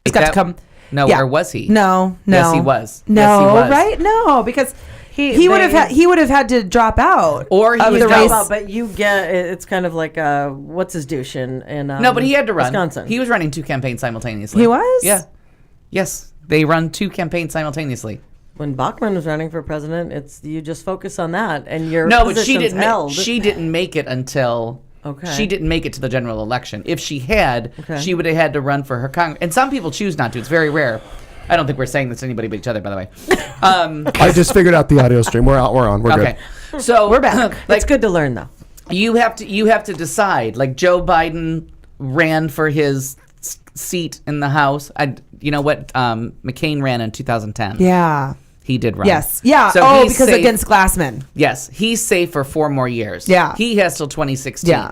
He's got to come. No, Yeah. or was he? No. Yes, he was. No, Yes, he was. right? No, because he would have had to drop out, or he of was the race. Out, but you get it's kind of like what's his douche in no, but he had to run. Wisconsin. He was running 2 campaigns simultaneously. He was? Yeah. Yes, they run 2 campaigns simultaneously. When Bachmann was running for president, it's you just focus on that and your No, but she position's didn't. held. She didn't make it until. Okay. She didn't make it to the general election. If she had, Okay. she would have had to run for her Congress. And some people choose not to. It's very rare. I don't think we're saying this to anybody but each other, by the way. I just figured out the audio stream. We're out. We're on. We're Okay. good. So We're back. It's good to learn though. You have to decide. Like Joe Biden ran for his seat in the House. You know what? McCain ran in 2010. Yeah. He did run. Yes. Yeah. So he's because safe. against Glassman. Yes, he's safe for 4 more years. Yeah. He has till 2016 Yeah.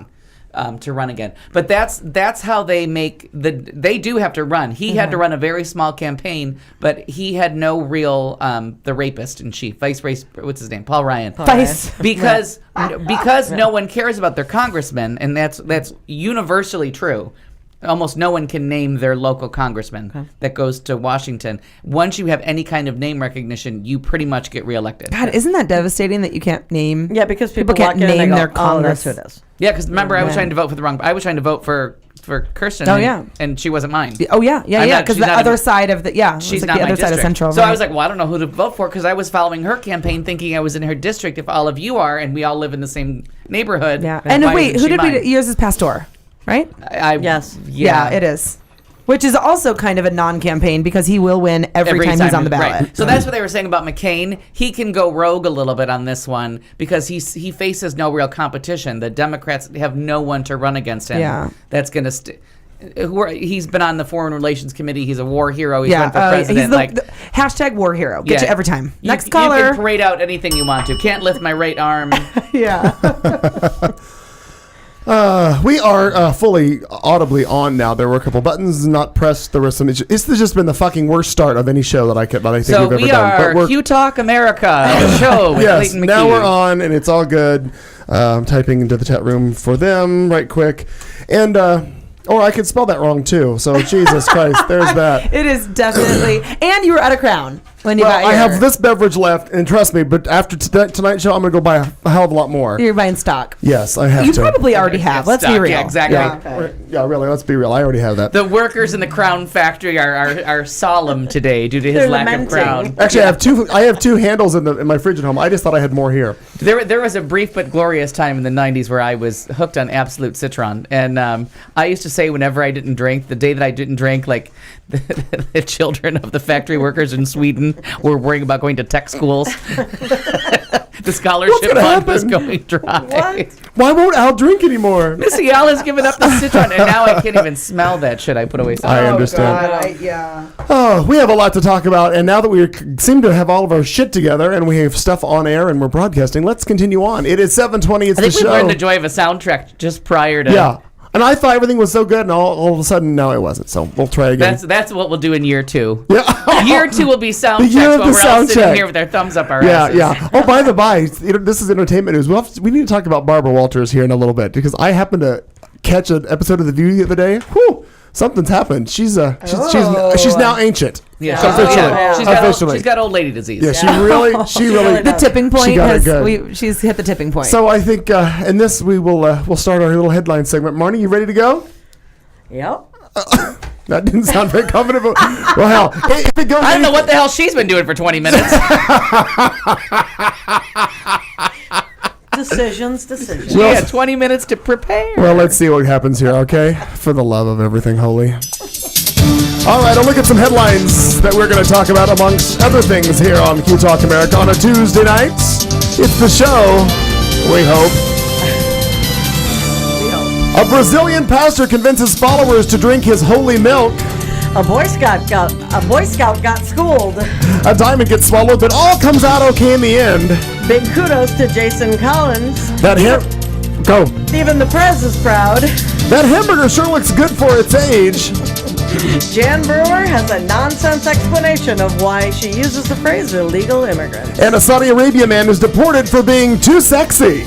To run again. But that's how they make they do have to run. He had to run a very small campaign, but he had no real the rapist in chief, what's his name? Paul Ryan. Vice. Because no one cares about their congressman, and that's universally true. Almost no one can name their local congressman that goes to Washington. Once you have any kind of name recognition, you pretty much get reelected. God, isn't that devastating that you can't name? Yeah, because people can't walk in and name they go, their "Oh, Congress. that's who it is." Yeah, because remember, I was trying to vote for I was trying to vote for Kirsten. Oh, yeah. And she wasn't mine. Oh yeah. Because she's the not other even- side of the She's like not the my other side of district. Central. So right. I was like, well, I don't know who to vote for because I was following her campaign, thinking I was in her district. If all of you are, and we all live in the same neighborhood, yeah. then And why wait, isn't who she did mine? we? Yours is Pastor, right? Yes. Yeah, it is. Which is also kind of a non-campaign because he will win every time he's on the ballot. Right. So that's what they were saying about McCain. He can go rogue a little bit on this one because he faces no real competition. The Democrats have no one to run against him. Yeah. That's going to he's been on the Foreign Relations Committee. He's a war hero. He's Yeah, run for president. he's the hashtag war hero. Get you every time. Next You caller. can parade out anything you want to. Can't lift my right arm. Yeah. We are fully audibly on now. There were a couple buttons not pressed. There was some issues. This has just been the fucking worst start of any show that I think So we've ever we done. are But Q Talk America, the show with yes, Clayton McKee. now we're on and it's all good. I'm typing into the chat room for them right quick. And or I could spell that wrong too. So Jesus Christ, there's that. It is definitely. And you were at a Crown when you got Well, I here. have this beverage left, and trust me, but after tonight's show, I'm going to go buy a hell of a lot more. You're buying stock. Yes, I have You to. probably already have. Let's be Stock, real. yeah, exactly. Yeah, really, let's be real. I already have that. The workers in the Crown factory are solemn today due to his They're lack lamenting. of Crown. Actually, I have two handles in my fridge at home. I just thought I had more here. There was a brief but glorious time in the 90s where I was hooked on Absolute Citron. And I used to say whenever I didn't drink, the day that I didn't drink, like the children of the factory workers in Sweden were worrying about going to tech schools. The scholarship gonna fund was happen? going dry. Why won't Al drink anymore? Missy Al has given up the Citron, and now I can't even smell that shit I put away. I understand. God, yeah. Oh, we have a lot to talk about, and now that we seem to have all of our shit together and we have stuff on air and we're broadcasting, let's continue on. It is 7:20. It's I think the we show. learned the joy of a soundtrack just prior to. Yeah. And I thought everything was so good, and all of a sudden, no, it wasn't. So we'll try again. That's what we'll do in year 2. Yeah. Year 2 will be sound The year checks of while the we're all sound sitting check. here with our thumbs up our Yeah, asses. yeah. Oh, by the by, this is entertainment news. We need to talk about Barbara Walters here in a little bit because I happened to catch an episode of The View the other day. Whew, something's happened. She's now ancient. Yeah, Officially. she's got old lady disease. Yeah, she really. The tipping point She got it good. she's hit the tipping point. So I think in this we'll start our little headline segment. Marnie, you ready to go? Yep. That didn't sound very confident. Well, hell, if it goes. I don't know what the hell she's been doing for 20 minutes. Decisions. She had 20 minutes to prepare. Well, let's see what happens here, okay? For the love of everything holy. All right, I'll look at some headlines that we're going to talk about, amongst other things, here on Q Talk America on a Tuesday night. It's the show, we hope. A Brazilian pastor convinces followers to drink his holy milk. A Boy Scout got schooled. A diamond gets swallowed, but all comes out okay in the end. Big kudos to Jason Collins. Go. Even the press is proud. That hamburger sure looks good for its age. Jan Brewer has a nonsense explanation of why she uses the phrase illegal immigrants. And a Saudi Arabia man is deported for being too sexy.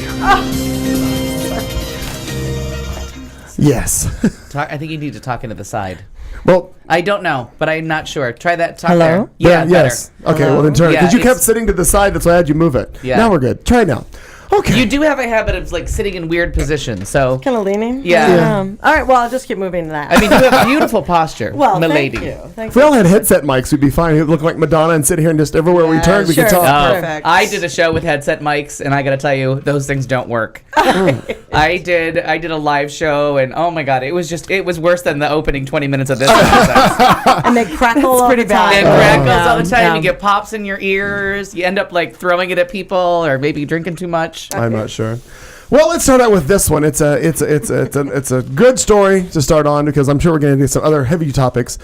Yes. I think you need to talk into the side. Well, I don't know, but I'm not sure. Try that. Talk Hello? there. Yeah, yes. better. Okay, well then turn it. Yeah, Because you kept it's- sitting to the side, that's why I had you move it. Yeah. Now we're good. Try it now. Okay. You do have a habit of like sitting in weird positions, so Kind of leaning. Yeah. All right. Well, I'll just keep moving to that. I mean, you have beautiful posture, well, milady. thank you. Thank If we you. all had headset mics, we'd be fine. We'd look like Madonna and sit here and just everywhere we Yeah, turn, we could sure. talk. Oh, Perfect. I did a show with headset mics, and I got to tell you, those things don't work. I did a live show, and oh my god, it was worse than the opening 20 minutes of this. And they crackle all pretty the time. bad. It crackles Yeah, all the time. yeah. You get pops in your ears. You end up like throwing it at people, or maybe drinking too much. I'm not sure. Well, let's start out with this one. It's a good story to start on because I'm sure we're going to do some other heavy topics.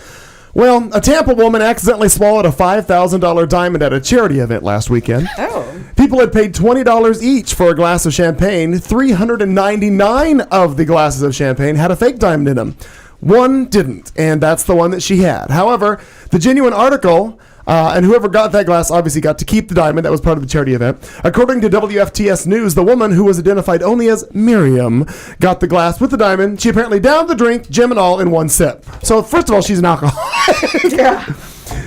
Well, a Tampa woman accidentally swallowed a $5,000 diamond at a charity event last weekend. Oh. People had paid $20 each for a glass of champagne. 399 of the glasses of champagne had a fake diamond in them. One didn't, and that's the one that she had. However, the genuine article, and whoever got that glass obviously got to keep the diamond. That was part of the charity event. According to WFTS News, the woman, who was identified only as Miriam, got the glass with the diamond. She apparently downed the drink, gem and all, in one sip. So, first of all, she's an alcoholic. Yeah.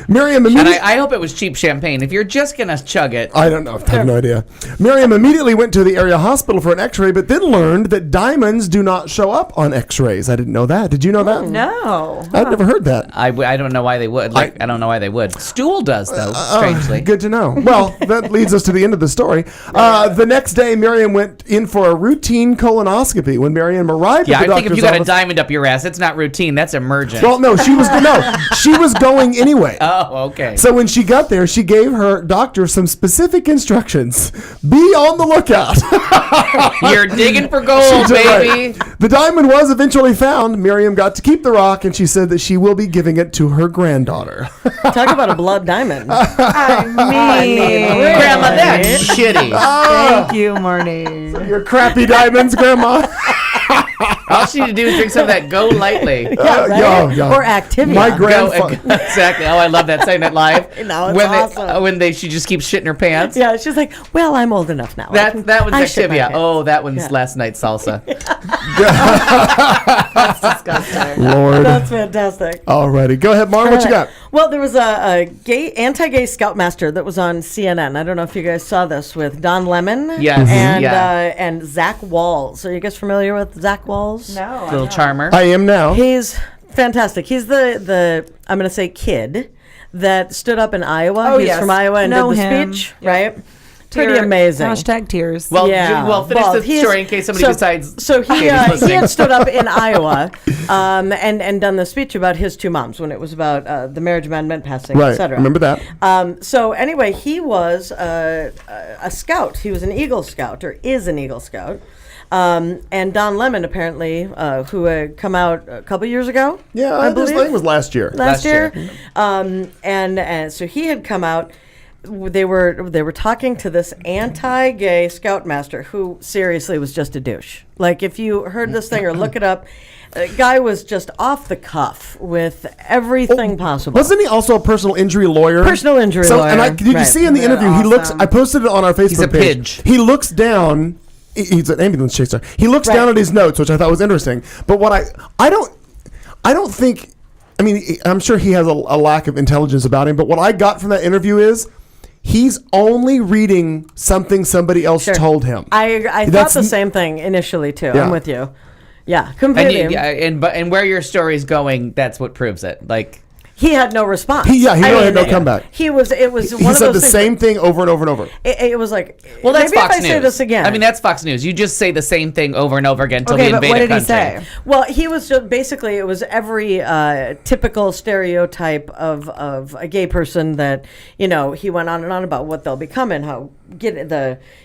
Miriam And immediately... I hope it was cheap champagne. If you're just gonna chug it, I don't know. I have no idea. Miriam immediately went to the area hospital for an x-ray, but then learned that diamonds do not show up on x-rays. I didn't know that. Did you know that? No. I've never heard that. I don't know why they would. Like, I don't know why they would. Stool does though, strangely. Good to know. Well, that leads us to the end of the story. The next day, Miriam went in for a routine colonoscopy. When Miriam arrived Yeah, at the I think if doctor's you got a office, diamond up your ass, it's not routine. That's emergent. well, no, she was going anyway. Oh, okay. So when she got there, she gave her doctor some specific instructions. Be on the lookout. You're digging for gold, She did baby. right. The diamond was eventually found. Miriam got to keep the rock, and she said that she will be giving it to her granddaughter. Talk about a blood diamond. I mean, Grandma, that's shitty. thank you, Marnie. Your crappy diamonds, Grandma. All she need to do is drink some of that Go Lightly. Right? Yo. Or Activia. My Go, grandfather. exactly. Oh, I love that. Saying that live. know, it's when awesome. she just keeps shitting her pants. Yeah, she's like, well, I'm old enough now. That one's I shit my Activia. pants. Oh, that one's Yeah. last night's salsa. Lord. That's fantastic. Alrighty. Go ahead, Marn. What you got? Well, there was a anti-gay scoutmaster that was on CNN. I don't know if you guys saw this with Don Lemon. Yes. And Yeah. and Zach Walls. Are you guys familiar with Zach Walls? No. Little charmer. I am now. He's fantastic. He's the I'm going to say kid that stood up in Iowa. Oh, He's yes. from Iowa and Know did the him. speech, Yeah. right? Pretty Tear- amazing. Hashtag tears. Well, Yeah. finish the he is- story in case somebody decides. So he Katie's he listening. had stood up in Iowa, and done the speech about his two moms when it was about the marriage amendment passing, Right. etc. Remember that? So anyway, he was a scout. He was an Eagle Scout, or is an Eagle Scout. And Don Lemon, apparently, who had come out a couple years ago. Yeah, I this believe. thing was last year. Last year. year. And so he had come out. They were talking to this anti-gay scoutmaster who seriously was just a douche. Like, if you heard this thing or look it up, the guy was just off the cuff with everything possible. Wasn't he also a personal injury lawyer? Personal injury so, lawyer. And did you Right. see in the Isn't that interview, he looks, awesome? I posted it on our Facebook a page. pidge. He looks down, he's an ambulance chaser. He looks Right. down at his notes, which I thought was interesting. But what I don't think, I mean, I'm sure he has a lack of intelligence about him, but what I got from that interview is, he's only reading something somebody else Sure. told him. I thought That's- the same thing initially too. Yeah. I'm with you. Yeah, And, completely. and where your story's going, that's what proves it. Like, He had no response. He really had no it- comeback. It was He one of said those the things same thing over and over and over. It was like, well, that's maybe Fox if I News. say this again. I mean, that's Fox News. You just say the same thing over and over again until Okay, we but invade what a did he country. say? Well, he was just basically, it was every typical stereotype of a gay person that, he went on and on about what they'll become and how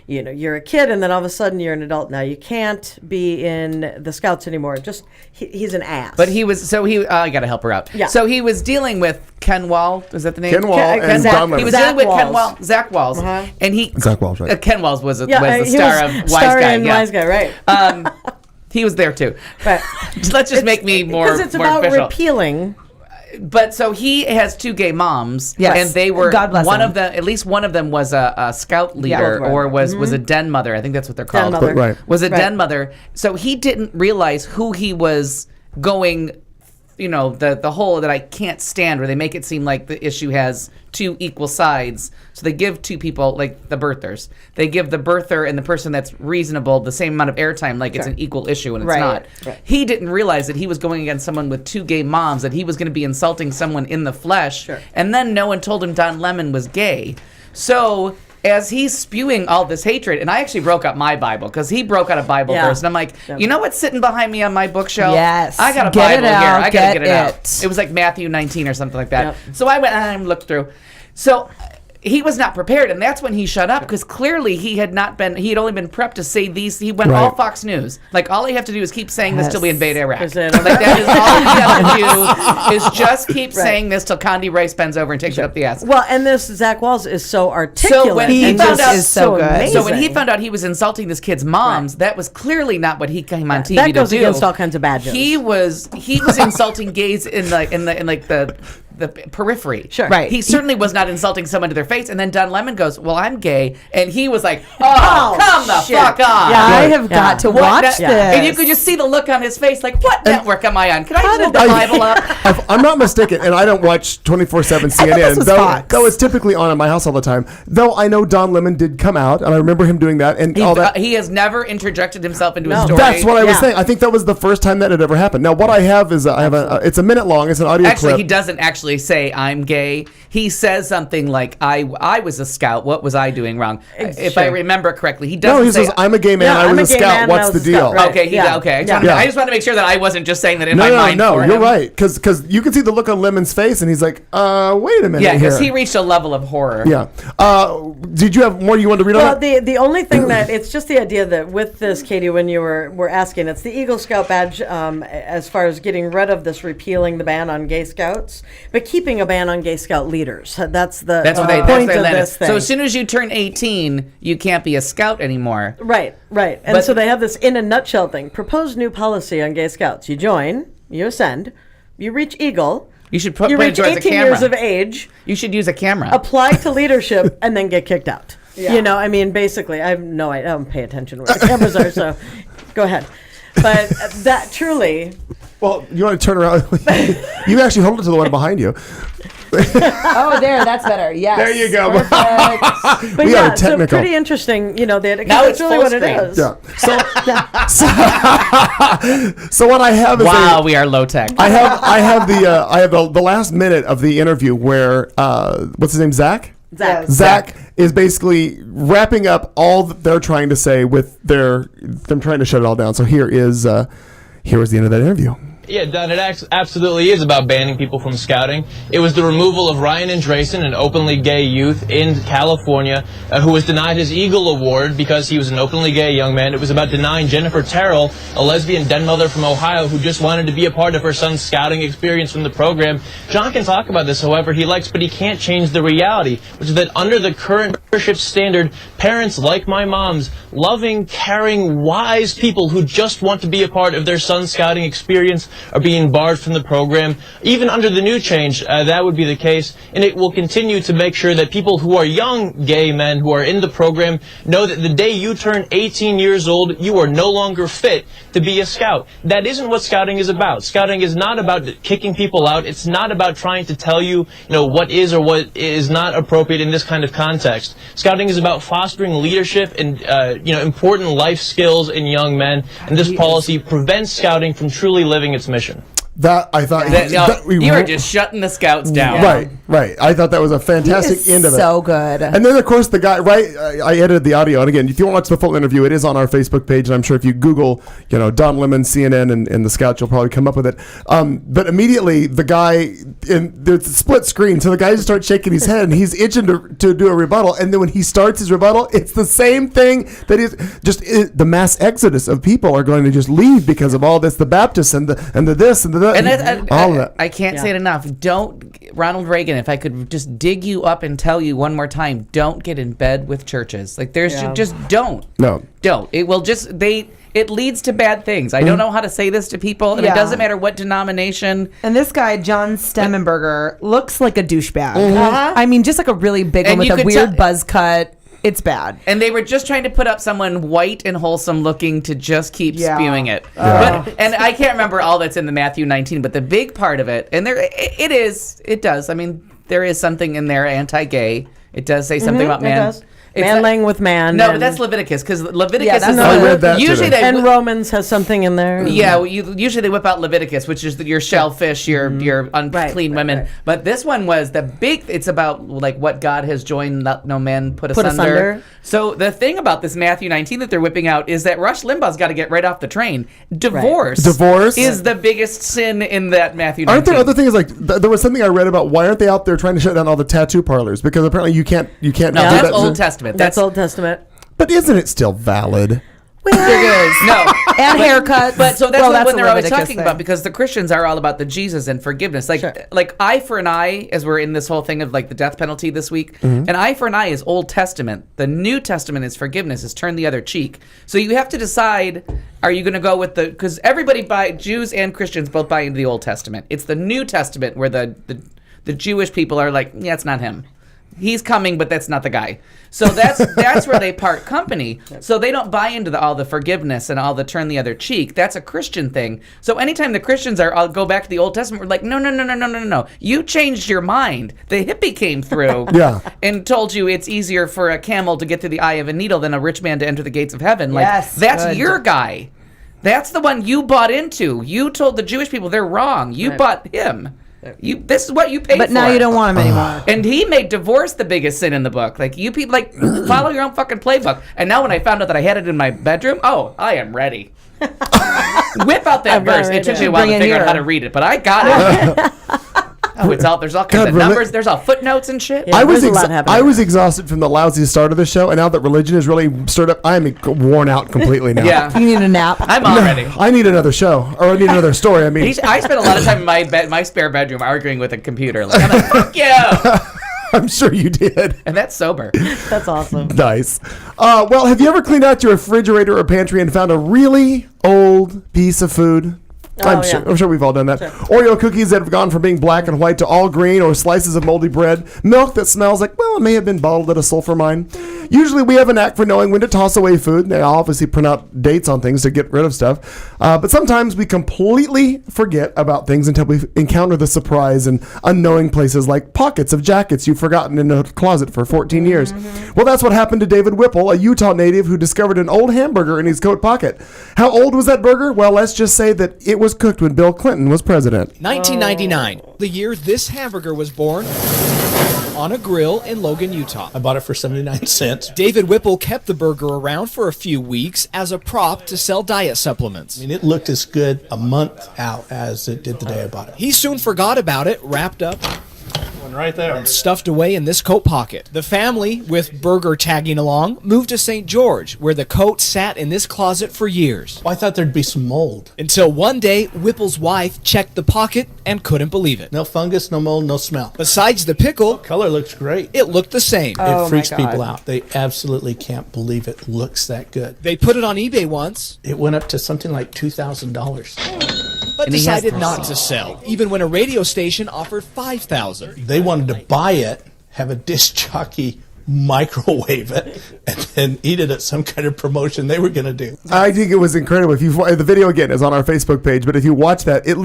you're a kid and then all of a sudden you're an adult. Now you can't be in the Scouts anymore. Just, he's an ass. But I got to help her out. Yeah. So he was dealing with Ken Wall. Is that the name? Ken Wall and Zach- Don Lemon. He was Zach dealing with Ken Walls. Wall, Zach Walls, Uh-huh. and he Zach Walls, right. Ken Walls was the he star was of Wise star Guy. in Yeah. Wise Guy, right. He was there too. But Let's just make me more because it's more about official. repealing. But so he has two gay moms, Yes. and they were God bless one him. of them. At least one of them was a scout leader, Both were. or was a den mother. I think that's what they're Den called. mother. Right. Was a Right. den mother. So he didn't realize who he was going the whole that I can't stand, where they make it seem like the issue has two equal sides. So they give two people, like the birthers, they give the birther and the person that's reasonable the same amount of airtime, like it's an equal issue, and it's not. Right. He didn't realize that he was going against someone with two gay moms, that he was going to be insulting someone in the flesh, and then no one told him Don Lemon was gay. So as he's spewing all this hatred, and I actually broke out my Bible, because he broke out a Bible verse, and I'm like, you know what's sitting behind me on my bookshelf? Yes. I got a Bible here. I got to get it out. It was like Matthew 19 or something like that. So I went and looked through. So he was not prepared, and that's when he shut up, because clearly he had only been prepped to say these. He went all Fox News. Like, all he have to do is keep saying this till we invade Iraq. Like, that is all he has to do, is just keep saying this till Condi Rice bends over and takes it up the ass. Well, and this Zach Walls is so articulate. So when he found out, so good. amazing. So when he found out he was insulting this kid's moms, that was clearly not what he came on TV to do. That goes against all kinds of bad jokes. He was insulting gays in the periphery. Sure. Right. He certainly was not insulting someone to their face. And then Don Lemon goes, well, I'm gay. And he was like, come the fuck on. Yeah, I have got to watch this. And you could just see the look on his face, like, what network am I on? Can I hold the Bible up? If I'm not mistaken, and I don't watch 24/7 CNN, though it's typically on in my house all the time. Though I know Don Lemon did come out, and I remember him doing that, and all that. He has never interjected himself into a story. That's what I was saying. I think that was the first time that had ever happened. Now, what I have is it's a minute long. It's an audio clip. Actually, he doesn't actually say I'm gay. He says something like, I was a scout. What was I doing wrong? If I remember correctly, he doesn't. No, he says, I'm a gay man. I was a scout. What's the deal? Right. Okay. Okay. I just want to make sure that I wasn't just saying that in my mind. No, you're right. Because you can see the look on Lemon's face, and he's like, wait a minute. Yeah, because he reached a level of horror. Yeah. Did you have more you wanted to read on that? Well, the only thing that, it's just the idea that with this, Katie, when you were asking, it's the Eagle Scout badge as far as getting rid of this, repealing the ban on gay scouts, but keeping a ban on gay scout leaders. That's point of this thing. So as soon as you turn 18, you can't be a scout anymore. Right. And so they have this in a nutshell thing. Proposed new policy on gay scouts. You join, you ascend, you reach Eagle. You should you reach 18 years of age. You should use a camera. Apply to leadership and then get kicked out. Yeah. You know, I mean, basically, I don't pay attention where the cameras are, so go ahead. But that truly... Well, you want to turn around? You actually hold it to the one behind you. Oh, there, that's better. Yes. There you go. But we are technical. So pretty interesting. You know, that's really what it is. Yeah. So what I have is we are low tech. I have the last minute of the interview where what's his name, Zach is basically wrapping up all that they're trying to say with them trying to shut it all down. So here is the end of that interview. Yeah, Don, it absolutely is about banning people from scouting. It was the removal of Ryan Andreessen, an openly gay youth in California, who was denied his Eagle Award because he was an openly gay young man. It was about denying Jennifer Terrell, a lesbian den mother from Ohio who just wanted to be a part of her son's scouting experience from the program. John can talk about this however he likes, but he can't change the reality, which is that under the current leadership standard, parents like my mom's, loving, caring, wise people who just want to be a part of their son's scouting experience are being barred from the program. Even under the new change, that would be the case, and it will continue to make sure that people who are young gay men who are in the program know that the day you turn 18 years old, you are no longer fit to be a scout. That isn't what scouting is about. Scouting is not about kicking people out. It's not about trying to tell you, what is or what is not appropriate in this kind of context. Scouting is about fostering leadership and, important life skills in young men, and this policy prevents scouting from truly living its mission. That I thought you are just shutting the scouts down. Right. I thought that was a fantastic end of it. So good. And then of course the guy, I edited the audio, and again, if you want to watch the full interview, it is on our Facebook page, and I'm sure if you Google, Don Lemon, CNN, and the Scouts, you'll probably come up with it. But immediately the guy, there's a split screen, so the guy just starts shaking his head, and he's itching to do a rebuttal, and then when he starts his rebuttal, it's the same thing that is just the mass exodus of people are going to just leave because of all this, the Baptists and the this and the that. And all of that. I can't say it enough. Ronald Reagan, if I could just dig you up and tell you one more time, don't get in bed with churches. Like just don't. No. Don't. It will just, it leads to bad things. I don't know how to say this to people, and it doesn't matter what denomination. And this guy, John Stemmenberger, looks like a douchebag. I mean, just like a really big one with a weird buzz cut. It's bad. And they were just trying to put up someone white and wholesome looking to just keep spewing it. And I can't remember all that's in the Matthew 19, but the big part of it, and it does. I mean, there is something in there anti-gay. It does say something about man. It does. Man laying with man. No, but that's Leviticus, because Leviticus that's is I read that usually today. and Romans has something in there. Yeah, usually they whip out Leviticus, which is your shellfish, your unclean women. Right. But this one was the big. It's about like what God has joined, no man put asunder. So the thing about this Matthew 19 that they're whipping out is that Rush Limbaugh's got to get right off the train. Divorce is the biggest sin in that Matthew 19. Aren't there other things like there was something I read about why aren't they out there trying to shut down all the tattoo parlors? Because apparently you can't. No, do that's that. Old Testament. That's Old Testament. But isn't it still valid? There is. No. And haircuts. But so that's Well, what they're always Leviticus talking thing. about, because the Christians are all about the Jesus and forgiveness. Like eye for an eye, as we're in this whole thing of like the death penalty this week. An eye for an eye is Old Testament. The New Testament is forgiveness, is turn the other cheek. So you have to decide, are you going to go with because everybody Jews and Christians both buy into the Old Testament. It's the New Testament where the Jewish people are like, yeah, it's not him. He's coming, but that's not the guy. So that's where they part company. So they don't buy into all the forgiveness and all the turn the other cheek. That's a Christian thing. So anytime the Christians I'll go back to the Old Testament, we're like, no. You changed your mind. The hippie came through and told you it's easier for a camel to get through the eye of a needle than a rich man to enter the gates of heaven. Like, that's your guy. That's the one you bought into. You told the Jewish people they're wrong. You bought him. This is what you paid for. But now you don't want him anymore. And he made divorce the biggest sin in the book. Like, you people, like, follow your own fucking playbook. And now when I found out that I had it in my bedroom, I am ready. Whip out that verse. It took me a while to figure out how to read it, but I got it. It's out. There's all kinds of numbers. There's all footnotes and shit. Yeah, I was exhausted from the lousy start of the show, and now that religion is really stirred up, I am worn out completely now. Yeah. You need a nap. I'm already. I need another show, or I need another story. I mean, I spent a lot of time in my spare bedroom arguing with a computer. Like, I'm like, fuck you. I'm sure you did. And that's sober. That's awesome. Nice. Well, have you ever cleaned out your refrigerator or pantry and found a really old piece of food? I'm sure we've all done that. Sure. Oreo cookies that have gone from being black and white to all green, or slices of moldy bread, milk that smells like, well, it may have been bottled at a sulfur mine. Usually we have a knack for knowing when to toss away food. They obviously print out dates on things to get rid of stuff. But sometimes we completely forget about things until we encounter the surprise in unknowing places like pockets of jackets you've forgotten in a closet for 14 years. Well, that's what happened to David Whipple, a Utah native who discovered an old hamburger in his coat pocket. How old was that burger? Well, let's just say that it was cooked when Bill Clinton was president. 1999, the year this hamburger was born, on a grill in Logan, Utah. I bought it for 79 cents. David Whipple kept the burger around for a few weeks as a prop to sell diet supplements. I mean, it looked as good a month out as it did the day I bought it. He soon forgot about it, wrapped up, One right there. and stuffed away in this coat pocket. The family, with burger tagging along, moved to St. George, where the coat sat in this closet for years. Well, I thought there'd be some mold. Until one day, Whipple's wife checked the pocket and couldn't believe it. No fungus, no mold, no smell. Besides the pickle, Color looks great. it looked the same. Oh, It freaks my God. people out. They absolutely can't believe it looks that good. They put it on eBay once, It went up to something like $2,000. but And he has decided the not receipt. to sell, even when a radio station offered $5,000. They wanted to buy it, have a disc jockey microwave it, and then eat it at some kind of promotion they were going to do. I think it was incredible. If you the video again is on our Facebook page, but if you watch that, it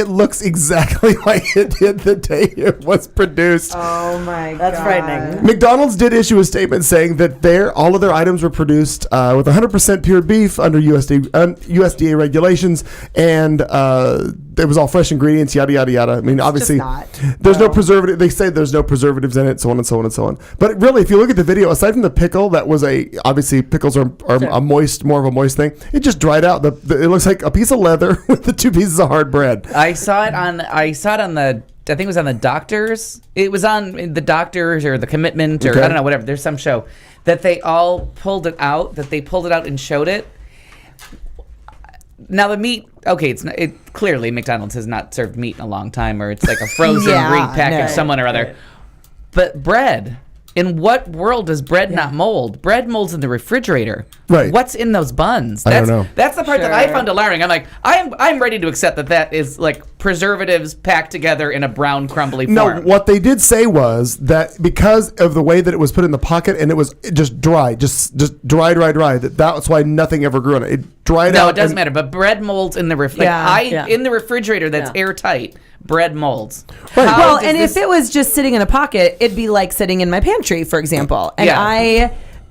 looks exactly like it did the day it was produced. Oh my God. That's frightening. McDonald's did issue a statement saying that all of their items were produced with 100% pure beef under USDA regulations, and it was all fresh ingredients, yada yada yada. I mean, obviously, there's no preservative. They say there's no preservatives in it, so on and so on and so on. But really, if you look at the video, aside from the pickle, that was obviously pickles are a moist, more of a moist thing. It just dried out. It looks like a piece of leather with the two pieces of hard bread. I saw it on the. I think it was on the Doctors. It was on the Doctors or the Commitment or I don't know, whatever. There's some show that they all pulled it out. That they pulled it out and showed it. Now the meat. Okay, it's not, clearly McDonald's has not served meat in a long time, or it's like a frozen repackaged someone or other. But bread. In what world does bread not mold? Bread molds in the refrigerator. Right. What's in those buns? I don't know. That's the part that I found alarming. I'm like, I'm ready to accept that is like preservatives packed together in a brown, crumbly form. No, what they did say was that because of the way that it was put in the pocket and it was just dry, just dry, that's why nothing ever grew on it. It dried out. No, it doesn't matter. But bread molds in the in the refrigerator that's airtight. Bread molds. Well, and if it was just sitting in a pocket, it'd be like sitting in my pantry, for example. And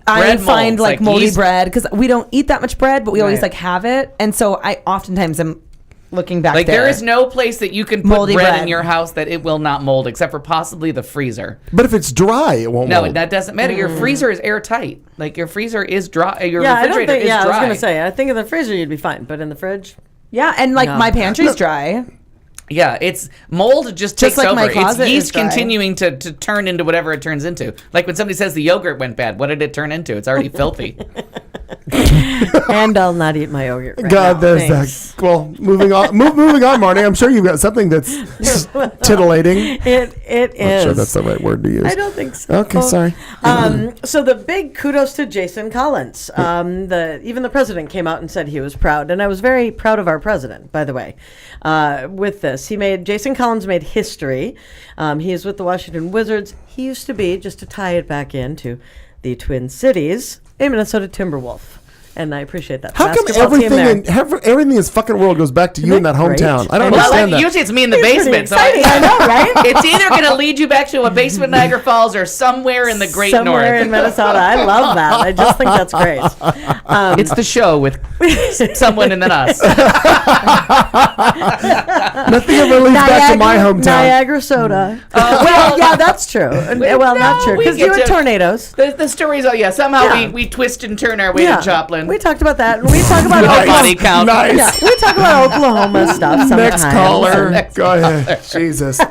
I find like moldy yeast bread because we don't eat that much bread, but we always like have it, and so I oftentimes am looking back there is no place that you can put bread in your house that it will not mold, except for possibly the freezer. But if it's dry, it won't mold. No, that doesn't matter. Your freezer is airtight. Like your freezer is dry. Your refrigerator is dry. I was gonna say, I think in the freezer you'd be fine, but in the fridge, and like my pantry's dry. Yeah, it's mold just takes like over. my closet it's yeast is dry. continuing to turn into whatever it turns into. Like when somebody says the yogurt went bad, what did it turn into? It's already filthy. And I'll not eat my yogurt right God, now. there's Thanks. that. Well, moving on, moving on, Marnie. I'm sure you've got something that's titillating. It is. I'm sure that's the right word to use. I don't think so. Okay, sorry. So the big kudos to Jason Collins. Even the president came out and said he was proud, and I was very proud of our president, by the way. With this, Jason Collins made history. He is with the Washington Wizards. He used to be, just to tie it back into the Twin Cities, a Minnesota Timberwolf. And I appreciate that. How come everything in this fucking world goes back to you in that hometown? I don't understand that. Usually it's me in the basement. So I know, right? It's either going to lead you back to a basement Niagara Falls or somewhere in the Great Somewhere North. in Minnesota. I love that. I just think that's great. It's the show with someone and then us. Nothing ever leads back to my hometown. Niagara Soda. Well, yeah, that's true. Not true. Because you had tornadoes. The stories, somehow we twist and turn our way to Joplin. We talked about that. We talk about body count. Nice. Yeah, we talk about Oklahoma stuff sometimes. Next caller. Go ahead. Jesus.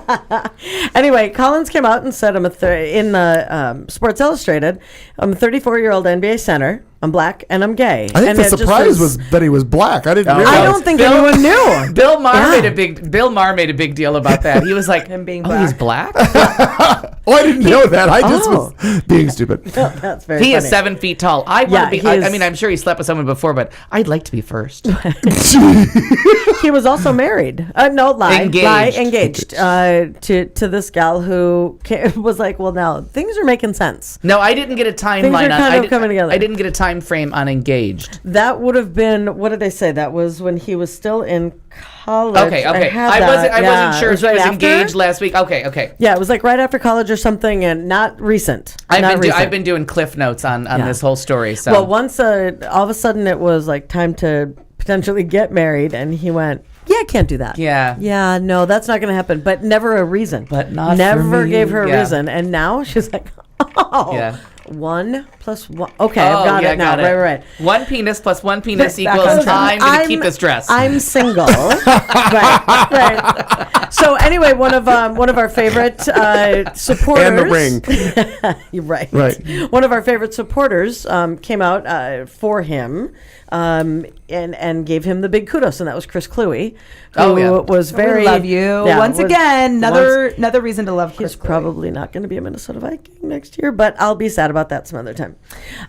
Anyway, Collins came out and said, in the Sports Illustrated, I'm a 34-year-old NBA center. I'm black and I'm gay. I think the surprise was that he was black. I didn't realize. I don't think anyone knew. Bill Maher made a big deal about that. He was like, him being black. He's black? Oh, I didn't know that. I just was being stupid. That's very He funny. is 7 feet tall. I want to be. I mean, I'm sure he slept with someone before, but I'd like to be first. He was also married. Engaged to this gal who was like, well, now things are making sense. No, I didn't get a timeline. Things are kind of coming together. I didn't get a time frame on engaged. That would have been, what did they say? That was when he was still in college. Okay. I wasn't sure if he was engaged last week. Okay. Yeah, it was like right after college or something, and not recent. I've been doing cliff notes on this whole story. So well, once all of a sudden it was like time to potentially get married, and he went, yeah, I can't do that. Yeah, no, that's not going to happen. But never a reason. But not never for me. gave her a reason, and now she's like, 1 + 1. Okay, I've got it now. Right. 1 penis plus 1 penis equals I'm going to keep this dress. I'm single. right. So anyway, one of our favorite supporters. And the ring. Right. One of our favorite supporters came out for him. And gave him the big kudos, and that was Chris Cluey, who was very love you once again. Another reason to love Chris. He's probably not going to be a Minnesota Viking next year, but I'll be sad about that some other time.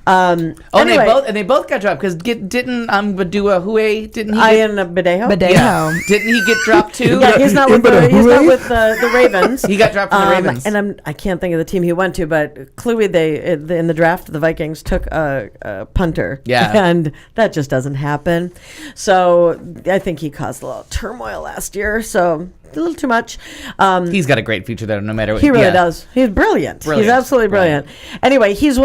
Anyway, they both got dropped because didn't Badua Hue didn't he? Badejo. Yeah. Didn't he get dropped too? Yeah, he's not with the Ravens. He got dropped from the Ravens, and I can't think of the team he went to, but Cluey in the draft the Vikings took a punter. Yeah, and that just doesn't happen. So I think he caused a little turmoil last year. So a little too much. He's got a great future though, no matter what. He really does. He's brilliant. He's absolutely brilliant. Anyway, he's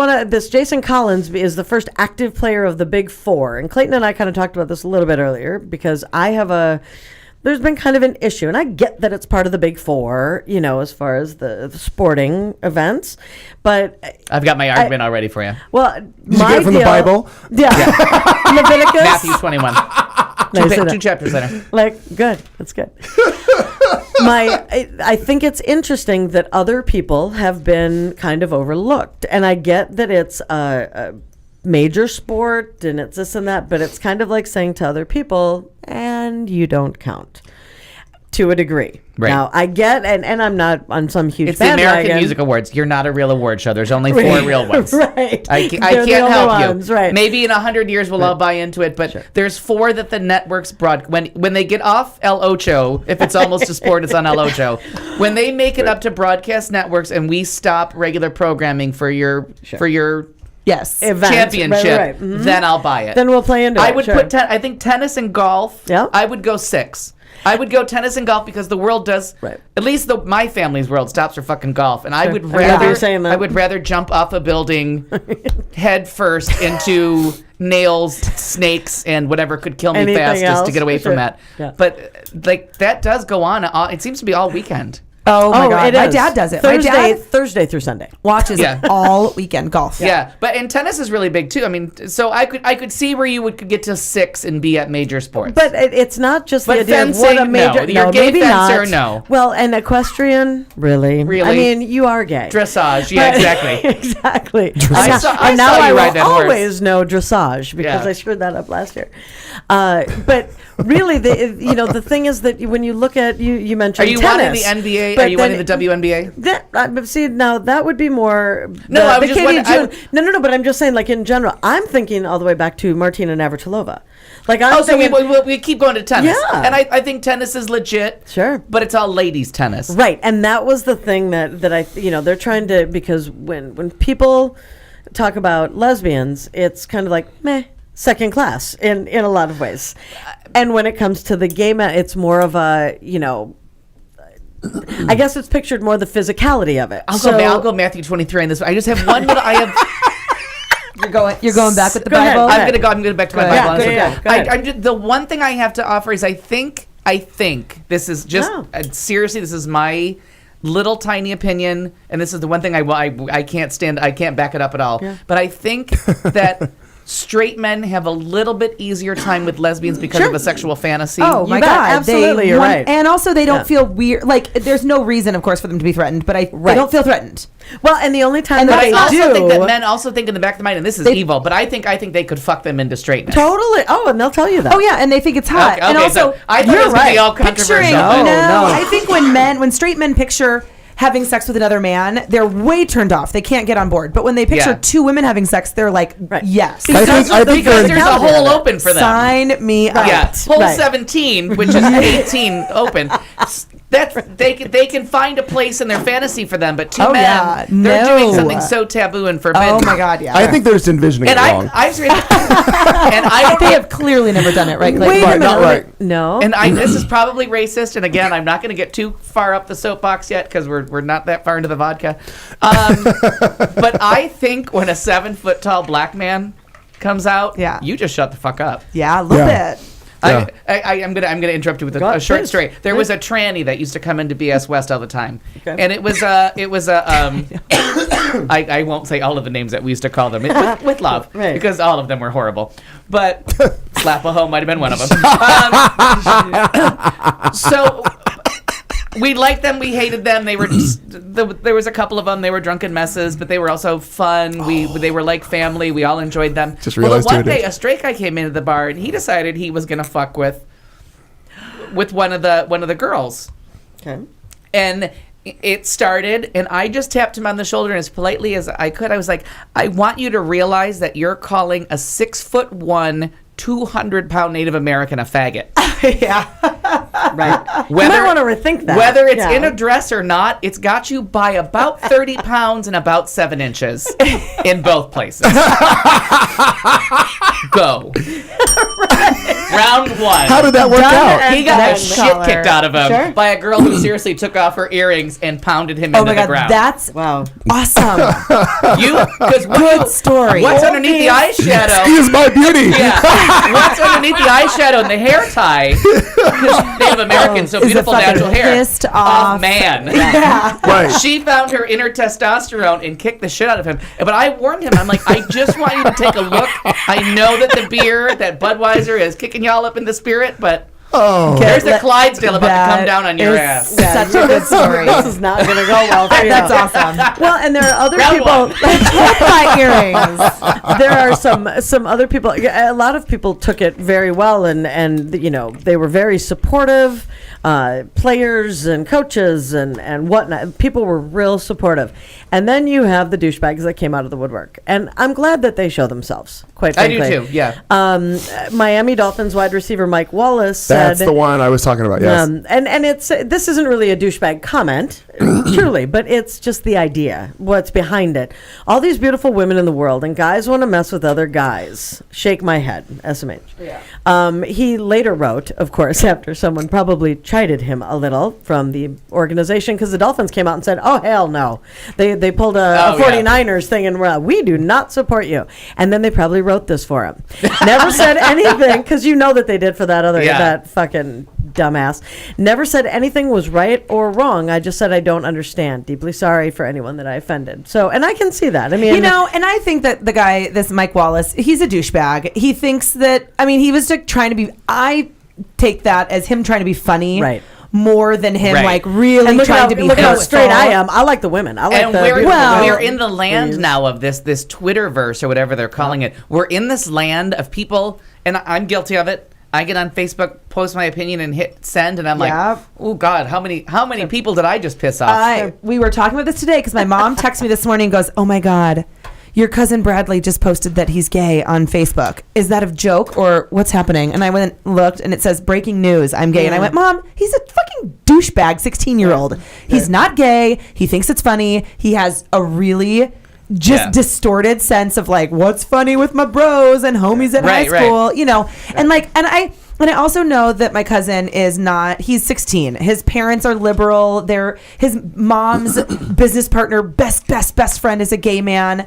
Jason Collins is the first active player of the Big Four. And Clayton and I kind of talked about this a little bit earlier because there's been kind of an issue, and I get that it's part of the Big Four, as far as the sporting events, but I've got my argument already for you. Well, Did you get it from the Bible? Yeah. Leviticus. Matthew 21. Two chapters later. Good. That's good. I think it's interesting that other people have been kind of overlooked, and I get that it's a major sport and it's this and that, but it's kind of like saying to other people, and you don't count. to a degree. Right. Now, I get, and I'm not on some huge It's the American Music Awards. You're not a real award show. There's only 4 real ones. Right. I They're the can't only help ones, you. right. Maybe in 100 years we'll all buy into it, but there's 4 that the networks when they get off El Ocho, if it's almost a sport, it's on El Ocho. When they make it up to broadcast networks and we stop regular programming for your Yes. Event. championship, Right. Mhm. then I'll buy it. Then we'll play into it. I would sure. put I think tennis and golf. Yeah. I would go 6. I would go tennis and golf because the world does. Right. At least my family's world stops for fucking golf, and I would I remember you saying that. I would rather jump off a building head first into nails, snakes, and whatever could kill me Anything fastest else? to get away from Sure. that. Yeah. But like that does go on. It seems to be all weekend. Oh my God. it My is. dad does it. Thursday through Sunday. Watches Yeah. all weekend golf. Yeah, but and tennis is really big too. I mean, so I could see where you would get to 6 and be at major sports. But it's not just But the idea of what a fencing, major. no. Your gay maybe fencer, not. no. Well, and equestrian, really. Really? I mean, you are gay. Dressage, yeah, But- exactly. exactly. I now saw I you will ride that horse. always know dressage because Yeah. I screwed that up last year. But really, the thing is that when you look at you mentioned Are you tennis, wanting the NBA? but Are you then- wanting the WNBA? See, now that would be more. No, I was the just Katie wondering- June. No. But I'm just saying, like in general, I'm thinking all the way back to Martina Navratilova. Like I'm Oh, so thinking, we keep going to tennis. Yeah. And I think tennis is legit. Sure. But it's all ladies tennis. right, and that was the thing that I they're trying to, because when people talk about lesbians, it's kind of like meh, second class in a lot of ways, and when it comes to the gay men, it's more of a I guess it's pictured more the physicality of it. I'll go Matthew 23 on this one. I just have one little. I have. You're going back with the Go ahead. Bible. I'm gonna go back to my Go Bible. ahead. on this one. Yeah, go ahead. I'm just, the one thing I have to offer is I think this is just Oh. seriously, this is my little tiny opinion, and this is the one thing I can't stand. I can't back it up at all. Yeah. But I think that straight men have a little bit easier time with lesbians because of a sexual fantasy. Oh my bet. God! Absolutely, you're right. And also, they don't Yeah. feel weird. Like, there's no reason, of course, for them to be threatened. But they Right. don't feel threatened. Well, and the only time And that But I they also do, think that men also think in the back of the mind, and this is They- evil, but I think they could fuck them into straightness. totally. Oh, and they'll tell you that. Oh yeah, and they think it's hot. Okay, and okay, also, so I thought it you're was gonna be right. all controversial. Picturing, No, no. I think when straight men picture having sex with another man, they're way turned off. They can't get on board. But when they picture Yeah. 2 women having sex, they're like, Right. yes. I think Because there's a Calendar hole of it. open for them. Sign me up. Yeah, hole Right. 17, which is 18 open. They can find a place in their fantasy for them, but 2 Oh, men, yeah. they're doing No. something so taboo and forbidden. Oh my God, yeah. I think they're just envisioning And it wrong. I don't they have clearly never done it, right? Like, Wait a Right, minute. not right. No. And this is probably racist. And again, I'm not going to get too far up the soapbox yet because we're not that far into the vodka. But I think when a 7 foot tall black man comes out, Yeah. you just shut the fuck up. yeah, a little Yeah. bit. Yeah. I'm gonna interrupt you with Go a ahead, short please. story. There was a tranny that used to come into BS West all the time, Okay. and it was I won't say all of the names that we used to call them with love, Right. because all of them were horrible, but Slap-a-Ho might have been one of them. So we liked them, we hated them. They were there was a couple of them. They were drunken messes, but they were also fun. They were like family. We all enjoyed them. Just realized one who it day is. a straight guy came into the bar and he decided he was gonna fuck with one of the girls, Okay. and it started, and I just tapped him on the shoulder, and as politely as I could, I was like, I want you to realize that you're calling a 6'1", 200-pound Native American a faggot. Yeah. Right. You Whether- might want to rethink that. Whether it's Yeah. in a dress or not, it's got you by about 30 pounds and about 7 inches in both places. Go. Round 1. How did that work out? He got the Next shit caller. kicked out of him Sure. by a girl who seriously took off her earrings and pounded him Oh into my the God, ground. that's Wow. awesome. Because Good story. What's underneath the eyeshadow? Excuse my beauty. Yeah. What's underneath the eyeshadow and the hair tie? Because Native Americans, so Is a beautiful fucking natural hair. pissed off man. Yeah. Right. She found her inner testosterone and kicked the shit out of him. But I warned him. I'm like, I just want you to take a look. I know that the beer, that Budweiser, is kicking y'all up in the spirit, but Oh. There's a Clydesdale about to come down on your ass. Such a good story. This is not going to go well for you. That's awesome. Well, and there are other Round people. one. My earrings. There are some other people. A lot of people took it very well, and you know, they were very supportive. Players and coaches and whatnot. People were real supportive. And then you have the douchebags that came out of the woodwork. And I'm glad that they show themselves, quite frankly. I do too, yeah. Miami Dolphins wide receiver Mike Wallace said... That's the one I was talking about, yes. And it's this isn't really a douchebag comment, truly, but it's just the idea, what's behind it. All these beautiful women in the world, and guys want to mess with other guys. Shake my head, SMH. Yeah. He later wrote, of course, after someone probably chided him a little from the organization, because the Dolphins came out and said, oh, hell no. They pulled a 49ers thing, and we do not support you. And then they probably wrote this for him. Never said anything, because you know that they did for that other, that fucking dumbass. Never said anything was right or wrong. I just said I don't understand. Deeply sorry for anyone that I offended. So, and I can see that. I mean, you know, and I think that the guy, this Mike Wallace, he's a douchebag. He thinks that, I mean, he was like trying to be, I take that as him trying to be funny. Right. More than him, like, really and trying to be look how hurtful. straight I am. I like the women. I like And we're in the land now of this Twitterverse or whatever they're calling it. We're in this land of people, and I'm guilty of it. I get on Facebook, post my opinion, and hit send, and I'm like, oh God, how many people did I just piss off? We were talking about this today because my mom texted me this morning and goes, oh my God, your cousin Bradley just posted that he's gay on Facebook. Is that a joke or what's happening? And I went and looked, and it says breaking news, I'm gay. And I went, Mom, he's a fucking douchebag 16-year-old. He's not gay. He thinks it's funny. He has a really distorted sense of like, what's funny with my bros and homies at high school, you know. And like, and I also know that my cousin is not, he's 16. His parents are liberal. His mom's business partner, best friend is a gay man.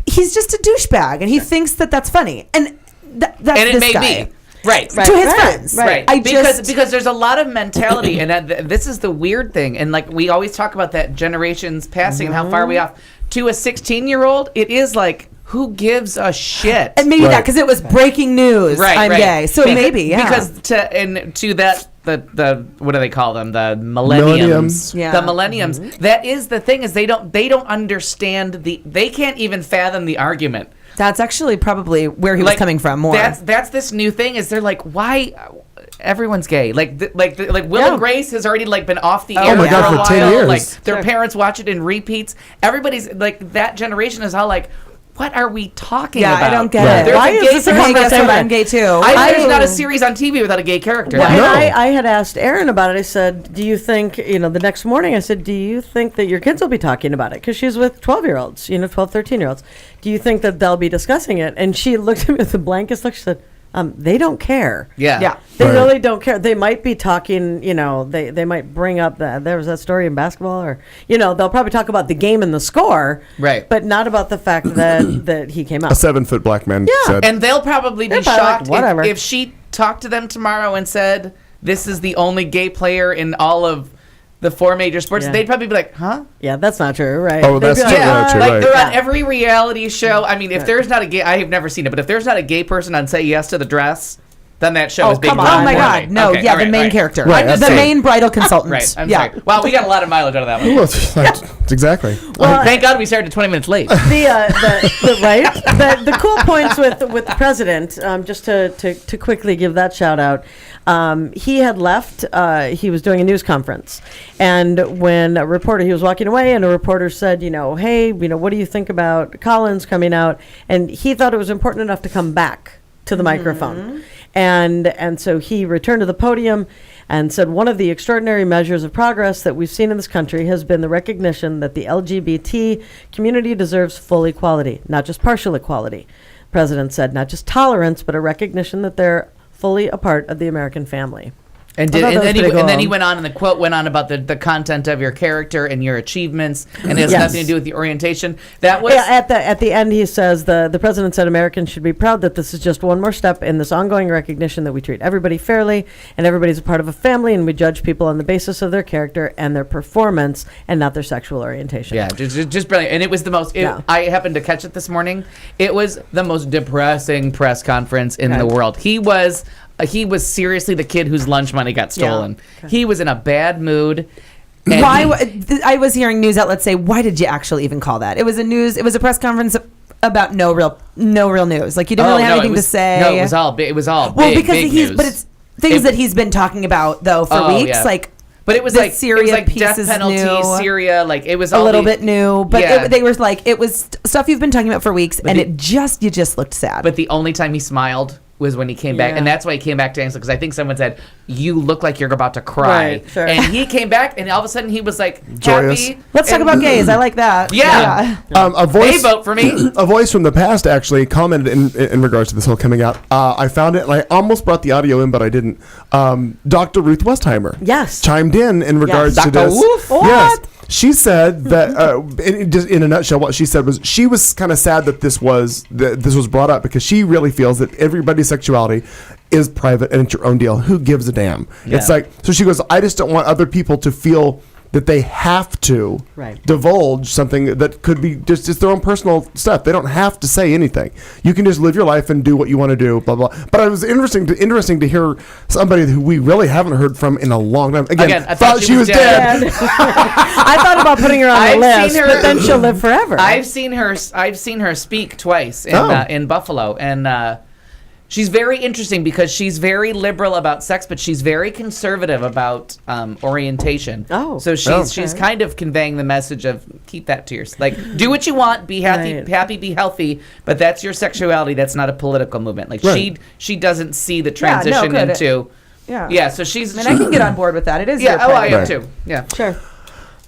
He's just a douchebag, and he thinks that that's funny. And that's and this guy. Be. Right. To his friends. Right. Because there's a lot of mentality, and this is the weird thing. And like we always talk about that generations passing and how far we off. To a 16-year-old, it is like, who gives a shit? And maybe that because it was breaking news. I'm gay, so maybe because to that the what do they call them? The millenniums. Yeah. The millenniums. Mm-hmm. That is the thing is they don't understand they can't even fathom the argument. That's actually probably where he was coming from more. That's this new thing is they're like, why everyone's gay? Like Will and Grace has already like been off the air for a while. 10 years. Like their parents watch it in repeats. Everybody's like that generation is all like, what are we talking about? I don't get it. Why is this a conversation? I'm gay too. There's not a series on TV without a gay character. Well, and I had asked Erin about it. I said, do you think, the next morning I said, do you think that your kids will be talking about it? Because she's with 12-year-olds, 12, 13-year-olds. Do you think that they'll be discussing it? And she looked at me with the blankest look. She said, they don't care. Yeah. They really don't care. They might be talking, they might bring up there was that story in basketball or, they'll probably talk about the game and the score. Right. But not about the fact that he came out. A 7-foot black man said. And they'll probably be shocked like, if she talked to them tomorrow and said, this is the only gay player in all of the 4 major sports. They'd probably be like, huh? Yeah, that's not true, right? Oh, that's like, not true, like right. they're on every reality show. I mean, if there's not a gay, I have never seen it, but if there's not a gay person on Say Yes to the Dress, then that show is big. Come on. Oh my God. No, okay, the main character. Right, the main bridal consultant. Right. I'm sorry. Wow, we got a lot of mileage out of that one. Exactly. Well, thank God we started 20 minutes late. The cool points with the president, just to quickly give that shout out. He had left. He was doing a news conference, and when he was walking away, and a reporter said, hey, what do you think about Collins coming out? And he thought it was important enough to come back to the microphone. And so he returned to the podium and said, one of the extraordinary measures of progress that we've seen in this country has been the recognition that the LGBT community deserves full equality, not just partial equality. The president said, not just tolerance, but a recognition that they're fully a part of the American family. And then he went on, and the quote went on about the content of your character and your achievements, and it has nothing to do with the orientation. That was at the end. He says the president said Americans should be proud that this is just one more step in this ongoing recognition that we treat everybody fairly, and everybody's a part of a family, and we judge people on the basis of their character and their performance, and not their sexual orientation. Yeah, just brilliant. And it was the most. I happened to catch it this morning. It was the most depressing press conference in the world. He was he was seriously the kid whose lunch money got stolen. He was in a bad mood. I was hearing news outlets say, why did you actually even call that? It was a press conference about no real news. Like, you didn't really have anything to say. No, it was all big. Well, because news. But it's things that he's been talking about though for weeks. Yeah. Like, but it was the like Syria it was like piece death is penalty, new. Syria. Like, it was a little bit new, but they were like, it was stuff you've been talking about for weeks, and you just looked sad. But the only time he smiled was when he came back, and that's why he came back to Angela, because I think someone said, you look like you're about to cry. Right, sure. And he came back, and all of a sudden he was like Joyous. happy. Let's talk about gays. I like that. Yeah. A voice, They vote for me. A voice from the past actually commented in regards to this whole coming out. I found it, and I almost brought the audio in, but I didn't. Dr. Ruth Westheimer chimed in regards to Dr. this. Wolf? Yes. She said that, just in a nutshell, what she said was she was kind of sad that this was brought up, because she really feels that everybody's sexuality is private and it's your own deal. Who gives a damn? Yeah. It's like, so she goes, I just don't want other people to feel that they have to divulge something that could be just their own personal stuff. They don't have to say anything. You can just live your life and do what you want to do, blah, blah. But it was interesting to hear somebody who we really haven't heard from in a long time. Again, I thought she was dead. I thought about putting her on the list, but then she'll live forever. I've seen her speak twice in Buffalo, and she's very interesting because she's very liberal about sex, but she's very conservative about orientation. So she's kind of conveying the message of keep that to yourself. Like, do what you want, be happy, be healthy, but that's your sexuality. That's not a political movement. Like, she doesn't see the transition into. Yeah. So she's. I can get on board with that. It is. I am too. Yeah. Sure.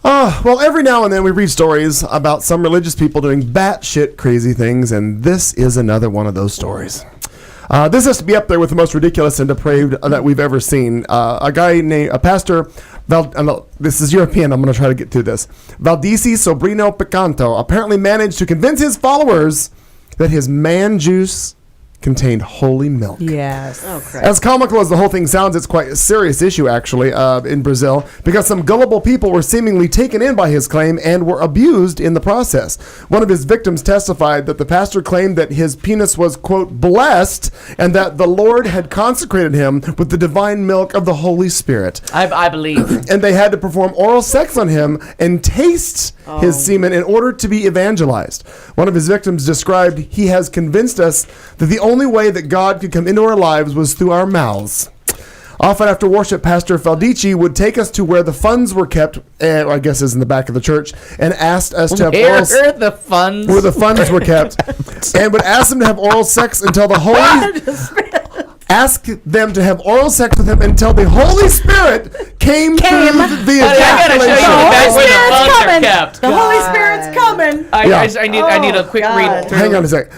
Well, every now and then we read stories about some religious people doing batshit crazy things, and this is another one of those stories. This has to be up there with the most ridiculous and depraved that we've ever seen. A guy named a pastor. This is European. I'm going to try to get through this. Valdisi Sobrino Picanto apparently managed to convince his followers that his man juice contained holy milk. Yes. Oh, crap. As comical as the whole thing sounds, it's quite a serious issue, actually, in Brazil, because some gullible people were seemingly taken in by his claim and were abused in the process. One of his victims testified that the pastor claimed that his penis was, quote, blessed, and that the Lord had consecrated him with the divine milk of the Holy Spirit. I believe. And they had to perform oral sex on him and taste his semen in order to be evangelized. One of his victims described, he has convinced us that the only way that God could come into our lives was through our mouths. Often after worship, Pastor Faldici would take us to where the funds were kept, I guess is in the back of the church, and asked us to have oral sex. Where the funds were kept, and would ask them to have oral sex until the Holy... Ask them to have oral sex with him until the Holy Spirit came through the ejaculation. The Holy Spirit's coming. I need a quick read through. Hang on a sec.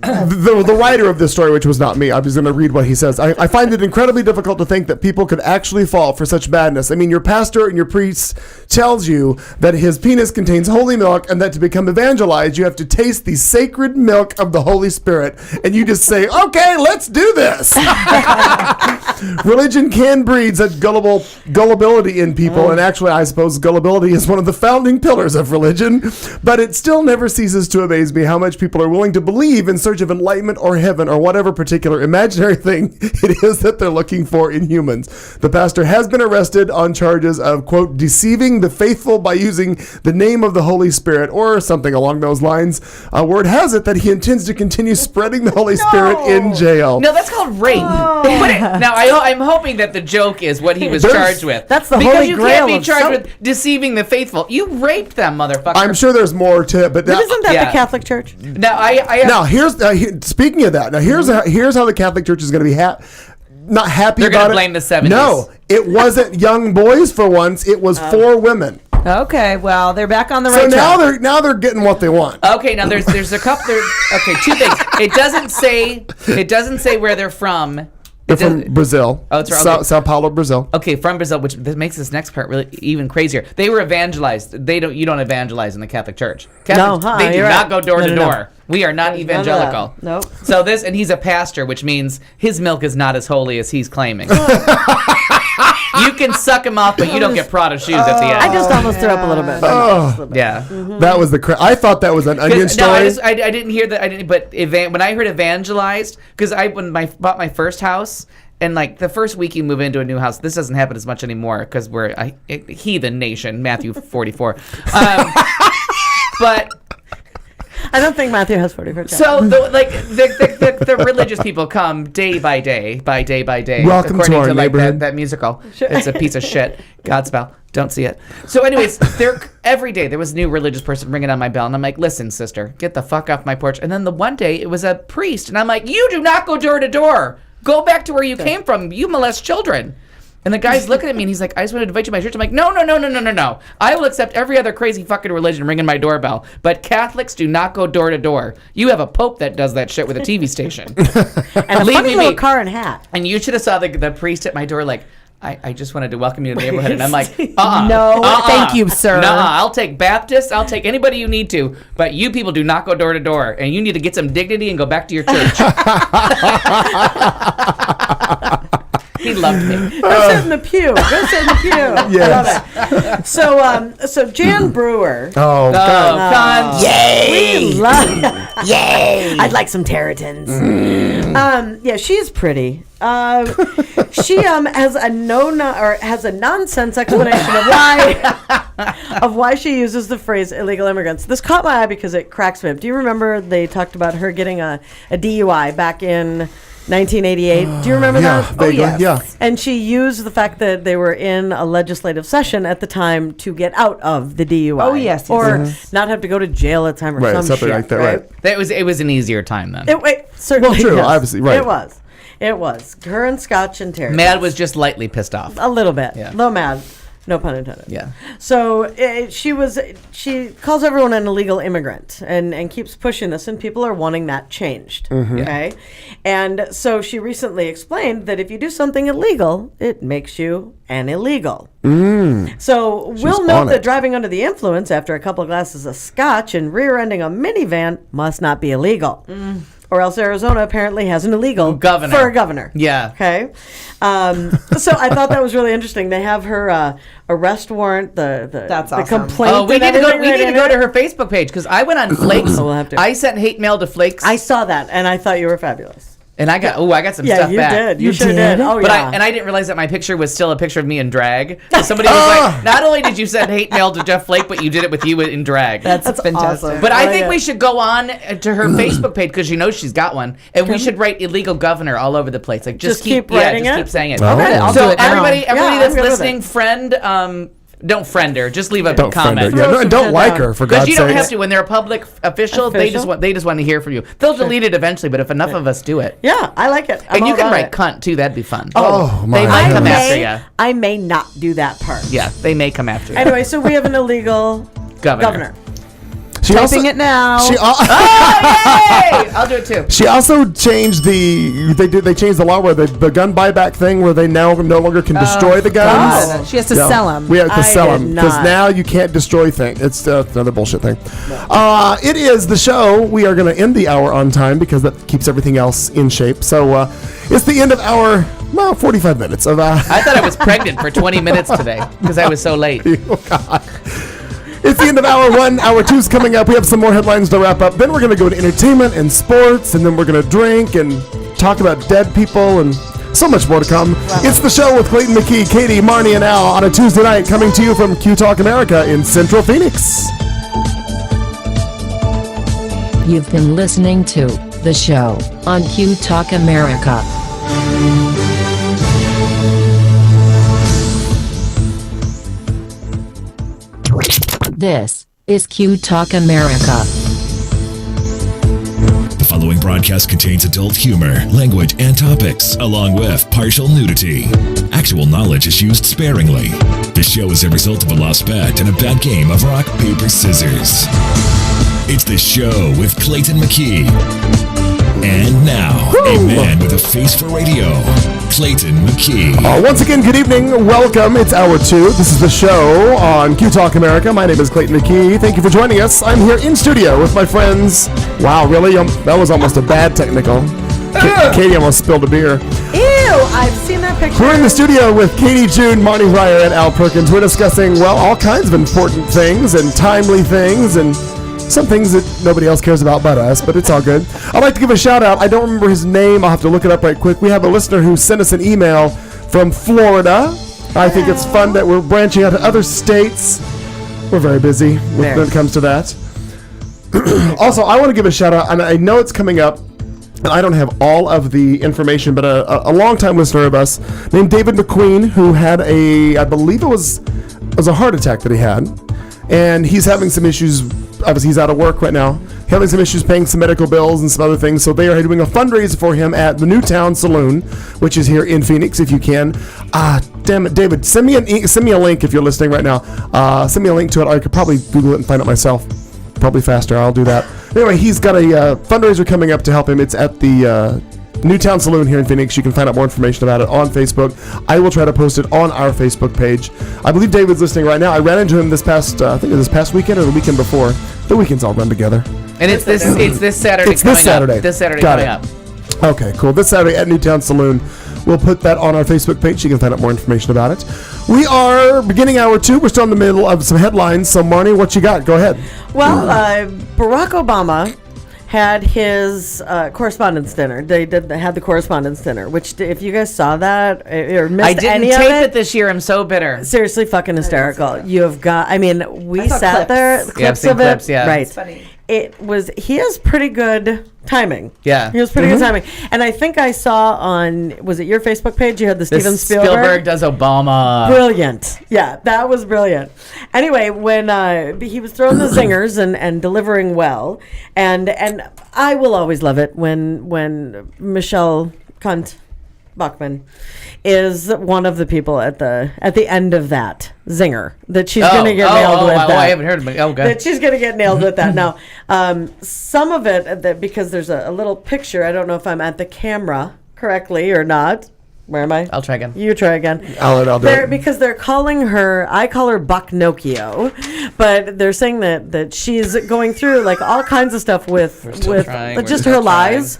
The writer of this story, which was not me, I was going to read what he says. I find it incredibly difficult to think that people could actually fall for such badness. I mean, your pastor and your priest tells you that his penis contains holy milk and that to become evangelized, you have to taste the sacred milk of the Holy Spirit. And you just say, okay, let's do this. Religion can breed such gullibility in people. And actually, I suppose gullibility is one of the founding pillars of religion. But it still never ceases to amaze me how much people are willing to believe in search of enlightenment or heaven or whatever particular imaginary thing it is that they're looking for in humans. The pastor has been arrested on charges of, quote, deceiving the faithful by using the name of the Holy Spirit or something along those lines. Word has it that he intends to continue spreading the Holy Spirit in jail. No, that's called rape. Now, I'm hoping that the joke is what he was charged with. That's the because holy you grail can't be of charged with deceiving the faithful. You raped them, motherfucker. I'm sure there's more to it, but Isn't that the Catholic Church? Now, here's speaking of that. Now, here's how the Catholic Church is going to be not happy They're about gonna blame the 70s. No, it wasn't young boys for once. It was 4 women. Okay, well, they're back on the So right track. now they're getting what they want. Okay, now there's a couple. Okay, 2 things. It doesn't say where they're from. They're from Brazil. Oh, it's right. Sao Paulo, Brazil. Okay, from Brazil, which makes this next part really even crazier. They were evangelized. You don't evangelize in the Catholic Church. They do not go door to door. We are not evangelical. Nope. So and he's a pastor, which means his milk is not as holy as he's claiming. You can suck them off, but you don't get Prada shoes at the end. I just almost threw up a little bit. Yeah. That was I thought that was an onion story. No, I didn't hear that. I didn't. But when I heard evangelized, because when I bought my first house. And like the first week you move into a new house, this doesn't happen as much anymore because we're a heathen nation, Matthew 44. But I don't think Matthew has 44. So the religious people come day by day. Welcome to our neighborhood. That musical. Sure. It's a piece of shit. Godspell. Don't see it. So anyways, every day there was a new religious person ringing on my bell, and I'm like, listen, sister, get the fuck off my porch. And then the one day it was a priest, and I'm like, you do not go door to door. Go back to where you came from. You molest children. And the guy's looking at me and he's like, I just want to invite you to my church. I'm like, no. I will accept every other crazy fucking religion ringing my doorbell. But Catholics do not go door to door. You have a pope that does that shit with a TV station. And a funny little car and hat. And you should have saw the priest at my door like, I just wanted to welcome you to the neighborhood. And I'm like, thank you, sir. I'll take Baptists. I'll take anybody you need to. But you people do not go door to door. And you need to get some dignity and go back to your church. He loved me. Go sit in the pew. Yes. I love it. So Jan Brewer. Oh, God. Yay! Yay! I'd like some territons. Yeah, she's pretty. She has a nonsense explanation of why she uses the phrase illegal immigrants. This caught my eye because it cracks me up. Do you remember they talked about her getting a DUI back in 1988? Do you remember that? Vaguely, yeah. And she used the fact that they were in a legislative session at the time to get out of the DUI. Oh, yes. Or not have to go to jail at the time or some shit. Like that, right? It was an easier time then. Certainly. Well, true, yes. obviously, right. It was. Her and Scotch and Terry. Mad was just lightly pissed off. A little bit. Yeah. Low mad. No pun intended. Yeah. So she calls everyone an illegal immigrant and keeps pushing this, and people are wanting that changed. Okay. And so she recently explained that if you do something illegal, it makes you an illegal. So we'll note that driving under the influence after a couple of glasses of scotch and rear-ending a minivan must not be illegal. Or else Arizona apparently has an illegal governor. For a governor. Yeah. Okay. So I thought that was really interesting. They have her arrest warrant, That's the awesome. complaint. Oh, we need to go to her Facebook page because I went on Flakes. We'll have to. I sent hate mail to Flakes. I saw that and I thought you were fabulous. And I got some stuff you back. did. You sure did. Oh, But yeah. I didn't realize that my picture was still a picture of me in drag. So somebody was like, not only did you send hate mail to Jeff Flake, but you did it with you in drag. That's fantastic. awesome. But I think we should go on to her Facebook page because she's got one, and we should write illegal governor all over the place. Like just keep writing it. Keep saying it. Okay, I'll So do it now. everybody that's I'm good with listening, friend. Don't friend her. Just leave a Don't friend her. comment. Yeah, and don't like her, for God's Because sake. you don't have to. When they're a public official, they just want to hear from you. They'll delete it eventually, but if enough of us do it, Yeah, I like it. and you can write cunt too. That'd be fun. Oh, my they might come goodness. after you. I may not do that part. Yeah, they may come after you. Anyway, so we have an illegal governor. She Typing it now. Oh, yay! I'll do it too. She also changed they changed the law where the gun buyback thing where they now no longer can destroy the guns. God. She has to sell them. We have to sell did them because not. now you can't destroy things. It's another bullshit thing. It is the show. We are going to end the hour on time because that keeps everything else in shape. So it's the end of our 45 minutes of. I thought I was pregnant for 20 minutes today because I was so late. Oh God. It's the end of hour one. Hour two's coming up. We have some more headlines to wrap up. Then we're going to go to entertainment and sports, and then we're going to drink and talk about dead people and so much more to come. Wow. It's the show with Clayton McKee, Katy, Marnie, and Al on a Tuesday night, coming to you from Q Talk America in Central Phoenix. You've been listening to the show on Q Talk America. This is Q Talk America. The following broadcast contains adult humor, language, and topics, along with partial nudity. Actual knowledge is used sparingly. The show is a result of a lost bet and a bad game of rock, paper, scissors. It's the show with Clayton McKee. And now, a man with a face for radio, Clayton McKee. Once again, good evening. Welcome. It's hour two. This is the show on Q Talk America. My name is Clayton McKee. Thank you for joining us. I'm here in studio with my friends. Wow, really? That was almost a bad technical. Katy almost spilled a beer. Ew, I've seen that that picture. We're in the studio with Katie June, Marnie Ryer, and Al Perkins. We're discussing, well, all kinds of important things and timely things and some things that nobody else cares about but us, but it's all good. I'd like to give a shout out. I don't remember his name. I'll have to look it up right quick. We have a listener who sent us an email from Florida. I think it's fun that we're branching out to other states. We're very busy when it comes to that. Also, I want to give a shout out, and I know it's coming up, and I don't have all of the information, but a longtime listener of us named David McQueen, who had I believe it was a heart attack that he had, and he's having some issues. Obviously, he's out of work right now, having some issues paying some medical bills and some other things. So they are doing a fundraiser for him at the Newtown Saloon, which is here in Phoenix. If you can, damn it, David, send me a link if you're listening right now. Send me a link to it. I could probably Google it and find it myself. Probably faster. I'll do that. Anyway, he's got a fundraiser coming up to help him. It's at the Newtown Saloon here in Phoenix. You can find out more information about it on Facebook. I will try to post it on our Facebook page. I believe David's listening right now. I ran into him this past weekend or the weekend before. The weekends all run together. And it's this Saturday. It's this Saturday. This Saturday Got coming it. up. Okay, cool. This Saturday at Newtown Saloon. We'll put that on our Facebook page. You can find out more information about it. We are beginning hour 2. We're still in the middle of some headlines. So, Marnie, what you got? Go ahead. Well, Barack Obama had his correspondence dinner. They had the correspondence dinner, which if you guys saw that or missed any of it. I didn't tape it this year. I'm so bitter. Seriously, fucking hysterical. You have got. I mean, we sat there. Clips of it. Yeah. Right. It's funny. He has pretty good timing. Yeah. He has pretty good timing. And I think I saw on, was it your Facebook page? You had the Steven Spielberg. Spielberg does Obama. Brilliant. Yeah, that was brilliant. Anyway, when he was throwing the zingers and delivering well, and I will always love it when Michelle Cunt Bachmann is one of the people at the end of that zinger that she's going to get nailed with. I haven't heard of it. Oh, God. That she's going to get nailed with that. Now, some of it, because there's a little picture, I don't know if I'm at the camera correctly or not. Where am I? I'll try again. You try again. I'll do it. Because they're calling her, I call her Bucknocchio, but they're saying that she's going through like all kinds of stuff with just her lies.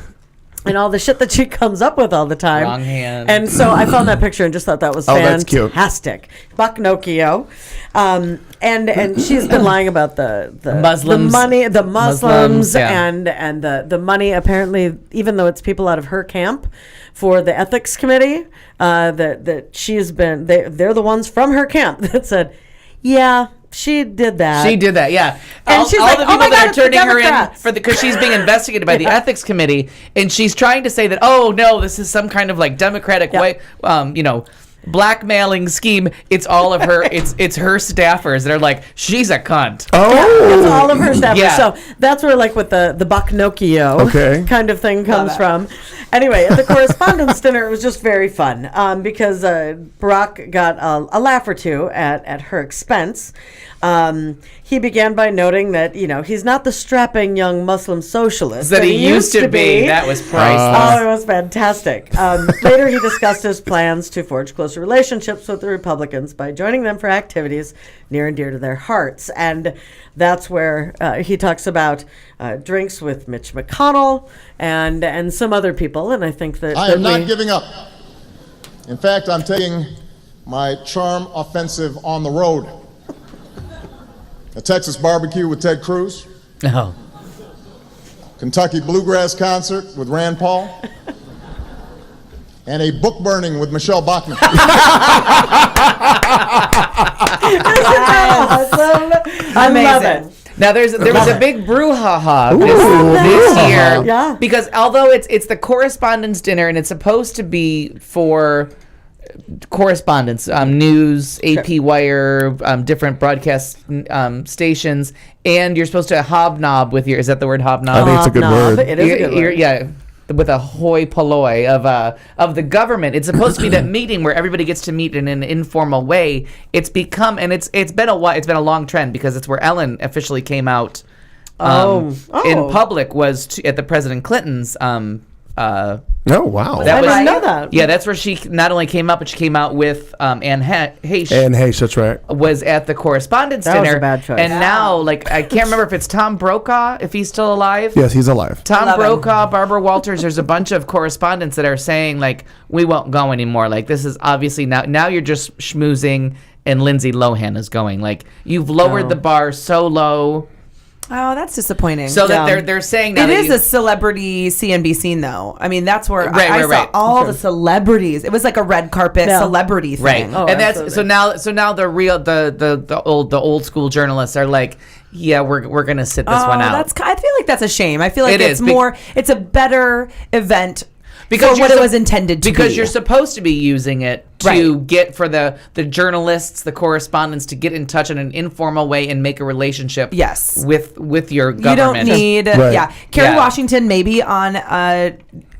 And all the shit that she comes up with all the time. Wrong hand. And so I found that picture and just thought that was fantastic. Bucknocchio. And she's been lying about the Muslims. the money, the Muslims, yeah. and the money. Apparently, even though it's people out of her camp for the ethics committee, that she's been. They're the ones from her camp that said, yeah. She did that. Yeah. And she's all like, the oh people my that God, are it's the turning her in Democrats. because she's being investigated by the ethics committee, and she's trying to say that, oh no, this is some kind of like Democratic way, blackmailing scheme. It's all of her. it's her staffers. They're like, she's a cunt. Oh, it's all of her staffers. Yeah. So that's where like what the Bucknocchio kind of thing comes from. Anyway, at the correspondence dinner, it was just very fun because Barack got a laugh or two at her expense. He began by noting that, he's not the strapping young Muslim socialist that he used to be. That was priceless. Oh, it was fantastic. Later, he discussed his plans to forge closer relationships with the Republicans by joining them for activities near and dear to their hearts. And that's where he talks about drinks with Mitch McConnell and some other people. And I think that I am not giving up. In fact, I'm taking my charm offensive on the road. A Texas barbecue with Ted Cruz. Oh. Kentucky bluegrass concert with Rand Paul. And a book burning with Michelle Bachmann. I love it. Now there was a big brouhaha this year, Yeah. because although it's the correspondence dinner and it's supposed to be for correspondence, news, AP Wire, different broadcast stations, and you're supposed to hobnob with your. Is that the word hobnob? I think it's a good word. It is a good word. Yeah. With a hoi polloi of the government. It's supposed to be that meeting where everybody gets to meet in an informal way. It's become, and it's been a while. It's been a long trend because it's where Ellen officially came out in public was at the President Clinton's Oh, wow. I didn't know that. Yeah, that's where she not only came out, but she came out with Anne Heche. Anne Heche, that's right. Was at the Correspondence That Dinner. was a bad choice. And now, like, I can't remember if it's Tom Brokaw, if he's still alive. Yes, he's alive. Tom Brokaw, Barbara Walters, there's a bunch of correspondents that are saying, like, we won't go anymore. Like, this is obviously now you're just schmoozing, and Lindsay Lohan is going. Like, you've lowered the bar so low. Oh, that's disappointing. So that they're saying now it is a celebrity CNBC though. I mean, that's where I saw all the celebrities. It was like a red carpet celebrity thing. Right. And that's so now the real the old school journalists are like, yeah, we're gonna sit this one out. I feel like that's a shame. I feel like it's a better event because for what it was intended to be. Because you're supposed to be using it to get for the journalists, the correspondents to get in touch in an informal way and make a relationship with your government. You don't need Kerry Washington maybe on a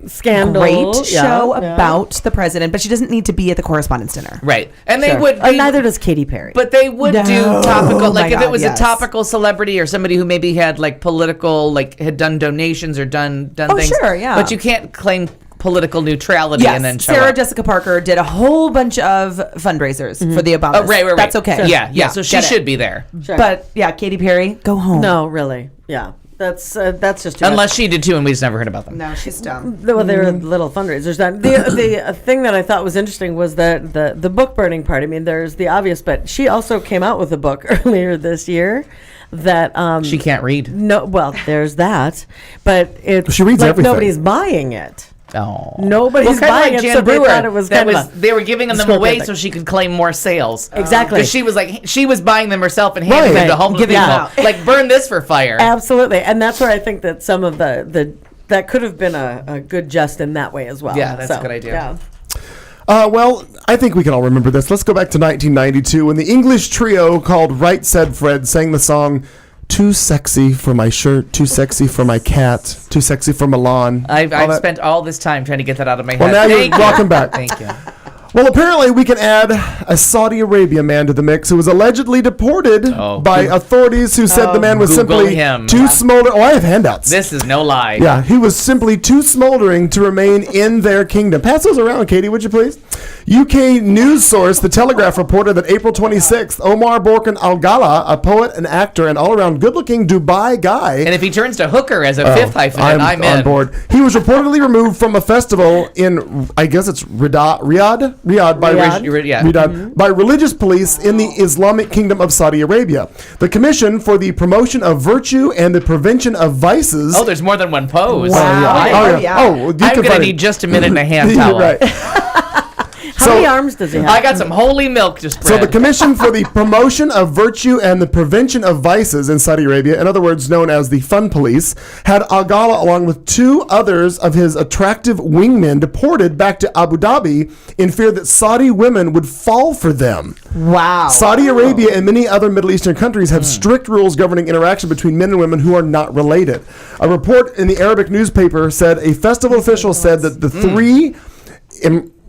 scandal great show about the president, but she doesn't need to be at the Correspondence Dinner. Right. And they would neither does Katy Perry. But they would do topical, like if it was a topical celebrity or somebody who maybe had like political, like had done donations or done things. Sure, yeah. But you can't claim political neutrality and then show Sarah up. Jessica Parker did a whole bunch of fundraisers for the Obamas. Oh, right. That's okay. Sure. Yeah. So she should be there. Sure. But Katy Perry, go home. No, really. Yeah. That's just too unless much. she did too, and we just never heard about them. No, she's dumb. Well, they're little fundraisers. The thing that I thought was interesting was that the book burning part. I mean, there's the obvious, but she also came out with a book earlier this year that she can't read. No, well, there's that, but it's she reads like everything. Nobody's buying it. Oh, nobody's buying it. Jan So they Brewer, thought it was they were giving them away so she could claim more sales. Exactly. Because she was buying them herself and handing them to homeless people. out. Like, burn this for fire. Absolutely, and that's where I think that some of the that could have been a good jest in that way as well. Yeah, that's a good idea. Yeah. Well, I think we can all remember this. Let's go back to 1992 when the English trio called Right Said Fred sang the song "Too Sexy for My Shirt, Too Sexy for My Cat, Too Sexy for Milan." I've spent all this time trying to get that out of my head. Well, now you're welcome back. Thank you. Well, apparently we can add a Saudi Arabia man to the mix who was allegedly deported by authorities who said the man was Google simply him. too smoldering. Oh, I have handouts. This is no lie. Yeah, he was simply too smoldering to remain in their kingdom. Pass those around, Katie, would you please? UK news source The Telegraph reported that April 26th, Omar Borkan Al-Ghala, a poet, an actor, and all-around good-looking Dubai guy. And if he turns to hooker as a fifth hyphenate, I'm in. on board. He was reportedly removed from a festival in, I guess it's Riyadh by religious police in the Islamic Kingdom of Saudi Arabia. The Commission for the Promotion of Virtue and the Prevention of Vices. Oh, there's more than one pose. Wow. I'm going to need just a minute and a hand towel. Right. How many arms does he have? I got some holy milk to spread. So the Commission for the Promotion of Virtue and the Prevention of Vices in Saudi Arabia, in other words known as the Fun Police, had Al-Ghala along with two others of his attractive wingmen deported back to Abu Dhabi in fear that Saudi women would fall for them. Wow. Saudi Arabia and many other Middle Eastern countries have strict rules governing interaction between men and women who are not related. A report in the Arabic newspaper said a festival official said that the three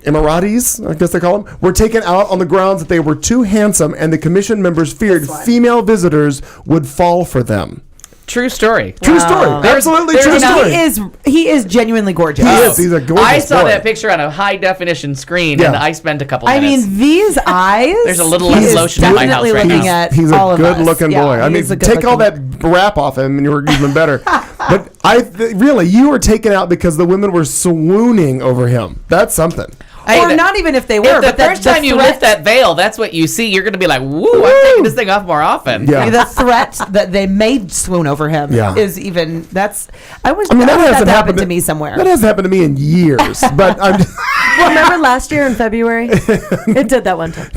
Emiratis, I guess they call them, were taken out on the grounds that they were too handsome, and the commission members feared female visitors would fall for them. True story. True story. Absolutely true story. He is genuinely gorgeous. He is. He's a gorgeous I saw boy. that picture on a high definition screen, and I spent a couple minutes. I mean, these eyes. There's a little less lotion in my house right now. He's a good-looking boy. I mean, take all that wrap off him, and you're even better. But really, you were taken out because the women were swooning over him. That's something. Or not even if they were. But the first time you lift that veil, that's what you see. You're going to be like, woo, I'm taking this thing off more often. Yeah. The threat that they may swoon over him is even, I wish that hasn't happened to me somewhere. That hasn't happened to me in years. But remember last year in February? It did that one time.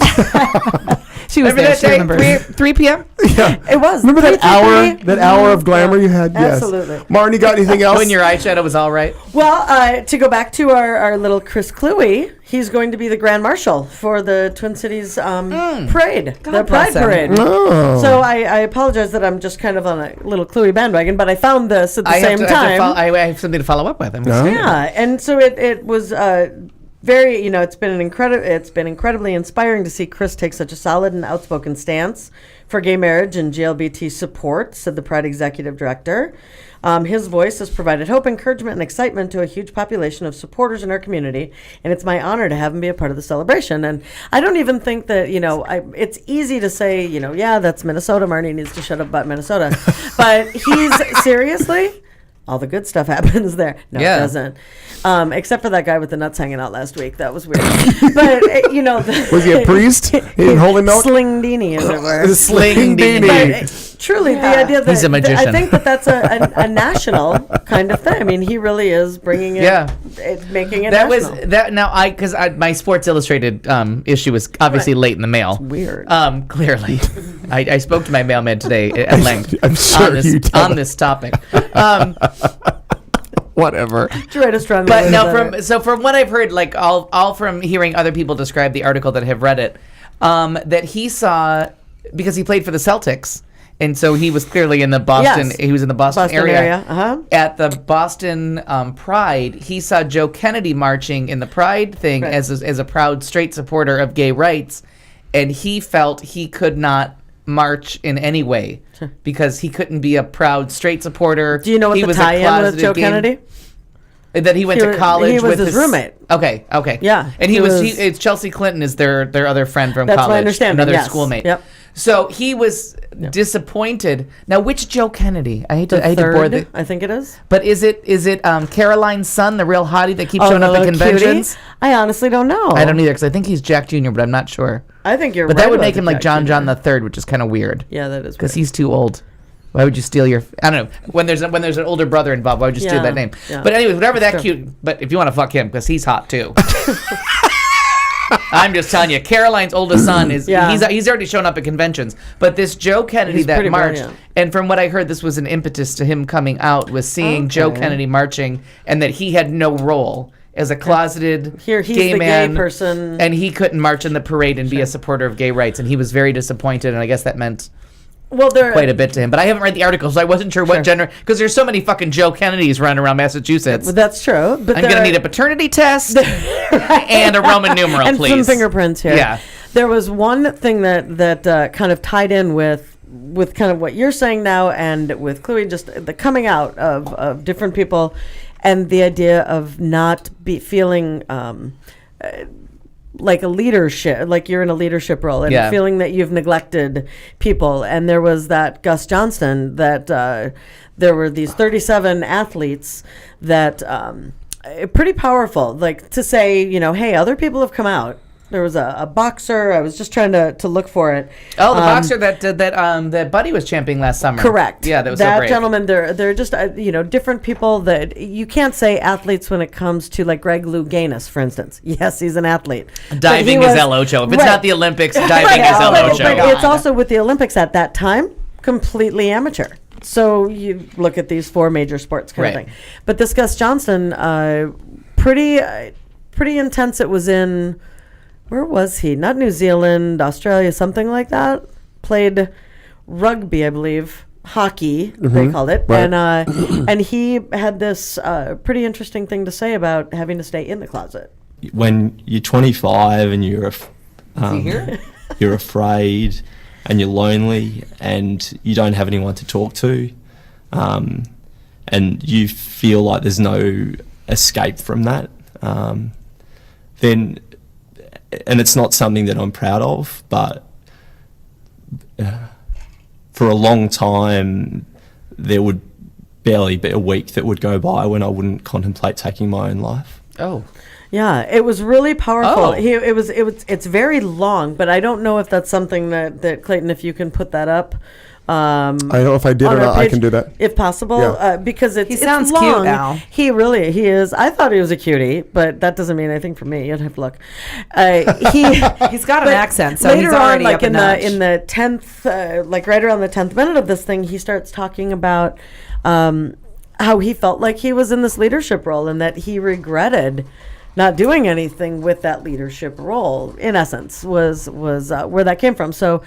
She was remember there. That day, 3 p.m.? Yeah. It was. Remember that hour of glamour you had? Yes. Absolutely. Marnie, got anything else? When your eyeshadow was all right? Well, to go back to our little Chris Cluey, he's going to be the Grand Marshal for the Twin Cities parade, the Pride Parade. Oh. So I apologize that I'm just kind of on a little Cluey bandwagon, but I found this at the same time. I have something to follow up with. Yeah, and so it was very, it's been incredibly inspiring to see Chris take such a solid and outspoken stance for gay marriage and GLBT support, said the Pride executive director. His voice has provided hope, encouragement, and excitement to a huge population of supporters in our community, and it's my honor to have him be a part of the celebration. And I don't even think that, it's easy to say, yeah, that's Minnesota. Marnie needs to shut up about Minnesota. But he's seriously... all the good stuff happens there. No, it doesn't. Except for that guy with the nuts hanging out last week. That was weird. But, was he a priest? Eating holy milk? Sling Dini, as it were. Sling Dini. But truly, the idea that... He's a magician. I think that's a national kind of thing. I mean, he really is bringing it, making it national. Because my Sports Illustrated issue was obviously late in the mail. It's weird. Clearly. I spoke to my mailman today at length I'm sure on this topic. Whatever. Did you write a strong But no, from what I've heard, like all from hearing other people describe the article that have read it, that he saw, because he played for the Celtics, and so he was clearly in the Boston. Yes. He was in the Boston area. Uh-huh. At the Boston Pride, he saw Joe Kennedy marching in the Pride thing as a proud straight supporter of gay rights, and he felt he could not march in any way because he couldn't be a proud straight supporter. Do you know what the tie-in with Joe Kennedy? That he went to college he was with his roommate. Okay. Yeah. And it's Chelsea Clinton is their other friend from that's college. my understanding. Another Yes. schoolmate. Yep. So he was disappointed. Now, which Joe Kennedy? I hate to bore the. I think it is. But is it Caroline's son, the real hottie that keeps showing up at conventions? Cutie? I honestly don't know. I don't either because I think he's Jack Jr., but I'm not sure. I think you're But right. that would make him like Jack John Jr. III, which is kind of weird. Yeah, that is because weird. he's too old. Why would you steal your? I don't know. When there's an older brother involved, why would you steal that name? Yeah. But anyways, whatever that cute. But if you want to fuck him, because he's hot too. I'm just telling you, Caroline's oldest son is he's already shown up at conventions. But this Joe Kennedy He's that pretty marched, brilliant. and from what I heard, this was an impetus to him coming out, was seeing Joe Kennedy marching, and that he had no role as a closeted he's gay the man, gay person, and he couldn't march in the parade and be a supporter of gay rights, and he was very disappointed, and I guess that meant quite a bit to him. But I haven't read the article, so I wasn't sure what gender, because there's so many fucking Joe Kennedys running around Massachusetts. Well, that's true. But I'm going to need a paternity test and a Roman numeral, and please. some fingerprints here. Yeah. There was one thing that kind of tied in with kind of what you're saying now, and with Chloe, just the coming out of different people, and the idea of not feeling like a leadership, like you're in a leadership role, and feeling that you've neglected people. And there was that Gus Johnston that there were these 37 athletes that pretty powerful, like to say, hey, other people have come out. There was a boxer. I was just trying to look for it. Oh, the boxer that Buddy was championing last summer. Correct. Yeah, that was so great. Gentleman. They're just different people that you can't say athletes when it comes to like Greg Louganis, for instance. Yes, he's an athlete. Diving is El Ocho. If it's not the Olympics, diving is El Ocho. But it's also with the Olympics at that time, completely amateur. So you look at these four major sports kind of thing. But this Gus Johnson, pretty intense. It was in. Where was he? Not New Zealand, Australia, something like that. Played rugby, I believe. Hockey, they called it. Right. And he had this pretty interesting thing to say about having to stay in the closet. When you're 25 and you're afraid and you're lonely and you don't have anyone to talk to, and you feel like there's no escape from that, then... And it's not something that I'm proud of, but for a long time, there would barely be a week that would go by when I wouldn't contemplate taking my own life. Oh. Yeah, it was really powerful. Oh. It's very long, but I don't know if that's something that Clayton, if you can put that up. I don't know if I did or not. I can do that if possible, because he sounds long. cute now. He is. I thought he was a cutie, but that doesn't mean anything for me. You'd have to look. He's got an accent, so later he's already on, like up a in notch. the 10th, like right around the 10th minute of this thing, he starts talking about how he felt like he was in this leadership role and that he regretted not doing anything with that leadership role, in essence, was where that came from. So,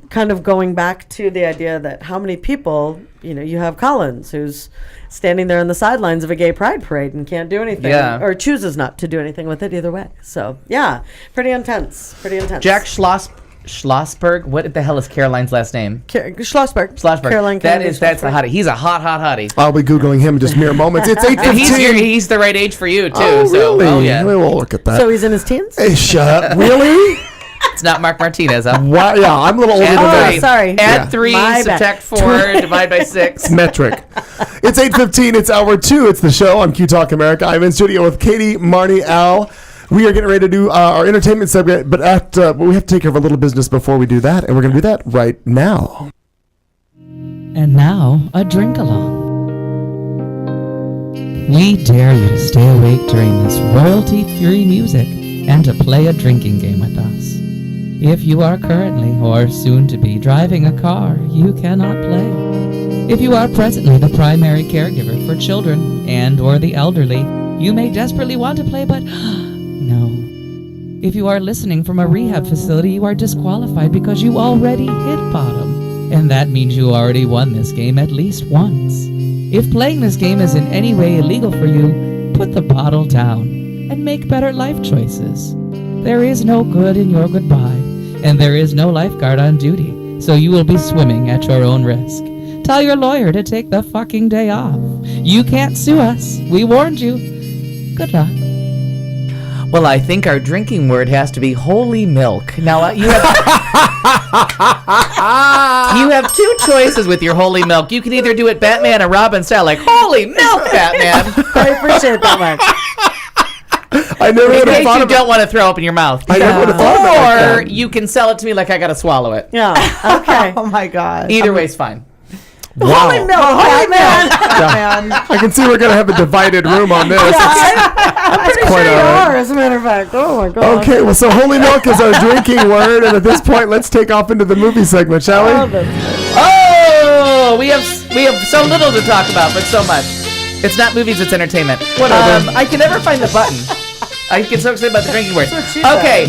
kind of going back to the idea that how many people, you have Collins, who's standing there on the sidelines of a gay pride parade and can't do anything, or chooses not to do anything with it either way. So, yeah, pretty intense. Jack Schloss Schlossberg. What the hell is Caroline's last name? Schlossberg. Caroline that's a hottie. He's a hot hottie. I'll be Googling him in just mere moments. It's 8:15. He's the right age for you, too. Oh, so, really? Oh, yeah. We'll look at that. So he's in his teens? Hey, shut up. Really? It's not Mark Martinez, huh? Wow, yeah, I'm a little older than that. Sorry. Add 3, subtract 4, divide by 6. Metric. It's 8:15. It's hour 2. It's the show on Q Talk America. I'm in studio with Katy, Marnie, Al. We are getting ready to do our entertainment segment, but we have to take care of a little business before we do that, and we're going to do that right now. And now, a drink along. We dare you to stay awake during this royalty-free music and to play a drinking game with us. If you are currently or soon to be driving a car, you cannot play. If you are presently the primary caregiver for children and or the elderly, you may desperately want to play, but no. If you are listening from a rehab facility, you are disqualified because you already hit bottom. And that means you already won this game at least once. If playing this game is in any way illegal for you, put the bottle down and make better life choices. There is no good in your goodbye, and there is no lifeguard on duty, so you will be swimming at your own risk. Tell your lawyer to take the fucking day off. You can't sue us. We warned you. Good luck. Well, I think our drinking word has to be holy milk. Now, you have 2 choices with your holy milk. You can either do it Batman and Robin style, like, holy milk, Batman. I appreciate that much. I never would have thought you don't want to throw up in your mouth. I never would have thought about Or that. you can sell it to me like I got to swallow it. Yeah, okay. Oh my God. Either way's fine. Wow. Holy milk, Batman. I can see we're going to have a divided room on this. I'm pretty sure you are, as a matter of fact. Oh my God. Okay, well, so holy milk is our drinking word, and at this point, let's take off into the movie segment, shall we? Oh, we have so little to talk about, but so much. It's not movies, it's entertainment. Whatever. I can never find the button. I get so excited about the drinking word. Okay.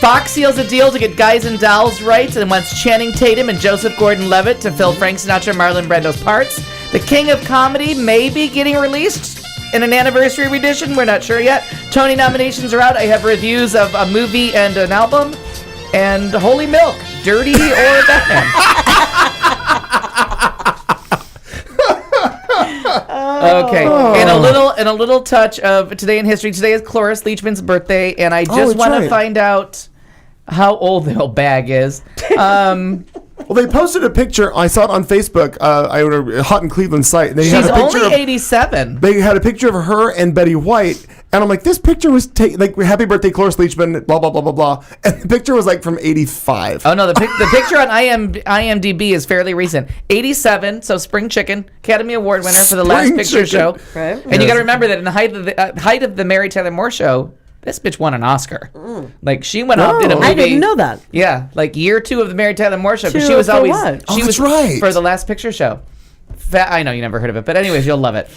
Fox seals a deal to get Guys and Dolls rights and wants Channing Tatum and Joseph Gordon-Levitt to fill Frank Sinatra and Marlon Brando's parts. The King of Comedy may be getting released in an anniversary edition. We're not sure yet. Tony nominations are out. I have reviews of a movie and an album. And Holy Milk, Dirty or Batman. Okay, and a little touch of today in history. Today is Cloris Leachman's birthday, and I just want to find out how old the old bag is. Well, they posted a picture. I saw it on Facebook. A Hot in Cleveland site. They had She's a picture only of, 87. They had a picture of her and Betty White, and I'm like, this picture was taken, like, happy birthday, Cloris Leachman, blah, blah, blah, blah, blah. And the picture was, like, from 85. Oh, no, the picture on IMDb is fairly recent. 87, so Spring Chicken, Academy Award winner for the Last Picture Show. Right. And you got to remember that in the height of the Mary Tyler Moore Show, this bitch won an Oscar. Like, she went off, did a movie. I didn't know that. Yeah, like year 2 of the Mary Tyler Moore Show. Because she was For always... what? She was right. For the Last Picture Show. I know you never heard of it, but anyways, you'll love it.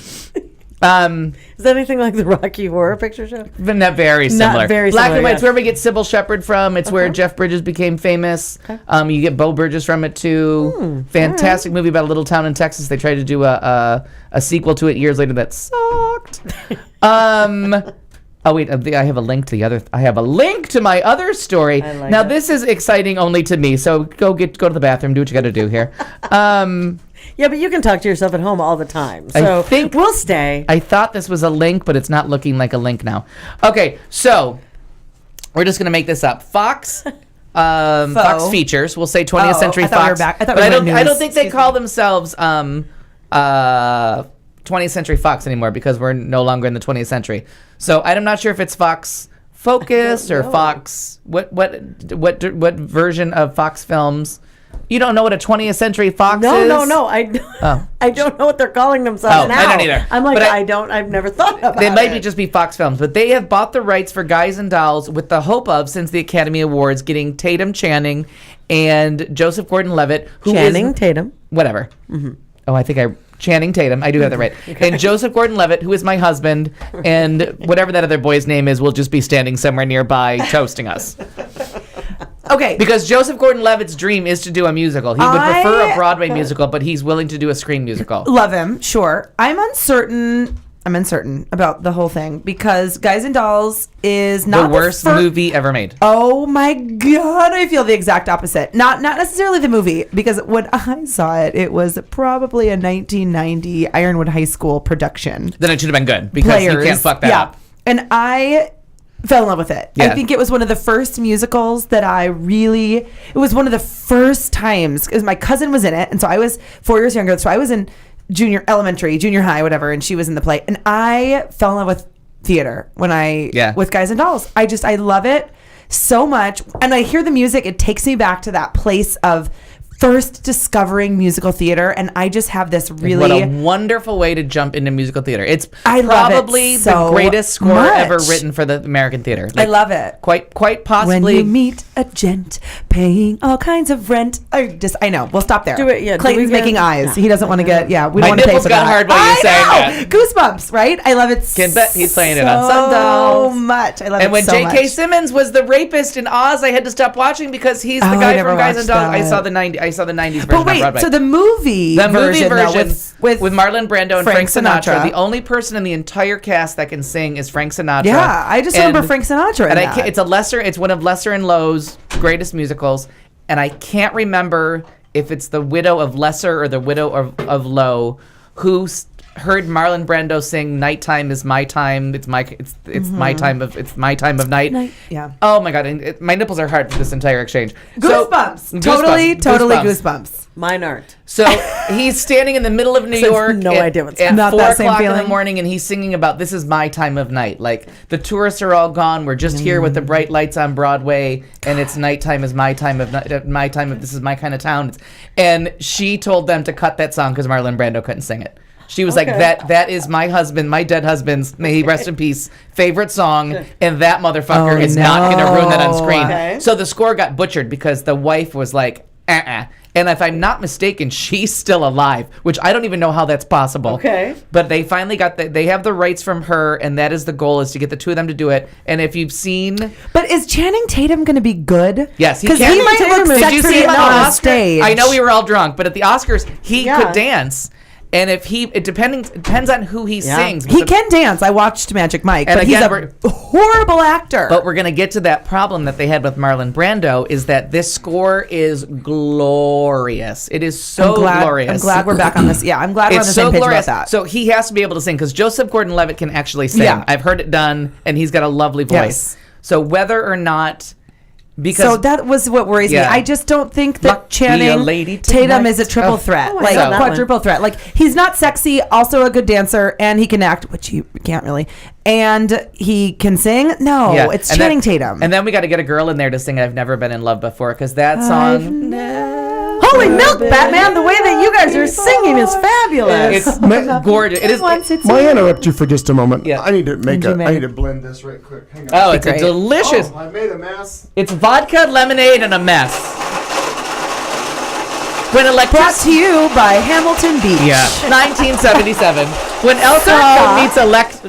Is that anything like the Rocky Horror Picture Show? But not very similar. Not very Black similar, and White. yeah. It's where we get Sybil Shepherd from. It's where Jeff Bridges became famous. Okay. You get Bo Bridges from it too. Fantastic movie about a little town in Texas. They tried to do a sequel to it years later that sucked. Oh wait, I have a link to the other. I have a link to my other story. Now this is exciting only to me. So go to the bathroom. Do what you got to do here. Yeah, but you can talk to yourself at home all the time. So I think we'll stay. I thought this was a link, but it's not looking like a link now. Okay, so we're just gonna make this up. Fox Features. We'll say 20th Century I thought Fox. we were back. I thought but we were I don't think they news. call themselves 20th Century Fox anymore because we're no longer in the 20th century. So I'm not sure if it's Fox Focus or Fox. What version of Fox Films? You don't know what a 20th Century Fox is? No. I don't know what they're calling themselves now. I don't either. I'm like, But I've never thought about it. They might just be Fox Films, but they have bought the rights for Guys and Dolls with the hope of, since the Academy Awards, getting Tatum Channing and Joseph Gordon-Levitt, Tatum. Whatever. Mm-hmm. Oh, I think Channing Tatum. I do have that right. Okay. And Joseph Gordon-Levitt, who is my husband, and whatever that other boy's name is, will just be standing somewhere nearby toasting us. Okay. Because Joseph Gordon-Levitt's dream is to do a musical. He would prefer a Broadway musical, but he's willing to do a screen musical. Love him, sure. I'm uncertain I'm uncertain about the whole thing because Guys and Dolls is not the worst movie ever made. Oh my God, I feel the exact opposite. Not necessarily the movie, because when I saw it, it was probably a 1990 Ironwood High School production. Then it should have been good because you can't fuck that up. And I fell in love with it. Yeah. I think it was one of the first musicals that it was one of the first times, because my cousin was in it, and so I was 4 years younger, so I was in junior high, whatever, and she was in the play, and I fell in love with theater with Guys and Dolls. I love it so much, and I hear the music, it takes me back to that place of first discovering musical theater, and I just have this really... What a wonderful way to jump into musical theater. It's probably probably the greatest score ever written for the American theater. I love it. Quite possibly... When you meet a gent paying all kinds of rent. I know. We'll stop there. Do it, yeah. Clayton's making eyes. He doesn't want to get... Yeah, we don't My want to pay nipples for got that. hard while you were saying that. Goosebumps, right? I love it Can bet he's playing it on Sundowns. so much. I love it and when so J.K. much. Simmons was the rapist in Oz, I had to stop watching because he's the guy from Guys and Dolls. I saw the 90s version. But wait, Broadway. so the movie version with Marlon Brando and Frank Sinatra. The Sinatra. only person in the entire cast that can sing is Frank Sinatra. Yeah, I just remember Frank Sinatra. It's one of Lesser and Lowe's greatest musicals, and I can't remember if it's the widow of Lesser or the widow of Lowe who heard Marlon Brando sing "Nighttime is my time." It's my time of night. Yeah. Oh my God, my nipples are hard for this entire exchange. Goosebumps. Totally goosebumps. Mine aren't. So he's standing in the middle of New York. No idea what's at Not 4 that same o'clock in the feeling. morning, and he's singing about "This is my time of night." Like the tourists are all gone. We're just here with the bright lights on Broadway, and it's nighttime is my time of night. My time of this is my kind of town. And she told them to cut that song because Marlon Brando couldn't sing it. She was like, that is my husband, my dead husband's, may he rest in peace, favorite song, and that motherfucker is not going to ruin that on screen. Okay. So the score got butchered because the wife was like, And if I'm not mistaken, she's still alive, which I don't even know how that's possible. Okay. But they finally they have the rights from her, and that is the goal, is to get the two of them to do it. And if you've seen... But is Channing Tatum going to be good? Yes, he Because can. he might look Did you see sexy him on on the stage. I know we were all drunk, but at the Oscars, he Yeah. could dance. And if it depends on who he sings. He can dance. I watched Magic Mike, And but again, he's a horrible actor. But we're going to get to that problem that they had with Marlon Brando, is that this score is glorious. It is so glorious. I'm glad we're back on this. Yeah, I'm glad we're on the It's same so page glorious. about that. So he has to be able to sing, because Joseph Gordon-Levitt can actually sing. Yeah. I've heard it done, and he's got a lovely voice. Yes. So whether or not... So that was what worries me. I just don't think that Channing Tatum is a triple threat, like quadruple threat. Like, he's not sexy, also a good dancer, and he can act, which he can't really, and he can sing. No, it's Channing Tatum. And then we got to get a girl in there to sing "I've Never Been in Love Before," because that song. Holy milk, Batman! The way that you guys are singing is fabulous. It's gorgeous. It is. May I interrupt you for just a moment? Yeah. I need to I need to blend this right quick. Hang on. Oh, it's a delicious. Oh, I made a mess. It's vodka, lemonade, and a mess. Brought to you by Hamilton Beach. Yeah, 1977. When alcohol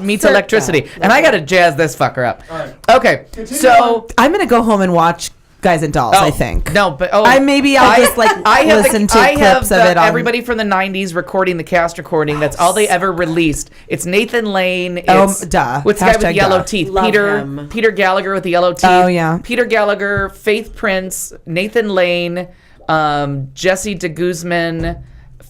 meets electricity, and I gotta jazz this fucker up. All right. Okay, so I'm gonna go home and watch Guys and Dolls. I think. No, but I'll just listen to clips of it. Everybody from the '90s recording the cast recording. That's all they ever released. It's Nathan Lane. It's, duh. What's the guy with the yellow teeth? Love him. Peter Gallagher with the yellow teeth. Oh, yeah. Peter Gallagher, Faith Prince, Nathan Lane, Jesse DeGuzman.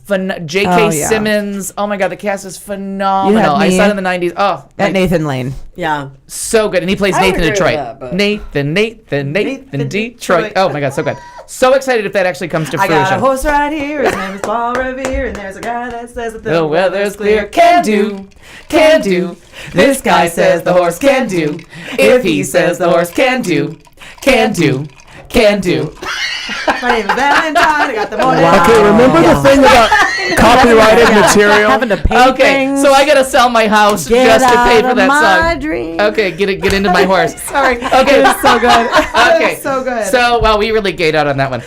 J.K. Simmons. Oh my God, the cast is phenomenal. I saw it in the 90s. Oh, at Nathan Lane. Yeah. So good. And he plays I Nathan would agree Detroit. with that, Nathan Detroit. Oh my God, so good. So excited if that actually comes to fruition. I got a horse right here. His name is Paul Revere, and there's a guy that says that The weather's clear. Can do. This guy says the horse can do. If he says the horse can do. My name is Valentine. I got the morning. Okay, remember the thing about copyrighted material? Having to pay things. So I gotta sell my house just to pay for that my song. dream. Okay, get into my horse. Sorry. Okay, It was so good. Okay, So good. So, well, we really gayed out on that one.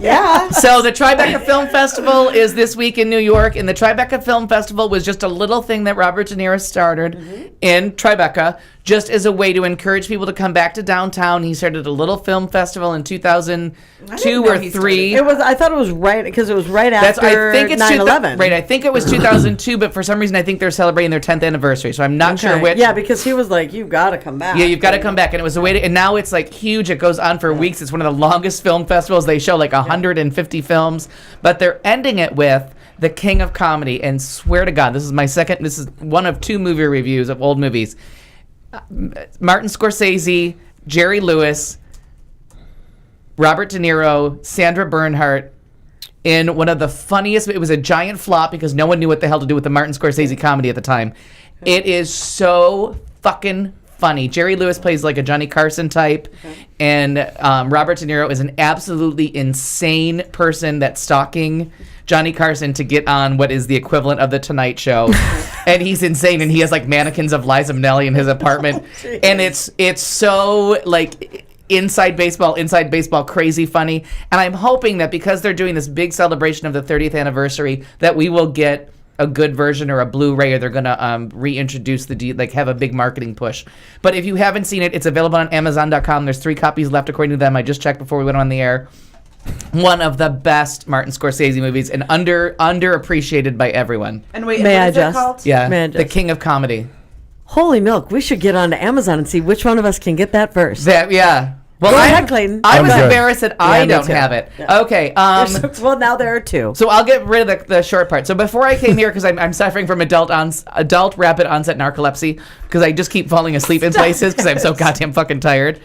Yeah. So the Tribeca Film Festival is this week in New York, and the Tribeca Film Festival was just a little thing that Robert De Niro started in Tribeca, just as a way to encourage people to come back to downtown. He started a little film festival in 2002 or 3. I thought it was right because it was right after 9/11. Right, I think it was 2002, but for some reason I think they're celebrating their 10th anniversary, so I'm not sure which. Yeah, because he was like, "You've got to come back." Yeah, you've got to come back, and it was a way to. And now it's like huge. It goes on for weeks. It's one of the longest film festivals. They show like 150 films, but they're ending it with the King of Comedy. And swear to God, this is one of 2 movie reviews of old movies. Martin Scorsese, Jerry Lewis, Robert De Niro, Sandra Bernhardt, in one of the funniest. It was a giant flop because no one knew what the hell to do with the Martin Scorsese comedy at the time. It is so fucking funny. Jerry Lewis plays like a Johnny Carson type, and Robert De Niro is an absolutely insane person that's stalking Johnny Carson to get on what is the equivalent of the Tonight Show. And he's insane, and he has like mannequins of Liza Minnelli in his apartment. And it's so like inside baseball, crazy funny. And I'm hoping that because they're doing this big celebration of the 30th anniversary, that we will get a good version or a Blu-ray, or they're going to reintroduce have a big marketing push. But if you haven't seen it, it's available on Amazon.com. There's 3 copies left according to them. I just checked before we went on the air. One of the best Martin Scorsese movies, and underappreciated by everyone. And wait, May what I is it just? called? Yeah, The King of Comedy. Holy milk! We should get onto Amazon and see which one of us can get that first. Yeah. Well, Go ahead, Clayton. I was good. embarrassed that I don't have it. Yeah. Okay. Well, now there are 2. So I'll get rid of the short part. So before I came here, because I'm suffering from adult rapid onset narcolepsy, because I just keep falling asleep in places because I'm so goddamn fucking tired.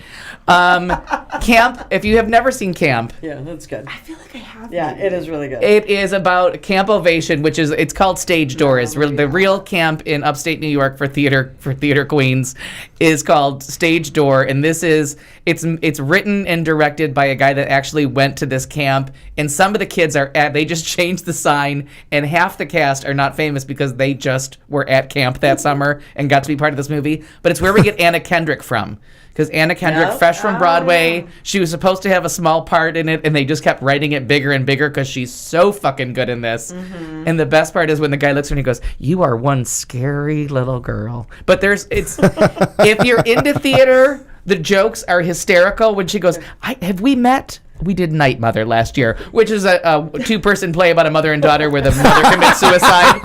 Camp. If you have never seen Camp, Yeah, that's good. I feel like I have. Yeah, it is really good. it is about Camp Ovation, which is it's called Stage Door. Is the real camp in upstate New York for theater queens is called Stage Door, and this is it's written and directed by a guy that actually went to this camp, and some of the kids they just changed the sign, and half the cast are not famous because they just were at camp that summer and got to be part of this movie. But it's where we get Anna Kendrick from. Because Anna Kendrick, fresh from Broadway, she was supposed to have a small part in it, and they just kept writing it bigger and bigger because she's so fucking good in this. And the best part is when the guy looks at her and he goes, "You are one scary little girl." But if you're into theater, the jokes are hysterical. When she goes, "Have we met? We did Night Mother last year," which is a 2-person play about a mother and daughter where the mother commits suicide.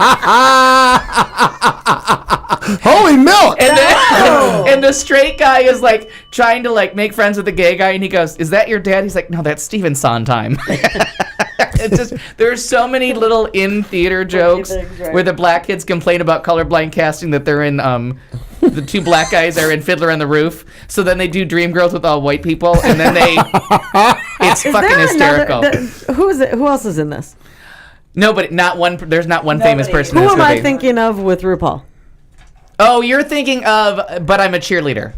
Holy milk! And the straight guy is like trying to like make friends with the gay guy, and he goes, "Is that your dad?" He's like, "No, that's Stephen Sondheim." It's just there's so many little in theater jokes where the black kids complain about colorblind casting that they're in the 2 black guys are in Fiddler on the Roof, so then they do Dreamgirls with all white people, and then it's fucking hysterical. Who is it? Who else is in this? No, but there's not one famous person in Who this am movie. I thinking of with RuPaul? Oh, you're thinking of But I'm a Cheerleader.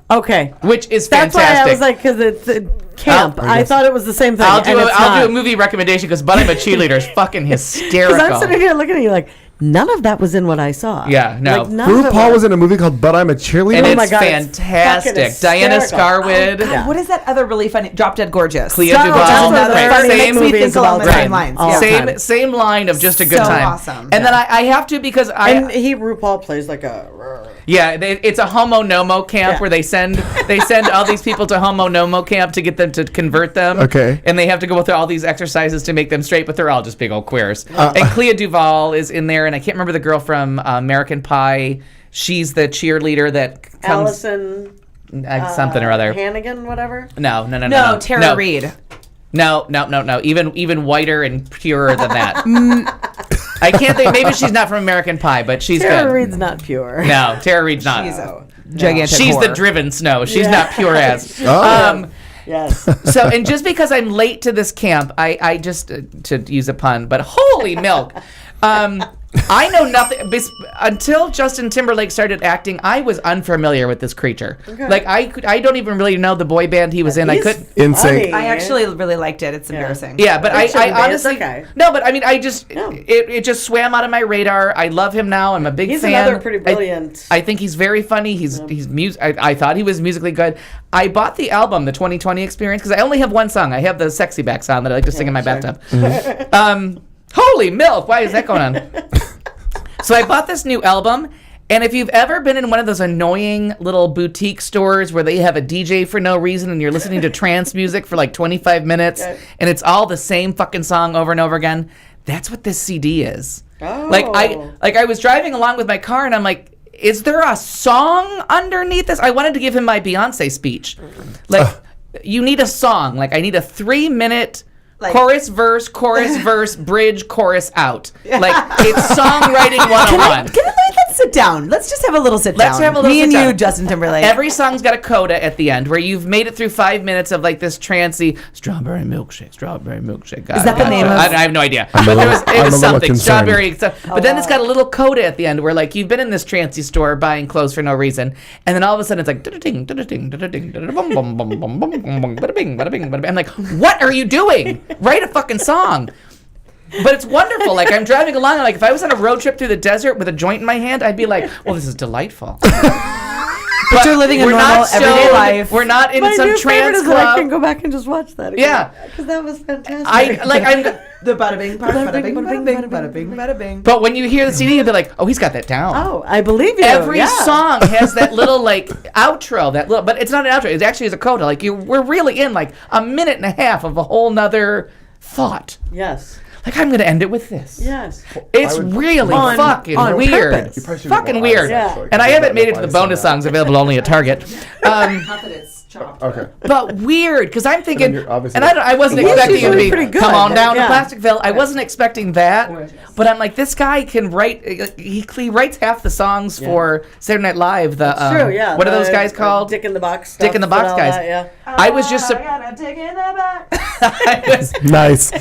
Okay. Which is That's fantastic. why I was like, because it's camp. I thought it was the same thing. I'll do a movie recommendation because But I'm a Cheerleader is fucking hysterical. Because I'm sitting here looking at you like, none of that was in what I saw. Yeah, no. Like, none of it RuPaul was in a movie called But I'm a Cheerleader? And my it's God, it's fantastic. fucking Diana hysterical. Scarwood. God, what is that other really funny? Drop Dead Gorgeous. Clea Stop, Duvall. that's another Right. funny Same movie think along the about same time. lines. All Yeah. time. Same line of just a good So time. awesome. And then I have to because And RuPaul plays like a... it's a homo nomo camp Yeah. where they send all these people to homo nomo camp to get them to convert them. Okay. And they have to go through all these exercises to make them straight, but they're all just big old queers. And Clea Duvall is in there, and I can't remember the girl from American Pie. She's the cheerleader that comes... Allison... something or other. Hannigan, whatever? No. No, Tara Reid. No. Even whiter and purer than that. I can't think. Maybe she's not from American Pie, but she's Tara good. Reid's not pure. No, Tara Reid's not. She's a gigantic She's the whore. driven snow. She's not pure as. Yes. So, and just because I'm late to this camp, I just to use a pun, but holy milk. I know nothing until Justin Timberlake started acting. I was unfamiliar with this creature. Okay. Like I don't even really know the boy band he was in. I couldn't. Insane. I actually really liked it. It's embarrassing. Yeah, but I honestly no. But I mean, it just swam out of my radar. I love him now. I'm a big fan. He's another pretty brilliant. I think he's very funny. He's I thought he was musically good. I bought the album, the 2020 Experience, because I only have one song. I have the Sexy Back song that I like to sing in my bathtub. Holy milk! Why is that going on? So I bought this new album, and if you've ever been in one of those annoying little boutique stores where they have a DJ for no reason and you're listening to trance music for like 25 minutes and it's all the same fucking song over and over again, that's what this CD is. Oh. I was driving along with my car and I'm like, is there a song underneath this? I wanted to give him my Beyonce speech. You need a song. Like, I need a 3-minute chorus, verse, bridge, chorus out. Like, it's songwriting 101. Let's sit down. Let's just have a little sit down. Let's have a little Me sit and down. you, Justin Timberlake. Every song's got a coda at the end where you've made it through 5 minutes of like this trancy strawberry milkshake. Is that the name of it? I have no idea. But it was something. Strawberry stuff. But then it's got a little coda at the end where like you've been in this trancy store buying clothes for no reason. And then all of a sudden it's like da-da-ding, da-da-ding, da-da-ding, da-da-bum, bum, bum, bum, bum, bum, bada-bing, bada-bing, bada-bing. I'm like, what are you doing? Write a fucking song. But it's wonderful. Like, I'm driving along, and like, if I was on a road trip through the desert with a joint in my hand, I'd be like, well, this is delightful. But you're living a normal, everyday life. We're not in some trance club. I can go back and just watch that again. Yeah. Because that was fantastic. I'm the bada bing, bada bing, bada bing, bada bing, bada bing. But when you hear the CD, you'll be like, oh, he's got that down. Oh, I believe you. Every song has that little, like, outro, but it's not an outro. It actually is a coda. Like, we're really in, like, a minute and a half of a whole nother thought. Yes. Like, I'm going to end it with this. Yes. It's really fucking weird. Fucking weird. Yeah. And I haven't made it to the bonus songs available only at Target. Not that it's chopped. Okay. But weird, because I'm thinking, and obviously- I wasn't expecting him to be, pretty good. come on down to Yeah. Plasticville. I wasn't expecting that. But I'm like, this guy can write, he writes half the songs for Saturday Night Live. That's true, yeah. What are those guys called? Dick in the Box. Dick in the Box guys. Yeah. I was just... Nice.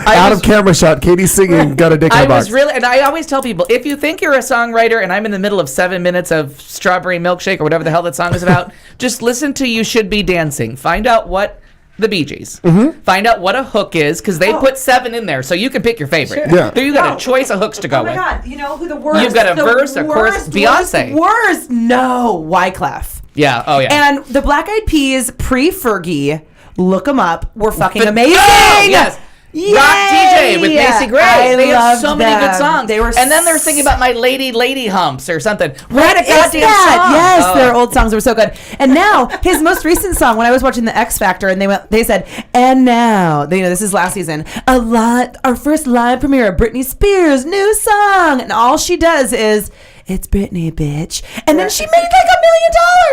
Out of camera shot, Katie singing Got a Dick in the Box. And I always tell people, if you think you're a songwriter and I'm in the middle of 7 minutes of Strawberry Milkshake or whatever the hell that song is about, just listen to You Should Be Dancing. Find out what the Bee Gees. Find out what a hook is, because they put 7 in there, so you can pick your favorite. Sure. Yeah. There you got a choice of hooks to go with. Oh my God, you know who the worst? You've got a verse, a chorus, Beyonce. Worst, no, Wyclef. Yeah, oh yeah. And the Black Eyed Peas pre-Fergie, look them up, were fucking amazing. Oh, yes. Yay! Rock DJ with Macy Gray. They have so many good songs. They were and then they're thinking about my lady humps or something. What a goddamn that? song. Yes, their old songs were so good. And now his most recent song, when I was watching the X Factor, and they said, and now, this is last season, our first live premiere of Britney Spears' new song, and all she does is, it's Britney, bitch. And then she made like $1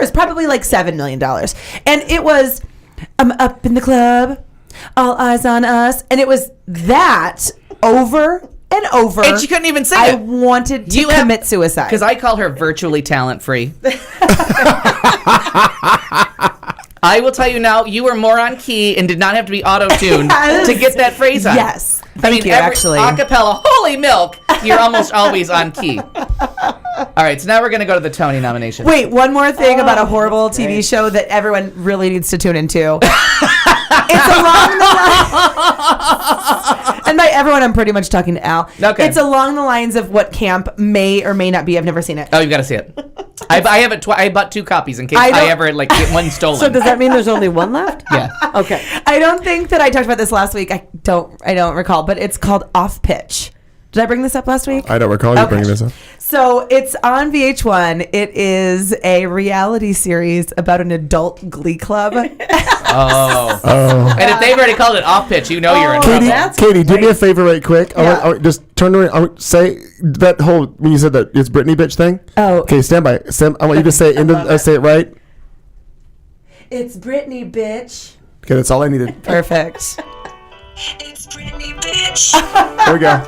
million, probably like $7 million, and it was, I'm up in the club. All eyes on us. And it was that over and over. And she couldn't even sing I it. wanted to commit suicide. Because I call her virtually talent-free. I will tell you now, you were more on key and did not have to be auto-tuned to get that phrase on. Yes. Thank you, actually. Acapella, holy milk, you're almost always on key. All right, so now we're going to go to the Tony nomination. Wait, one more thing about a horrible TV show that everyone really needs to tune into. It's along the lines... And by everyone, I'm pretty much talking to Al. Okay. It's along the lines of what camp may or may not be. I've never seen it. Oh, you've got to see it. I have it. I bought 2 copies in case I ever get one stolen. So does that mean there's only one left? Yeah. Okay. I don't think that I talked about this last week. I don't recall, but it's called Off Pitch. Did I bring this up last week? I don't recall you bringing this up. So it's on VH1. It is a reality series about an adult glee club. Oh. And if they've already called it Off Pitch, you know you're in trouble. Katie, do me a favor right quick. Yeah. Just turn around. Say that whole, when you said that it's Britney bitch thing. Oh. Okay, stand by. I want you to say it say it right. It's Britney bitch. Okay, that's all I needed. Perfect. It's Britney bitch. There we go.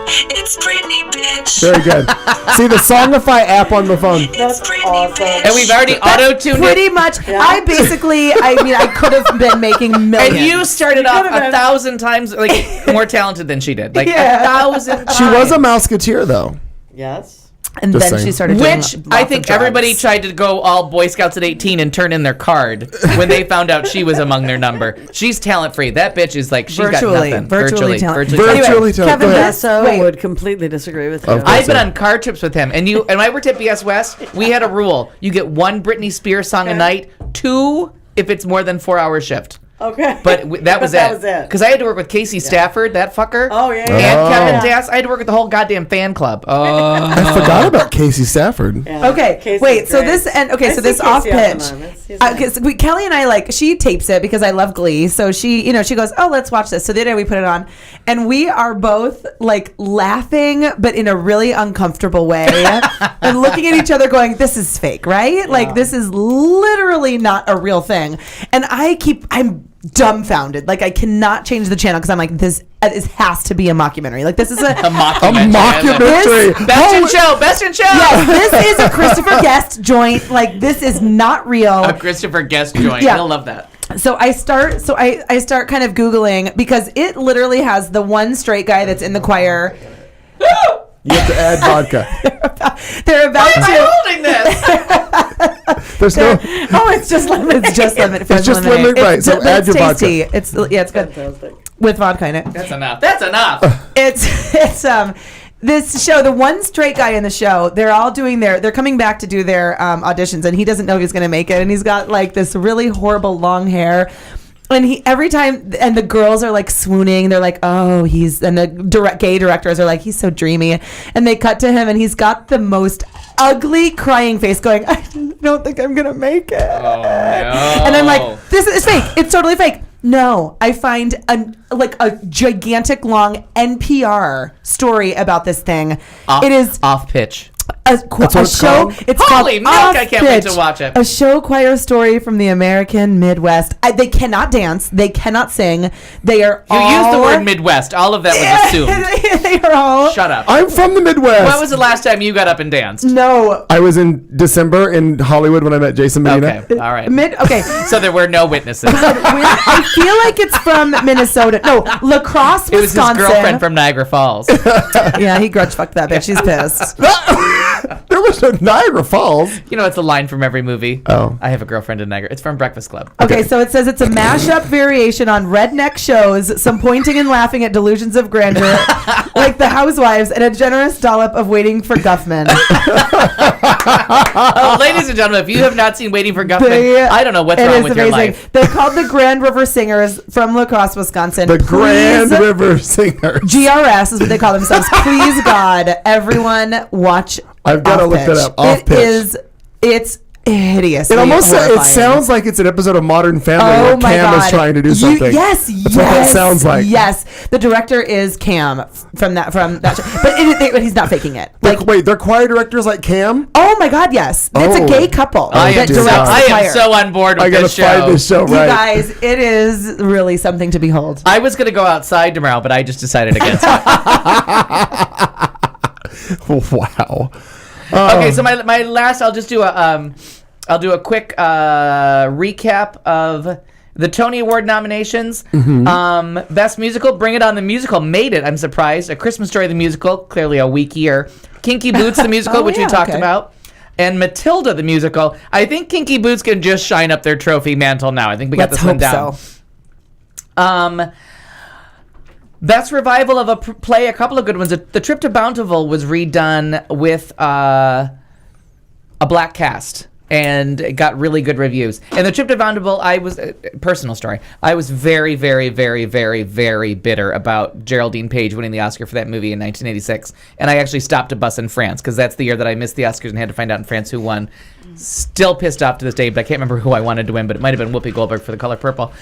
It's Britney, bitch. Very good. See the Songify app on the phone. That's awesome. And we've already auto-tuned Pretty it. much. Yeah. I could have been making millions. And you started off 1,000 times more talented than she did. 1,000 times. She was a Mouseketeer, though. Yes. And Just then saying. she started doing lots I of think drugs. everybody tried to go all Boy Scouts at 18 and turn in their card when they found out she was among their number. She's talent free. That bitch is she's got nothing. Virtually talent. Virtually talent. Kevin Basso would completely disagree with you. I've been on car trips with him, and when I worked at BS West, we had a rule: you get 1 Britney Spears song a night, 2 if it's more than 4-hour shift. Okay. But that was it. Because I had to work with Casey Stafford, that fucker. Oh, yeah. And Kevin Dass. I had to work with the whole goddamn fan club. I forgot about Casey Stafford. Yeah. Okay, Casey's wait. So great. this I this see off Casey pitch. all the time. He's nice. Because Kelly and I she tapes it because I love Glee. So she goes, oh, let's watch this. So the other day we put it on, and we are both laughing, but in a really uncomfortable way, and looking at each other, going, "This is fake, right? Like this is literally not a real thing." And I'm dumbfounded. I cannot change the channel because I'm like, this has to be a mockumentary. This is a mockumentary. Best in show. Yes, this is a Christopher Guest joint. This is not real. A Christopher Guest joint. Yeah. You'll love that. So I start kind of Googling because it literally has the one straight guy that's in the choir. You have to add vodka. They're about to. Why am I holding this? There's no. Oh, it's just lemon. It's just lemon. It's just lemon, right? So add your vodka. Tasty. It's good with vodka in it. That's enough. That's enough. It's this show. The one straight guy in the show. They're all doing they're coming back to do their auditions, and he doesn't know if he's going to make it, and he's got this really horrible long hair. And every time, and the girls are swooning. They're like, oh, and the gay directors are like, he's so dreamy. And they cut to him, and he's got the most ugly crying face going, I don't think I'm going to make it. Oh, no. And I'm like, this is fake. It's totally fake. No, I find a gigantic long NPR story about this thing. It is off pitch. That's what it's show. It's Holy called milk! I can't wait Off to watch it. A show choir story from the American Midwest. They cannot dance. They cannot sing. They are. You used the word Midwest. All of that was assumed. They are all. Shut up. I'm from the Midwest. When was the last time you got up and danced? No. I was in December in Hollywood when I met Jason Medina. Okay, all right. Okay. So there were no witnesses. I feel like it's from Minnesota. No, La Crosse, Wisconsin. It was his girlfriend from Niagara Falls. Yeah, he grudge fucked that bitch. She's pissed. There was no Niagara Falls. You know, it's a line from every movie. Oh. I have a girlfriend in Niagara. It's from Breakfast Club. Okay, so it says it's a mashup variation on redneck shows, some pointing and laughing at delusions of grandeur, like The Housewives, and a generous dollop of Waiting for Guffman. Ladies and gentlemen, if you have not seen Waiting for Guffman, I don't know what's wrong with your life. They're called the Grand River Singers from La Crosse, Wisconsin. The Grand River Singers. GRS is what they call themselves. Please, God, everyone watch. I've got to look that up. Off pitch. It's hideous. It almost sounds like it's an episode of Modern Family where Cam is trying to do something. Yes, That's what that sounds like. Yes, the director is Cam from that show, but he's not faking it. Wait, their choir directors like Cam? Oh my God, yes, it's a gay couple. I am so on board with this show. I gotta find this show right. You guys, it is really something to behold. I was gonna go outside tomorrow, but I just decided against it. Wow. Okay, so my last, I'll just do a quick recap of the Tony Award nominations. Mm-hmm. Best Musical, Bring It On the Musical made it. I'm surprised. A Christmas Story the Musical, clearly a weak year. Kinky Boots the Musical, which we talked about. And Matilda the Musical. I think Kinky Boots can just shine up their trophy mantle now. I think we got this one down. So. Best revival of a play, a couple of good ones. The Trip to Bountiful was redone with a black cast, and it got really good reviews. And The Trip to Bountiful, personal story, I was very, very, very, very, very bitter about Geraldine Page winning the Oscar for that movie in 1986. And I actually stopped a bus in France, because that's the year that I missed the Oscars and had to find out in France who won. Still pissed off to this day, but I can't remember who I wanted to win, but it might have been Whoopi Goldberg for The Color Purple.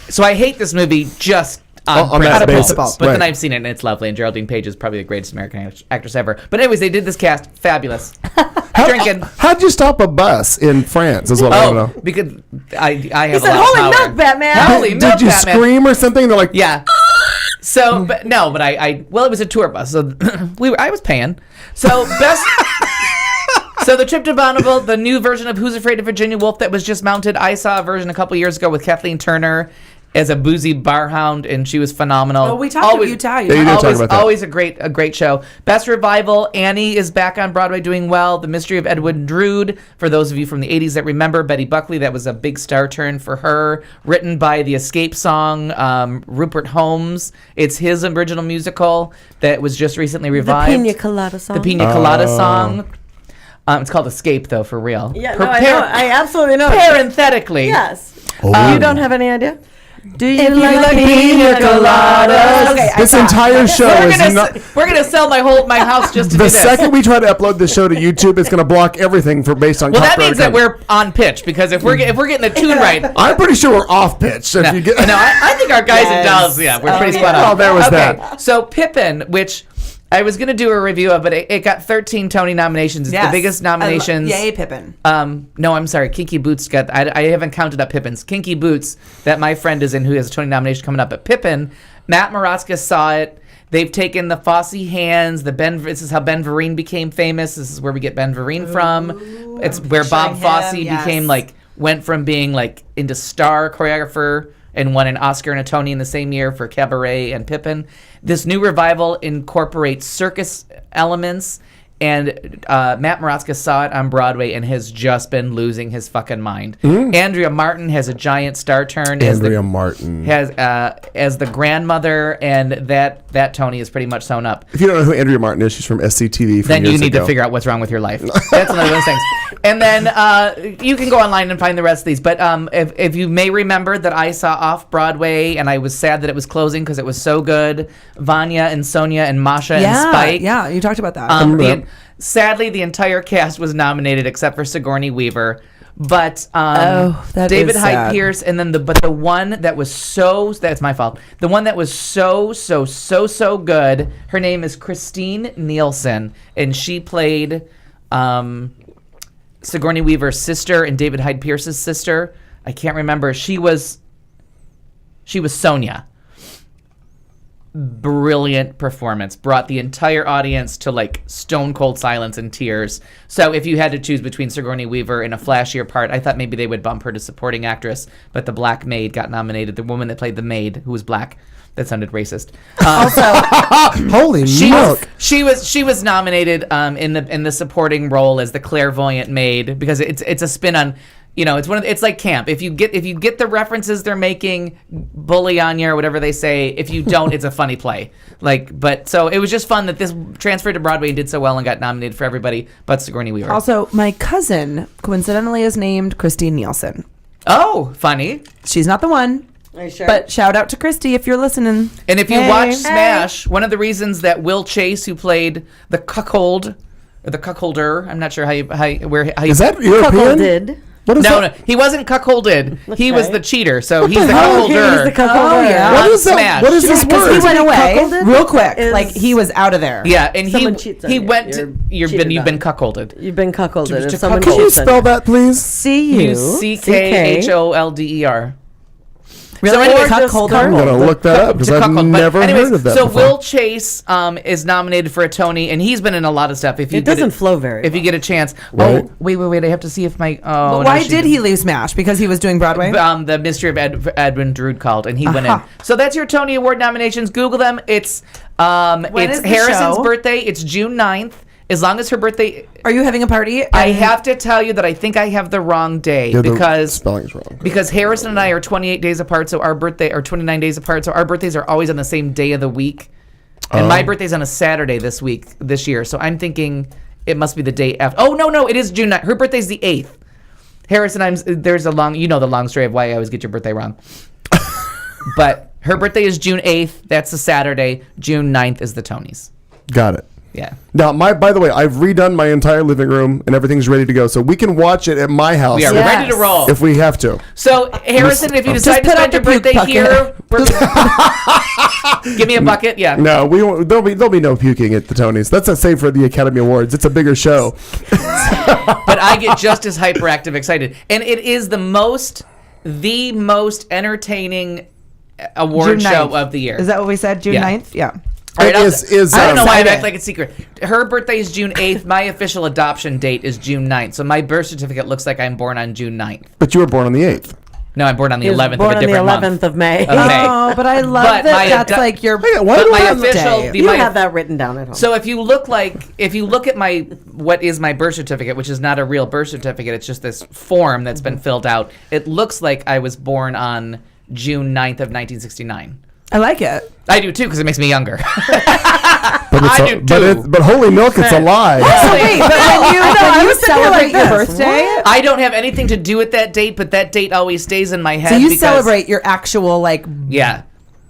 So I hate this movie just on principle. But then I've seen it, and it's lovely, and Geraldine Page is probably the greatest American actress ever. But anyways, they did this cast. Fabulous. Drinking. How'd you stop a bus in France is what I want to know. Because I have he said, holy milk, Batman. Holy milk, Did you Batman. scream or something? They're like, yeah. So, but I well, it was a tour bus, so I was paying. So best. So the trip to Bonneville, the new version of Who's Afraid of Virginia Woolf that was just mounted. I saw a version a couple years ago with Kathleen Turner as a boozy bar hound, and she was phenomenal. Oh, we talked about Utah. Always a great show. Best revival, Annie is back on Broadway doing well. The Mystery of Edwin Drood, for those of you from the 80s that remember, Betty Buckley, that was a big star turn for her. Written by the Escape song, Rupert Holmes. It's his original musical that was just recently revived. The Pina Colada song. The Pina Colada song. It's called Escape, though, for real. Yeah, no, I know. I absolutely know. Parenthetically. Yes. You don't have any idea? Do you like pina coladas? Okay, this entire show we're gonna sell my house just to the do this. second we try to upload this show to YouTube, it's gonna block everything based on. Well, that means that we're on pitch, because if we're getting the tune right, I'm pretty sure we're off pitch. I think our guys and dolls, we're pretty spot on. Oh, there was that. So Pippin, which I was going to do a review of, but it got 13 Tony nominations. It's the biggest nominations. Yay, Pippin. No, I'm sorry. Kinky Boots got... I haven't counted up Pippins. Kinky Boots, that my friend is in, who has a Tony nomination coming up. But Pippin, Matt Moratzka saw it. They've taken the Fosse hands. This is how Ben Vereen became famous. This is where we get Ben Vereen from. It's where Bob Fosse became went from being into star choreographer and won an Oscar and a Tony in the same year for Cabaret and Pippin. This new revival incorporates circus elements, and Matt Moratzka saw it on Broadway and has just been losing his fucking mind. Andrea Martin has a giant star turn as the grandmother, and that Tony is pretty much sewn up. If you don't know who Andrea Martin is, she's from SCTV. Then you need to figure out what's wrong with your life. That's one of those things. And then you can go online and find the rest of these. But if you may remember that I saw off Broadway, and I was sad that it was closing because it was so good, Vanya and Sonia and Masha and Spike. Yeah, you talked about that. Sadly, the entire cast was nominated except for Sigourney Weaver. But David Hyde Pierce, and then the one that was that's my fault. The one that was so good. Her name is Christine Nielsen, and she played Sigourney Weaver's sister and David Hyde Pierce's sister. I can't remember. She was Sonia. Brilliant performance. Brought the entire audience to stone cold silence and tears. So if you had to choose between Sigourney Weaver and a flashier part, I thought maybe they would bump her to supporting actress, but the black maid got nominated. The woman that played the maid, who was black. That sounded racist. Holy milk! She was nominated in the supporting role as the clairvoyant maid, because it's a spin on. It's like camp. If you get the references they're making, bully on you or whatever they say. If you don't, it's a funny play. So it was just fun that this transferred to Broadway and did so well and got nominated for everybody but Sigourney Weaver. Also, my cousin coincidentally is named Christine Nielsen. Oh, funny. She's not the one. Are you sure? But shout out to Christy if you're listening. And if you watch Smash, one of the reasons that Will Chase, who played the cuckold, or the cuckolder, I'm not sure how you is that European? Cuckolded. No, he wasn't cuckolded. He was the cheater, so he's the cuckolder. He's the cuckolder. Yeah. What is Smash. What is this word? He went away real quick. He was out of there. Yeah, and he went. You've been cuckolded. You've been cuckolded. Can you spell that, please? CUCKHOLDER. Really? So anyway, I'm gonna look that up because I've never heard of that. So before. Will Chase is nominated for a Tony, and he's been in a lot of stuff. It doesn't flow very. If you get a chance. Right. Oh, wait! I have to see if my. Oh, but why did he leave Smash? Because he was doing Broadway. The Mystery of Edwin Drood called, and he went in. So that's your Tony Award nominations. Google them. It's Harrison's birthday. It's June 9th. As long as her birthday... Are you having a party? I have to tell you that I think I have the wrong day because... The spelling's wrong. Because Harrison and I are 28 days apart, so our birthday... Or 29 days apart, so our birthdays are always on the same day of the week. And my birthday's on a Saturday this year, so I'm thinking it must be the day after... Oh, no, it is June 9th. Her birthday's the 8th. Harrison, there's a long... You know the long story of why I always get your birthday wrong. But her birthday is June 8th. That's a Saturday. June 9th is the Tonys. Got it. Yeah. Now, by the way, I've redone my entire living room and everything's ready to go, so we can watch it at my house. We are ready to roll if we have to. So, Harrison, if you decide to spend your birthday here, give me a bucket. Yeah. No, we won't. There'll be no puking at the Tonys. That's a save for the Academy Awards. It's a bigger show. But I get just as hyperactive excited, and it is the most entertaining award June show 9th. of the year. Is that what we said? June 9th? Yeah. All right, I don't know why I excited. act like it's secret. Her birthday is June 8th. My official adoption date is June 9th. So my birth certificate looks like I'm born on June 9th. But you were born on the 8th. No, I'm born on the He was 11th born of a on the different 11th month. of May. Oh, but I love But my that's like your but why do my I have official. You have that written down at home. So if you look at my what is my birth certificate, which is not a real birth certificate, it's just this form that's been filled out. It looks like I was born on June 9th of 1969. I like it. I do too because it makes me younger. But I do too. But holy milk, it's a lie. Wait, but when you was thinking celebrate like your this. birthday, I don't have anything to do with that date, but that date always stays in my head. so you because, celebrate your actual Yeah.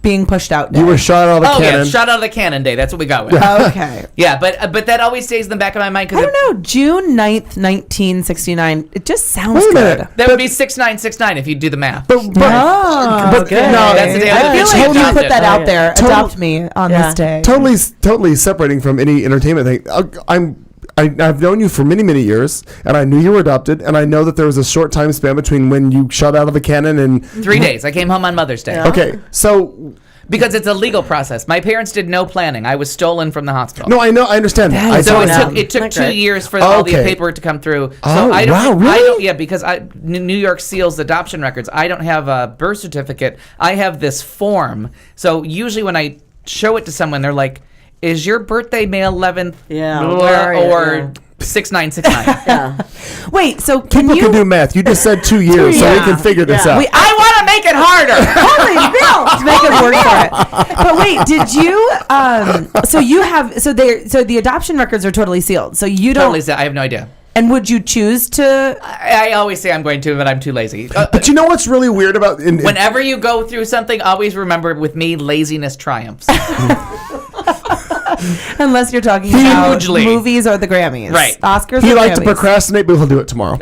being pushed out day. You were shot out of the cannon. Yeah, shot out of the cannon day. That's what we got with. Okay. Yeah, but that always stays in the back of my mind I because don't know. June 9th, 1969. It just sounds Wait a good. minute. that would be 6969 if you do the math. Oh, But good. no, That's the day I I feel was like you adopted. put that out there. Total- Adopt me on this day. totally separating from any entertainment thing. I've known you for many, many years, and I knew you were adopted, and I know that there was a short time span between when you shot out of the cannon and 3 days. I came home on Mother's Day. Okay, so Because it's a legal process. My parents did no planning. I was stolen from the hospital. no, I know, I understand that. So I it took 2 Great. years for all the Okay. paperwork to come through. So Oh, I don't, wow, I really? don't, yeah, because New York seals adoption records. I don't have a birth certificate. I have this form. So usually when I show it to someone, they're like, "Is your birthday May 11th?" Yeah, where are you? or 6969. Wait, so People can do math. You just said 2 years, so we Yeah. can figure this Yeah. out. I want to make it harder. Holy Bill, make it work for it. But wait, did you? So you have? So the adoption records are totally sealed. So you don't. Totally, I have no idea. And would you choose to? I always say I'm going to, but I'm too lazy. But you know what's really weird about Whenever you go through something, always remember with me, laziness triumphs. Unless you're talking Hugely. about movies or the Grammys, Right. Oscars. He or likes to Grammys. procrastinate, but he'll do it tomorrow.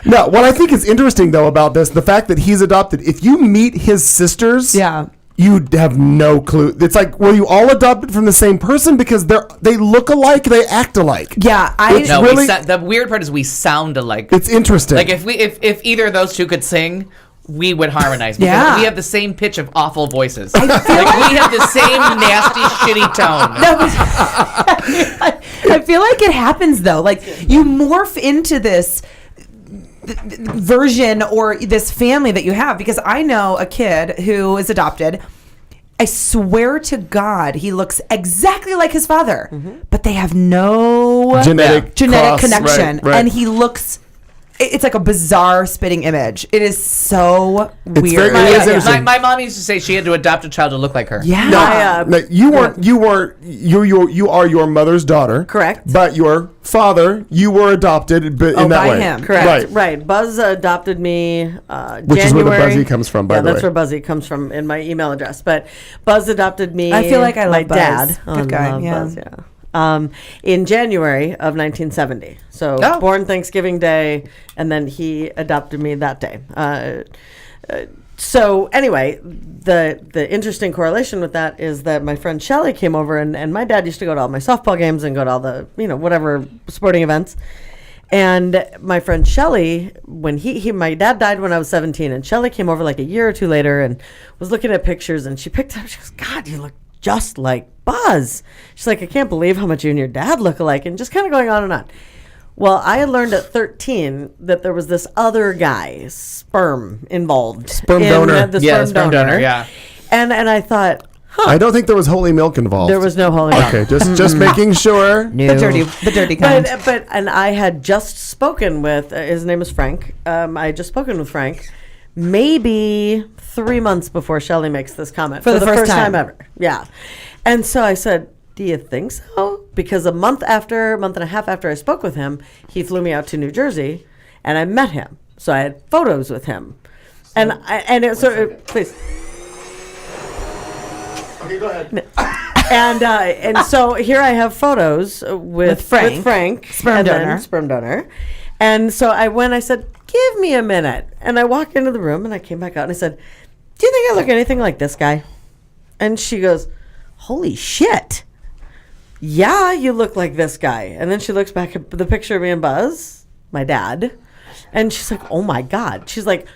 No, what I think is interesting though about this, the fact that he's adopted. If you meet his sisters, Yeah. you have no clue. It's like, were you all adopted from the same person? Because they look alike, they act alike. Yeah, It's No, really, the weird part is we sound alike. it's interesting. Like if either of those two could sing, we would harmonize. Because Yeah. we have the same pitch of awful voices. Like we have the same nasty, shitty tone. No, but I feel like it happens though. Like you morph into this version or this family that you have. Because I know a kid who is adopted. I swear to God, he looks exactly like his father, but they have no Genetic cross, connection, right. and he looks. It's like a bizarre spitting image. It is so weird. very- it is interesting. My mom used to say she had to adopt a child to look like her. Yeah. No, you are your mother's daughter. Correct. But your father, you were adopted in that by way. him. Correct. Right. Right. Buzz adopted me Which is where the January. Buzzy comes from, by yeah, the that's way. where Buzzy comes from in my email address. But Buzz adopted me. I feel like I my love Buzz. dad. Good guy, love yeah. Buzz, yeah. In January of 1970. So Oh. born Thanksgiving Day, and then he adopted me that day. So anyway, the interesting correlation with that is that my friend Shelly came over, and my dad used to go to all my softball games and go to all the whatever sporting events. And my friend Shelly, when my dad died when I was 17, and Shelly came over like a year or two later and was looking at pictures, and she picked up. She goes, "God, you look just like Buzz." She's like, "I can't believe how much you and your dad look alike," and just kind of going on and on. Well, I had learned at 13 that there was this other guy, sperm involved. Sperm in donor. The Yeah, sperm donor. yeah. And I thought, I don't think there was holy milk involved. there was no holy milk. Okay, just making sure. The dirty kind. But and I had just spoken with his name is Frank. I had just spoken with Frank, maybe 3 months before Shelley makes this comment For the first time. ever. Yeah, and so I said, "Do you think so?" Because a month and a half after I spoke with him, he flew me out to New Jersey, and I met him. So I had photos with him, please. Okay, go ahead. And so here I have photos with Frank, sperm donor. And so I said, "Give me a minute." And I walked into the room and I came back out and I said, "Do you think I look anything like this guy?" And she goes, "Holy shit. Yeah, you look like this guy." And then she looks back at the picture of me and Buzz, my dad, and she's like, "Oh my God." She's like,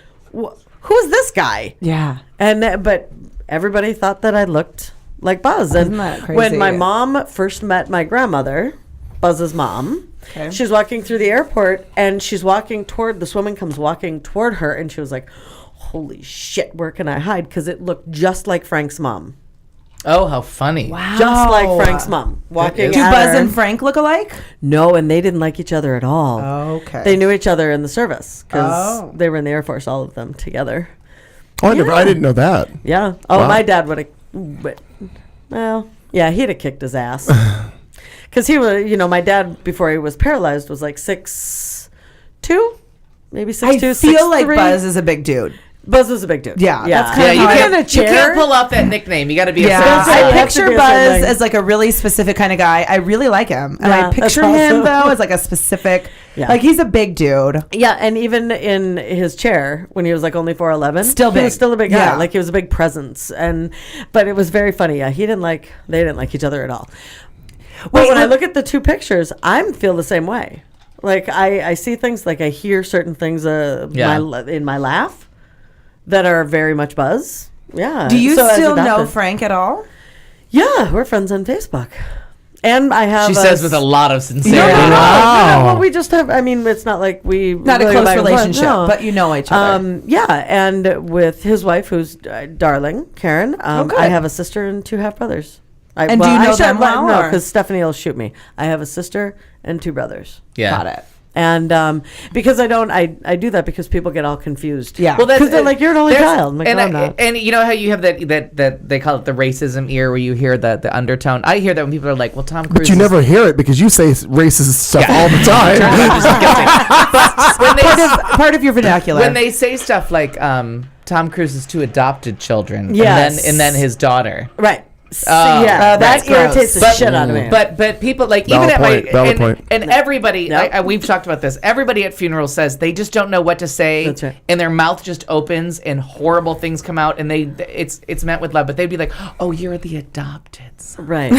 who's this guy? Yeah. And but everybody thought that I looked like Buzz. Isn't And that crazy? when my mom first met my grandmother, Buzz's mom, she's walking through the airport, and this woman comes walking toward her, and she was like, holy shit, where can I hide? Because it looked just like Frank's mom. Oh, how funny. Wow. Just like Frank's mom. Walking Do at Buzz her. and Frank look alike? No, and they didn't like each other at all. Okay. They knew each other in the service because they were in the Air Force, all of them together. Oh, I didn't know that. Yeah. Oh, Wow. my dad would have, he'd have kicked his ass. Because he was, my dad, before he was paralyzed, was like 6'2", maybe 6'2", I feel like 6'3". Buzz is a big dude. Buzz was a big dude. Yeah, yeah. that's kind of you how can't, in a chair. you can't pull off that nickname. You got to be Yeah, a I I have to picture be a Buzz certain- as like a really specific kind of guy. I really like him, and Yeah, I picture that's him awesome. though as like a specific, Yeah. like he's a big dude. Yeah, and even in his chair when he was like only 4'11", Still he big. was still a big guy. Yeah. Like he was a big presence, but it was very funny. Yeah, they didn't like each other at all. But when I look at the two pictures, I feel the same way. Like I see things, like I hear certain things in my laugh that are very much Buzz. Yeah. Do you So as still know adopted- Frank at all? Yeah, we're friends on Facebook. And I have She says with a lot of No, sincerity. well, we just have. I mean, it's not like we Not a really close go back and forth, relationship, no. but you know each other. Yeah, and with his wife, who's darling Karen. good. I have a sister and 2 half brothers. And do you know them well, No, or- because Stephanie will shoot me. I have a sister and 2 brothers. Yeah. Got it. And because I do that because people get all confused. Yeah. Well, because they're like, you're an only there's- child. I'm like, no, I'm not. And you know how you have that they call it the racism ear, where you hear the undertone. I hear that when people are like, well, Tom Cruise. But you never hear it because you say racist stuff all the time. But when they, Part of your vernacular. when they say stuff like Tom Cruise's 2 adopted children, Yes. and then his daughter. Right. Oh, yeah, that that's irritates the gross. shit out of me. But people like Valid even point, at valid my point. and everybody Yep. we've talked about this. Everybody at funerals says they just don't know what to say, That's right. and their mouth just opens and horrible things come out, and it's meant with love, but they'd be like, "Oh, you're the adopted son." right.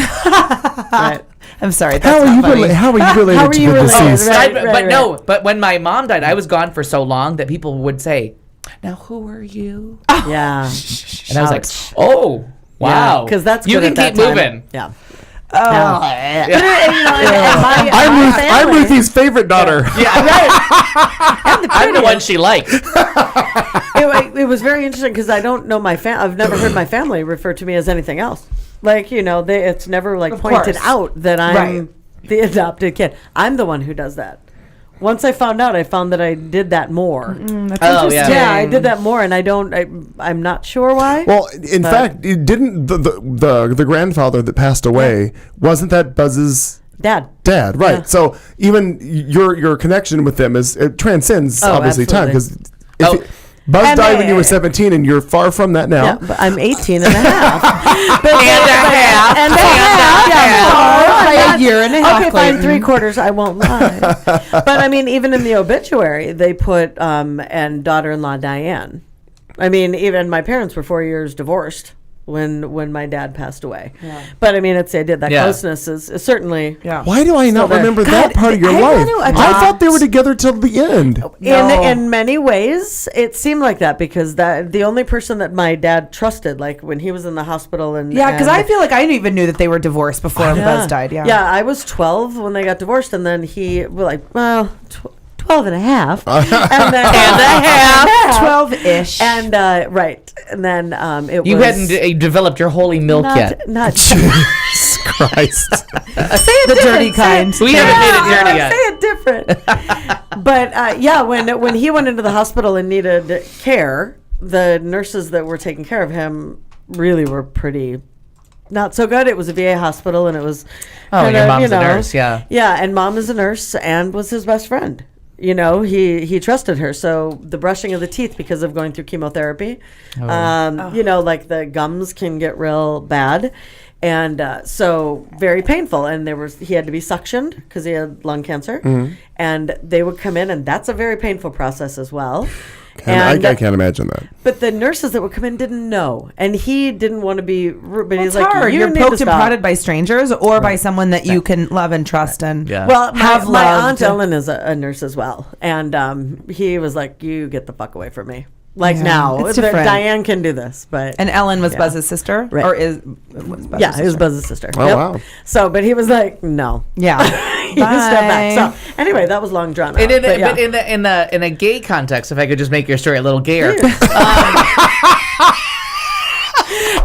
Right. I'm sorry. How That's are you not funny. related? How are you related How are to you the related? deceased? Right, but no, but when my mom died, I was gone for so long that people would say, "Now who are you?" Yeah. And I was like, "Oh, wow," Because that's you good can at keep that time. moving. Yeah. I'm Ruthie's favorite daughter. Yeah, right. I'm the one she liked. It was very interesting because I don't know I've never heard my family refer to me as anything else. Like, it's never like pointed course. out that I'm Right. the adopted kid. I'm the one who does that. Once I found that I did that more. That's Oh, interesting. Yeah, I did that more, and I'm not sure why. Well, in fact, it didn't the grandfather that passed away, wasn't that Buzz's Dad. dad, right? Yeah. So even your connection with them it transcends Oh, obviously time, absolutely. because Buzz And died when you were 17, and you're far from that now. Yeah, but I'm 18 and a half. And a half. Yeah, by a year and a half. Okay, fine, Clayton. 3/4. I won't lie. But I mean, even in the obituary, they put and daughter-in-law Diane. I mean, even my parents were 4 years divorced when my dad passed away. Yeah. But I mean, they did that Yeah. closness is certainly. Yeah. Why do I not there. remember that part of your I life? want to I thought they were together till the end. In many ways, it seemed like that because the only person that my dad trusted, like when he was in the hospital and Yeah, because I feel like I even knew that they were divorced before Buzz died. Yeah. Yeah, I was 12 when they got divorced, and then he was like, 12 and a half. And then 12-ish. And right. And then You hadn't developed your holy milk yet. Not Jesus Christ. Say it the dirty kind. We haven't made it dirty yet. Say it different. But when he went into the hospital and needed care, the nurses that were taking care of him really were pretty not so good. It was a VA hospital, and it was Your mom's a nurse, yeah. Yeah, and mom is a nurse and was his best friend. He trusted her. So the brushing of the teeth because of going through chemotherapy, like the gums can get real bad. And so very painful. And he had to be suctioned because he had lung cancer. Mm-hmm. And they would come in, and that's a very painful process as well. I can't imagine that. But the nurses that would come in didn't know. And he didn't want to be rude. But he's It's like, hard. you You're need poked to and stop. prodded by strangers or by someone that you can love and trust and Well, have my loved. Aunt Ellen is a nurse as well. And he was like, you get the fuck away from me. like now. It's different. Diane can do this, but And Ellen was Buzz's sister, Right. or is was Buzz's yeah, sister? it was Buzz's sister. Oh, wow. So, but he was like, no. Yeah. He just stepped back. So anyway, that was long drawn out. And but yeah. but in a gay context, if I could just make your story a little gayer,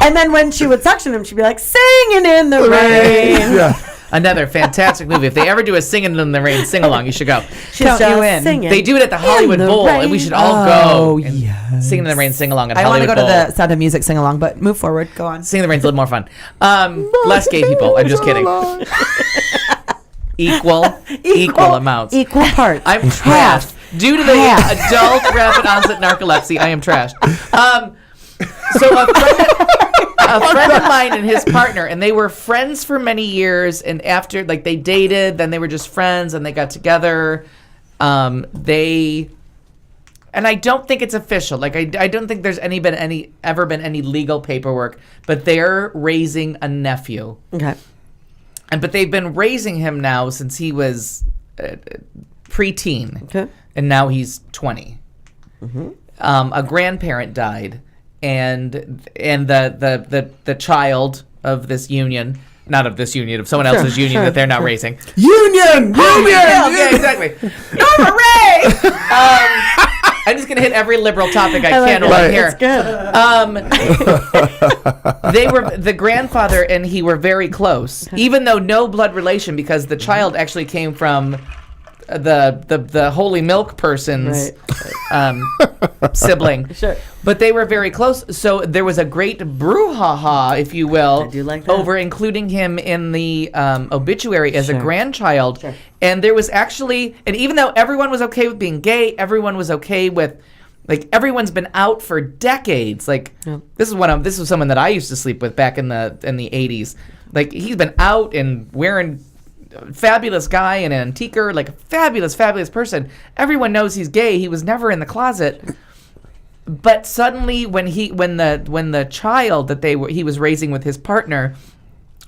And then when she would suction him, she'd be like, singing in the rain. Yeah. another fantastic movie. If they ever do a Singing in the Rain sing along, you should go. She's Count just you in. singing. They do it at the Hollywood the Bowl, and we rain. should all Oh, go and Sing in the Rain sing along at I want to Hollywood go to Bowl. the Sound of Music sing along, but move forward. Go on. Sing in the Rain's a little more fun. Less gay people. I'm just kidding. Equal amounts. Equal parts. I'm trashed. Due to the adult rapid onset narcolepsy, I am trashed. So a friend of mine and his partner, and they were friends for many years, and after, like, they dated, then they were just friends, and they got together. And I don't think it's official. Like, I don't think there's ever been any legal paperwork, but they're raising a nephew. Okay. But they've been raising him now since he was preteen. Okay. And now he's 20. Mm-hmm. A grandparent died, and the child of this union, not of this union, of someone else's union that they're now raising. Union! Yeah, exactly. Hooray! I'm just gonna hit every liberal topic I can right here. They were the grandfather and he were very close, even though no blood relation, because the child actually came from the holy milk person's sibling. Sure. But they were very close, so there was a great brouhaha, if you will, I do like that. over including him in the obituary as a grandchild. Sure. And there was actually, and even though everyone was okay with being gay, everyone was okay with, like, everyone's been out for decades. Like, this is someone that I used to sleep with back in the 80s. Like, he's been out and wearing, fabulous guy and an antiquer, like a fabulous person. Everyone knows he's gay. He was never in the closet. But suddenly when the child that he was raising with his partner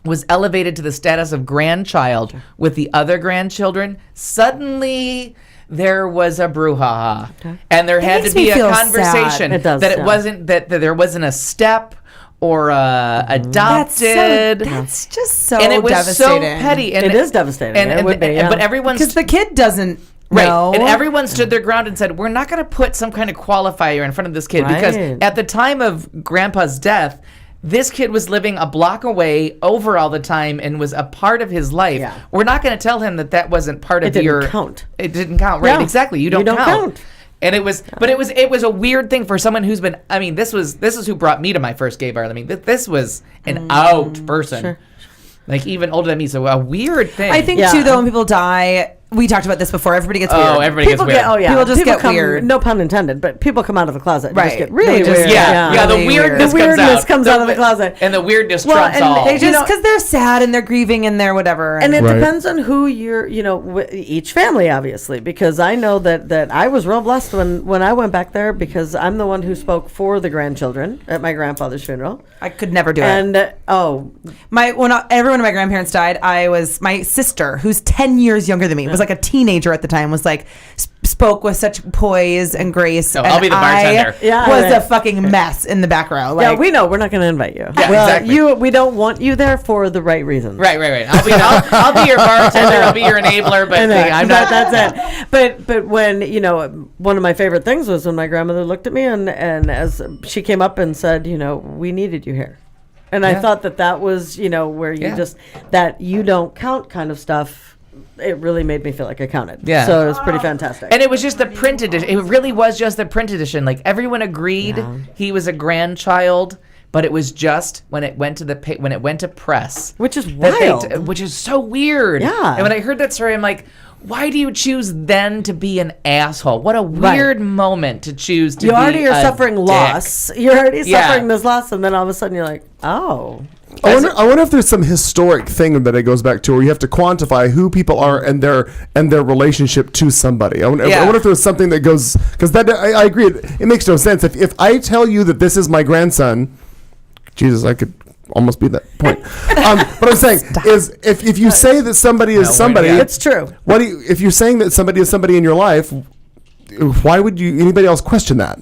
was elevated to the status of grandchild with the other grandchildren, suddenly there was a brouhaha. And there had to be a conversation that it wasn't that there wasn't a step or adopted. That's just so and it was devastating. so petty. And it is devastating. And, It would be, yeah. But everyone's Because the kid doesn't right, know. and everyone stood their ground and said, "We're not going to put some kind of qualifier in front of this kid because Right. at the time of Grandpa's death, this kid was living a block away over all the time and was a part of his life. Yeah. We're not going to tell him that wasn't part of It didn't your count. It didn't count, right? No. Exactly. You don't count. And it was a weird thing for someone who's been. I mean, this is who brought me to my first gay bar. I mean, this was an out person, Sure. like even older than me. So a weird thing. I think too, though, when people die, we talked about this before. Everybody gets weird. Oh, everybody gets weird. People just get weird. No pun intended, but people come out of the closet. And Right. just get really They just- weird. Yeah, the Really weirdness, weird. comes out of the closet. and the weirdness Well, trumps and all. They just because they're sad and they're grieving and they're whatever. And it Right. depends on who you're, each family, obviously, because I know that I was real blessed when I went back there because I'm the one who spoke for the grandchildren at my grandfather's funeral. I could never do it. And, When every one of my grandparents died, my sister, who's 10 years younger than me, was like a teenager at the time, was like spoke with such poise and grace. Oh, and I'll be the bartender. Yeah, was right. a fucking mess in the back row. yeah, Like, we know we're not going to invite you. Yeah, exactly. We don't want you there for the right reasons. Right. I'll be your bartender. I'll be your enabler. But I'm not. That's it. But when one of my favorite things was when my grandmother looked at me and as she came up and said, we needed you here, and I thought that was where you just that you don't count kind of stuff. It really made me feel like I counted. Yeah. So it was pretty fantastic. And it was just the print edition. It really was just the print edition. Like everyone agreed he was a grandchild, but it was just when it went to press, Which is that wild. which is so weird. Yeah. And when I heard that story, I'm like, why do you choose then to be an asshole? What a weird moment to choose to you be already are a suffering dick. loss. You're already Yeah. suffering this loss, and then all of a sudden you're like, oh. I wonder if there's some historic thing that it goes back to where you have to quantify who people are and their relationship to somebody. I wonder if there's something that goes, because that I agree, it makes no sense. If I tell you that this is my grandson, Jesus, I could almost be that point. What I'm saying is if you say that somebody is somebody, It's true. if you're saying that somebody is somebody in your life, why would anybody else question that?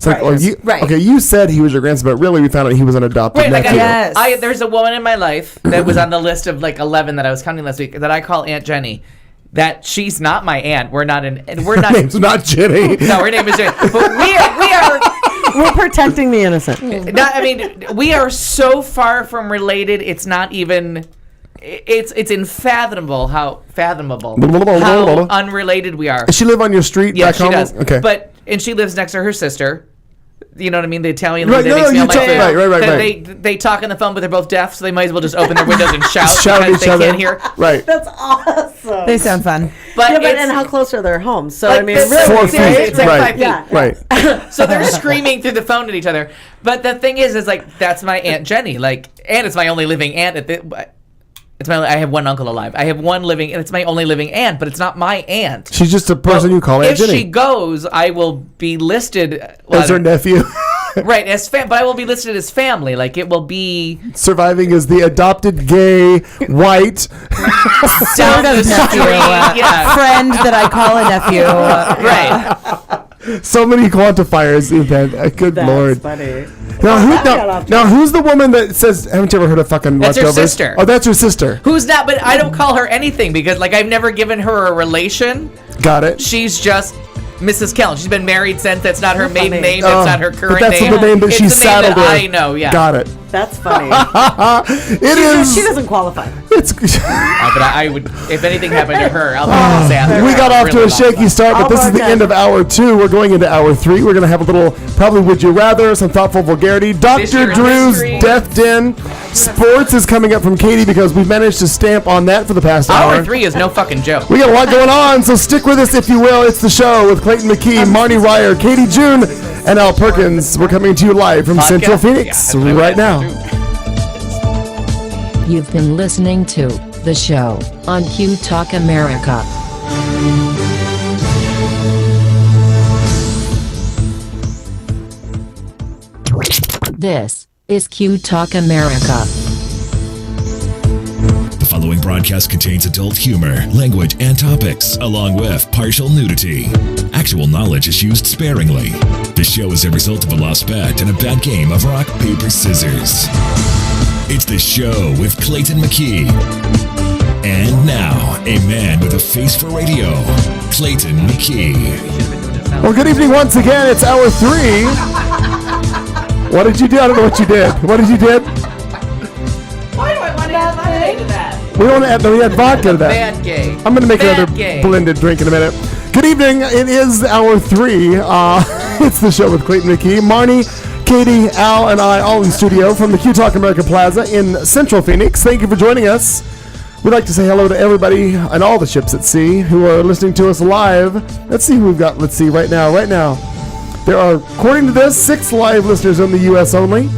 It's like, okay, you said he was your grandson, but really we found out he was an adopted nephew. There's a woman in my life that was on the list of like 11 that I was counting last week that I call Aunt Jenny. That she's not my aunt. We're not. Her name's not Jenny. No, her name is Jenny. But we are. We're protecting the innocent. We are so far from related. It's not even. It's unfathomable how unrelated we are. Does she live on your street back home? She does. Okay. And she lives next to her sister. You know what I mean? The Italian right, lady that makes me on my food. Right. They talk on the phone, but they're both deaf, so they might as well just open their windows and shout at because each they other. can't hear. Right. That's awesome. They sound fun. And how close are their homes? So, like, really, 4 feet. It's like 5 feet. Yeah. Right. So they're screaming through the phone at each other. But the thing is like, that's my Aunt Jenny. Like, and it's my only living aunt. I have one uncle alive. I have one living, and it's my only living aunt, but it's not my aunt. She's just a person you call Aunt Jenny. If she goes, I will be listed as her nephew. Right, but I will be listed as family. Like, it will be surviving as the adopted gay white sort of nephew, friend that I call a nephew. Right. So many quantifiers, good That's Lord. Funny. Now, who's the woman that says, haven't you ever heard of fucking That's leftovers? her sister. Oh, that's her sister. Who's not, but I don't call her anything because, like, I've never given her a relation. Got it. She's just Mrs. Kellen. She's been married since. That's not her maiden name. That's not her current but that's name. the name that it's she's the name saddled that with. I know, yeah. Got it. That's funny. She doesn't qualify. It's but I would, if anything happened to her, I'll be sad. We got off to a shaky start, but this is the end of hour 2. We're going into hour 3. We're going to have a little, probably Would You Rather, some thoughtful vulgarity. Dr. Drew's Death Den. Sports is coming up from Katy because we've managed to stamp on that for the past hour. Hour 3 is no fucking joke. We got a lot going on, so stick with us if you will. It's the show with Clayton McKee, Marnie Ryer, Katie June, and Al Perkins. We're coming to you live from Central Phoenix right now. You've been listening to The Show on Q Talk America. This is Q Talk America. The following broadcast contains adult humor, language, and topics, along with partial nudity. Actual knowledge is used sparingly. This show is a result of a lost bet and a bad game of rock, paper, scissors. It's The Show with Clayton McKee. And now, a man with a face for radio, Clayton McKee. Well, good evening once again. It's hour 3. What did you do? I don't know what you did. What did you do? Why do I want to add lemonade to that? We don't add, we had vodka to that. Bad gay. I'm going to make another gay. blended drink in a minute. Good evening. It is hour 3. It's The Show with Clayton McKee. Marnie, Katie, Al, and I all in studio from the Q Talk America Plaza in Central Phoenix. Thank you for joining us. We'd like to say hello to everybody and all the ships at sea who are listening to us live. Let's see who we've got. Let's see right now. There are, according to this, 6 live listeners in the U.S. only.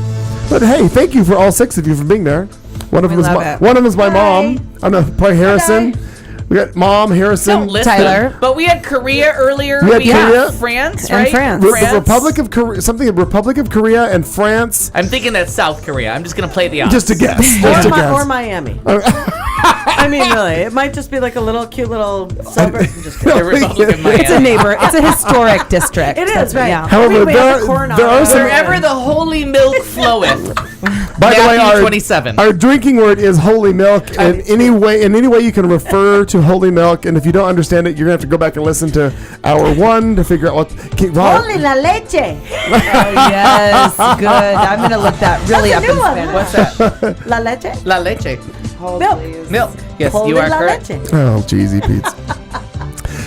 But hey, thank you for all 6 of you for being there. One of them is my mom. I'm probably Harrison. Hi. We got Mom, Harrison, don't listen. Tyler. But we had Korea earlier. We had France, and right? France. The Republic of Korea, Republic of Korea and France. I'm thinking that's South Korea. I'm just gonna play the odds. Just a guess. Or Miami. I mean, really, it might just be like a little cute little suburb. The Republic of Miami. It's a neighbor. It's a historic district. It is, right? Yeah. However, there are some. Wherever the holy milk floweth. By the way, our drinking word is holy milk. In any way you can refer to holy milk, and if you don't understand it, you're gonna have to go back and listen to hour 1 to figure out what. Holy la leche. Oh, yes, good. I'm gonna look that really up in Spanish. What's that? La leche. La leche. Milk. Yes, Holy you are la correct. leche. Oh, cheesy Pete's.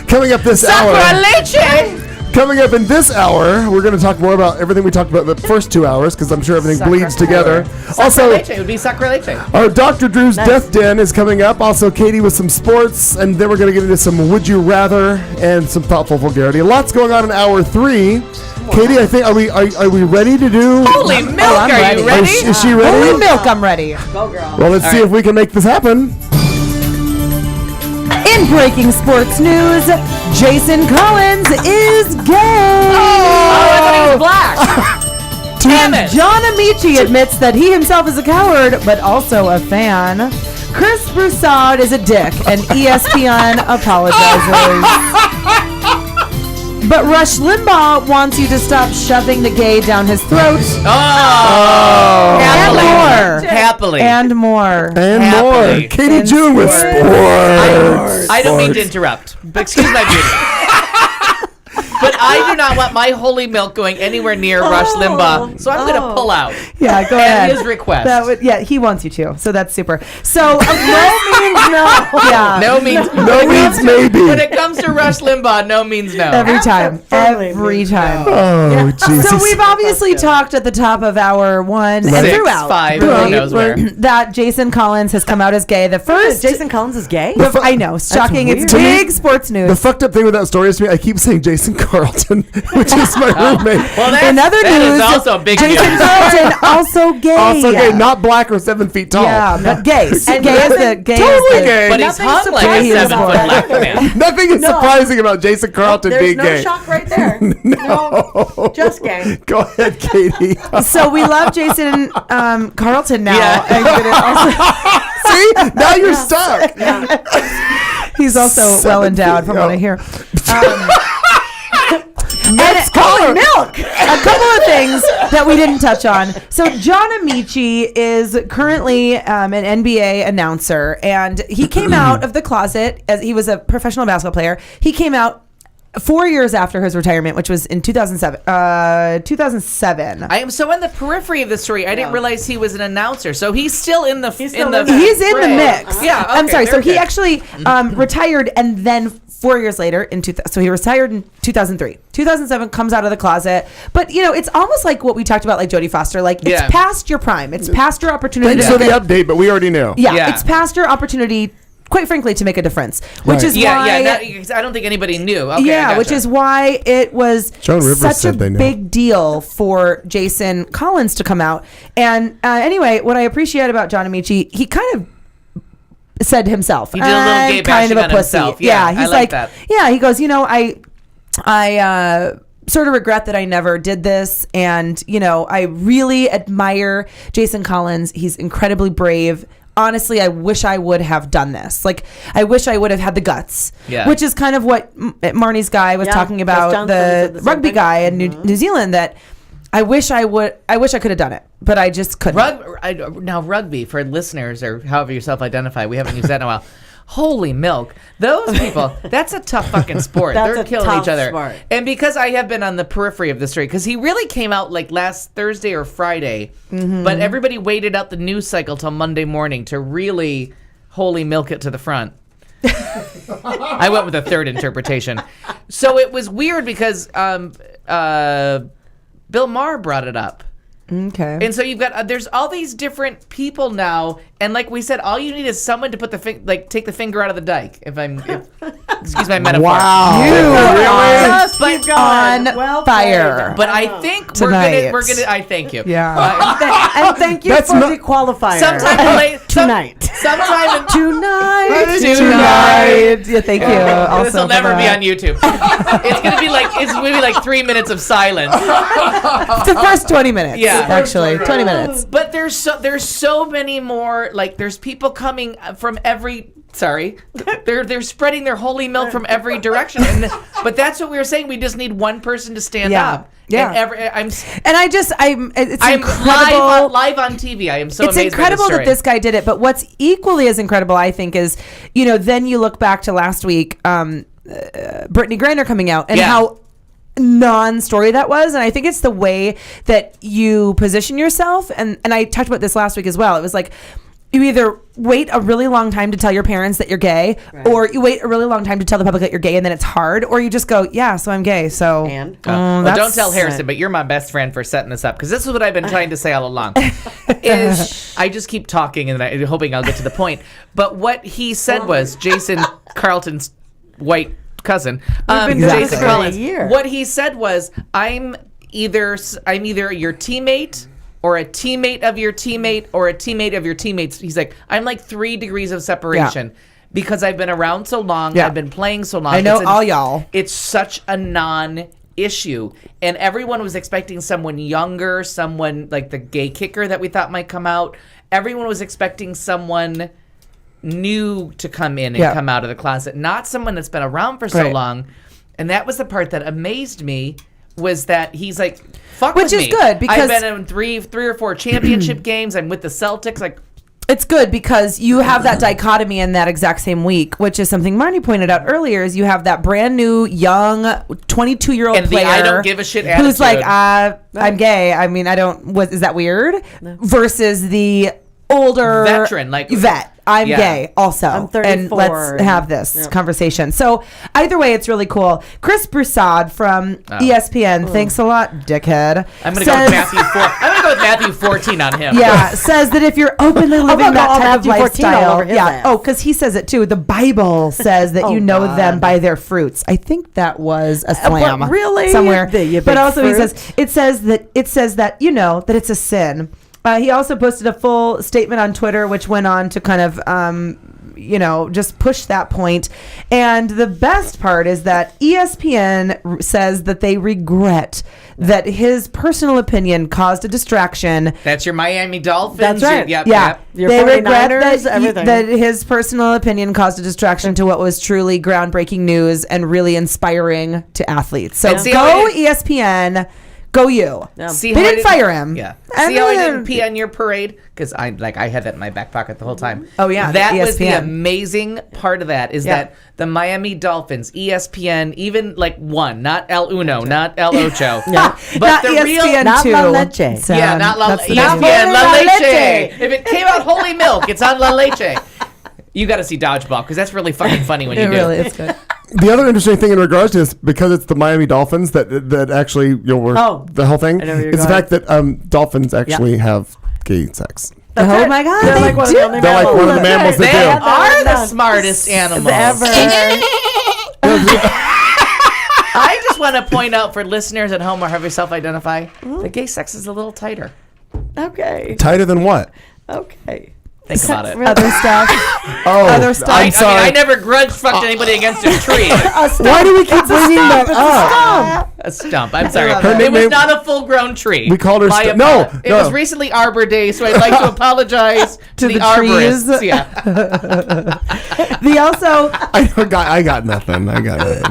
Coming up this hour. Sacra leche. Coming up in this hour, we're going to talk more about everything we talked about in the first 2 hours because I'm sure everything bleeds together. Also, it would be Sacra leche. Our Dr. Drew's Death Den is coming up. Also, Katie with some sports, and then we're going to get into some Would You Rather and some thoughtful vulgarity. Lots going on in hour 3. Katie, I think are we ready to do? Holy milk! Are you ready? Is she ready? Holy milk! I'm ready. Go, girl. Well, let's see if we can make this happen. In breaking sports news, Jason Collins is gay. Oh, I thought he was black. Damn it. John Amici admits that he himself is a coward, but also a fan. Chris Broussard is a dick, and ESPN apologizes. But Rush Limbaugh wants you to stop shoving the gay down his throat. Oh! Happily. And more. Katie June with sports. I don't mean to interrupt, but excuse my beauty. But I do not want my holy milk going anywhere near Rush Limbaugh, so I'm going to pull out. Yeah, go ahead. His request. He wants you to, so that's super. So no means no. Yeah. No means maybe. When it comes to Rush Limbaugh, no means no. Every time. Oh, Jesus. So we've obviously talked at the top of hour 1 and throughout. 5, who knows where. That Jason Collins has come out as gay. The first Jason Collins is gay? I know. Shocking. It's big sports news. The fucked up thing with that story is to me, I keep saying Jason Carlton, which is my roommate. Well, in other news, is also a big Jason news. Carlton also gay. Also gay, not black or 7 feet tall. Yeah, but gay. And Gay is the gay. Totally gay. But he's hung like a 7-foot black man. Nothing is surprising about Jason Carlton being gay. There's no shock right there. No, just gay. Go ahead, Katie. So we love Jason Carlton now. Yeah. See? Now you're stuck. He's also well endowed, from what I hear. Next caller. Milk. A couple of things that we didn't touch on. So John Amici is currently an NBA announcer, and he came out of the closet as he was a professional basketball player. He came out 4 years after his retirement, which was in 2007. I am so in the periphery of the story. I didn't realize he was an announcer. So he's still in the He's in the mix. Yeah, okay, I'm sorry. So he good. actually retired, and then 4 years later, so he retired in 2003. 2007 comes out of the closet, but it's almost like what we talked about, like Jodie Foster. Like it's past your prime. It's past your opportunity. Thanks for the update, but we already knew. Yeah, it's past your opportunity. Quite frankly, to make a difference, which is why I don't think anybody knew. Okay, which is why it was such a big deal for Jason Collins to come out. And anyway, what I appreciate about John Amici, he kind of said himself, he did a little gay kind of a on pussy. himself. Yeah, he's I like that. Yeah, he goes, I sort of regret that I never did this, and I really admire Jason Collins. He's incredibly brave. Honestly, I wish I would have done this. Like, I wish I would have had the guts, which is kind of what Marnie's guy was talking about, the rugby guy in New Zealand, that I wish I could have done it, but I just couldn't. Now, rugby, for listeners, or however you self-identify, we haven't used that in a while. Holy milk. Those people, that's a tough fucking sport. They're killing each other. Sport. And because I have been on the periphery of the story, because he really came out like last Thursday or Friday, but everybody waited out the news cycle till Monday morning to really holy milk it to the front. I went with a third interpretation. So it was weird because Bill Maher brought it up. Okay. And so you've got there's all these different people now, and like we said, all you need is someone to put take the finger out of the dike. Excuse my metaphor. Wow. You are on fire. But I think tonight. we're gonna. I thank you. Yeah. And thank you for the qualifier. Sometime tonight. Sometime tonight. Yeah, thank you. This will never be on YouTube. It's gonna be like 3 minutes of silence. The first 20 minutes. Yeah. Actually, 20 minutes. But there's so many more. Like there's people coming from every. Sorry, they're spreading their holy milk from every direction, but that's what we were saying. We just need one person to stand up. Yeah, it's incredible. Live on TV. I am so. It's amazed incredible by this that this guy did it. But what's equally as incredible, I think, is then you look back to last week, Brittany Griner coming out and how non-story that was, and I think it's the way that you position yourself. And I talked about this last week as well. It was like, you either wait a really long time to tell your parents that you're gay, or you wait a really long time to tell the public that you're gay, and then it's hard, or you just go, so I'm gay. So don't tell Harrison, but you're my best friend for setting this up, because this is what I've been trying to say all along. I just keep talking and hoping I'll get to the point. But what he said was Jason Carlton's white cousin, Jason Collins. What he said was, I'm either your teammate, or a teammate of your teammate, or a teammate of your teammates. He's like, I'm like 3 degrees of separation because I've been around so long. I've been playing so long. I know all y'all. It's such a non-issue. And everyone was expecting someone younger, someone like the gay kicker that we thought might come out. Everyone was expecting someone new to come in and come out of the closet, not someone that's been around for so long. And that was the part that amazed me, was that he's like, fuck Which with is me. good, because- I've been in three or four championship games. I'm with the Celtics. Like, It's good because you have that dichotomy in that exact same week, which is something Marnie pointed out earlier, is you have that brand new, young, 22-year-old and player the I don't give a shit attitude. who's like, I'm gay. I mean, is that weird? No. Versus the older veteran, like vet. I'm gay also. I'm 34. And let's have this conversation. So either way, it's really cool. Chris Broussard from ESPN, thanks a lot, dickhead. I'm going to go with Matthew 4. I'm going to go with Matthew 14 on him. Yeah, says that if you're openly living that type of Matthew 14 all lifestyle, over his ass. because he says it too. The Bible says that you know them by their fruits. I think that was a slam, really? somewhere. You But big also fruit? it says that you know that it's a sin. He also posted a full statement on Twitter, which went on to kind of, just push that point. And the best part is that ESPN says that they regret that his personal opinion caused a distraction. That's your Miami Dolphins. That's right. Yep, Yeah, yep. Your they regret 49ers, everything. that his personal opinion caused a distraction to what was truly groundbreaking news and really inspiring to athletes. So go ESPN. Go you. Yeah. See They how I didn't fire him. Yeah. And See how I then- didn't pee on your parade? Because I had that in my back pocket the whole time. Oh, yeah, That the was the ESPN. amazing part of that, is that the Miami Dolphins, ESPN, even like one, not El Uno, not El Ocho. But But the ESPN real... Not too. La Leche. So, Yeah, not La that's the ESPN, name. La La Leche. Leche. If it came out Holy Milk, it's on La Leche. You got to see Dodgeball, because that's really fucking funny when you It do. really is good. The other interesting thing in regards to this, because it's the Miami Dolphins that actually the whole thing, I know where you're is the going. fact that dolphins actually have gay sex. That's Oh it. my God, They're they like one of do. the only They're like one of the mammals They that are the Done. smartest animals. Ever. I just want to point out for listeners at home or however you self-identify, the gay sex is a little tighter. Okay. Tighter than what? Okay. Think about it. Other stuff. Oh, Other stuff. I'm sorry. I never grudge fucked anybody against a tree. Why do we keep bringing that up? A stump. I'm sorry. love it. It was nickname- not a full-grown tree. We called her My No, It no. was recently Arbor Day, so I'd like to apologize to the trees. arborists. Yeah. The also, I got nothing.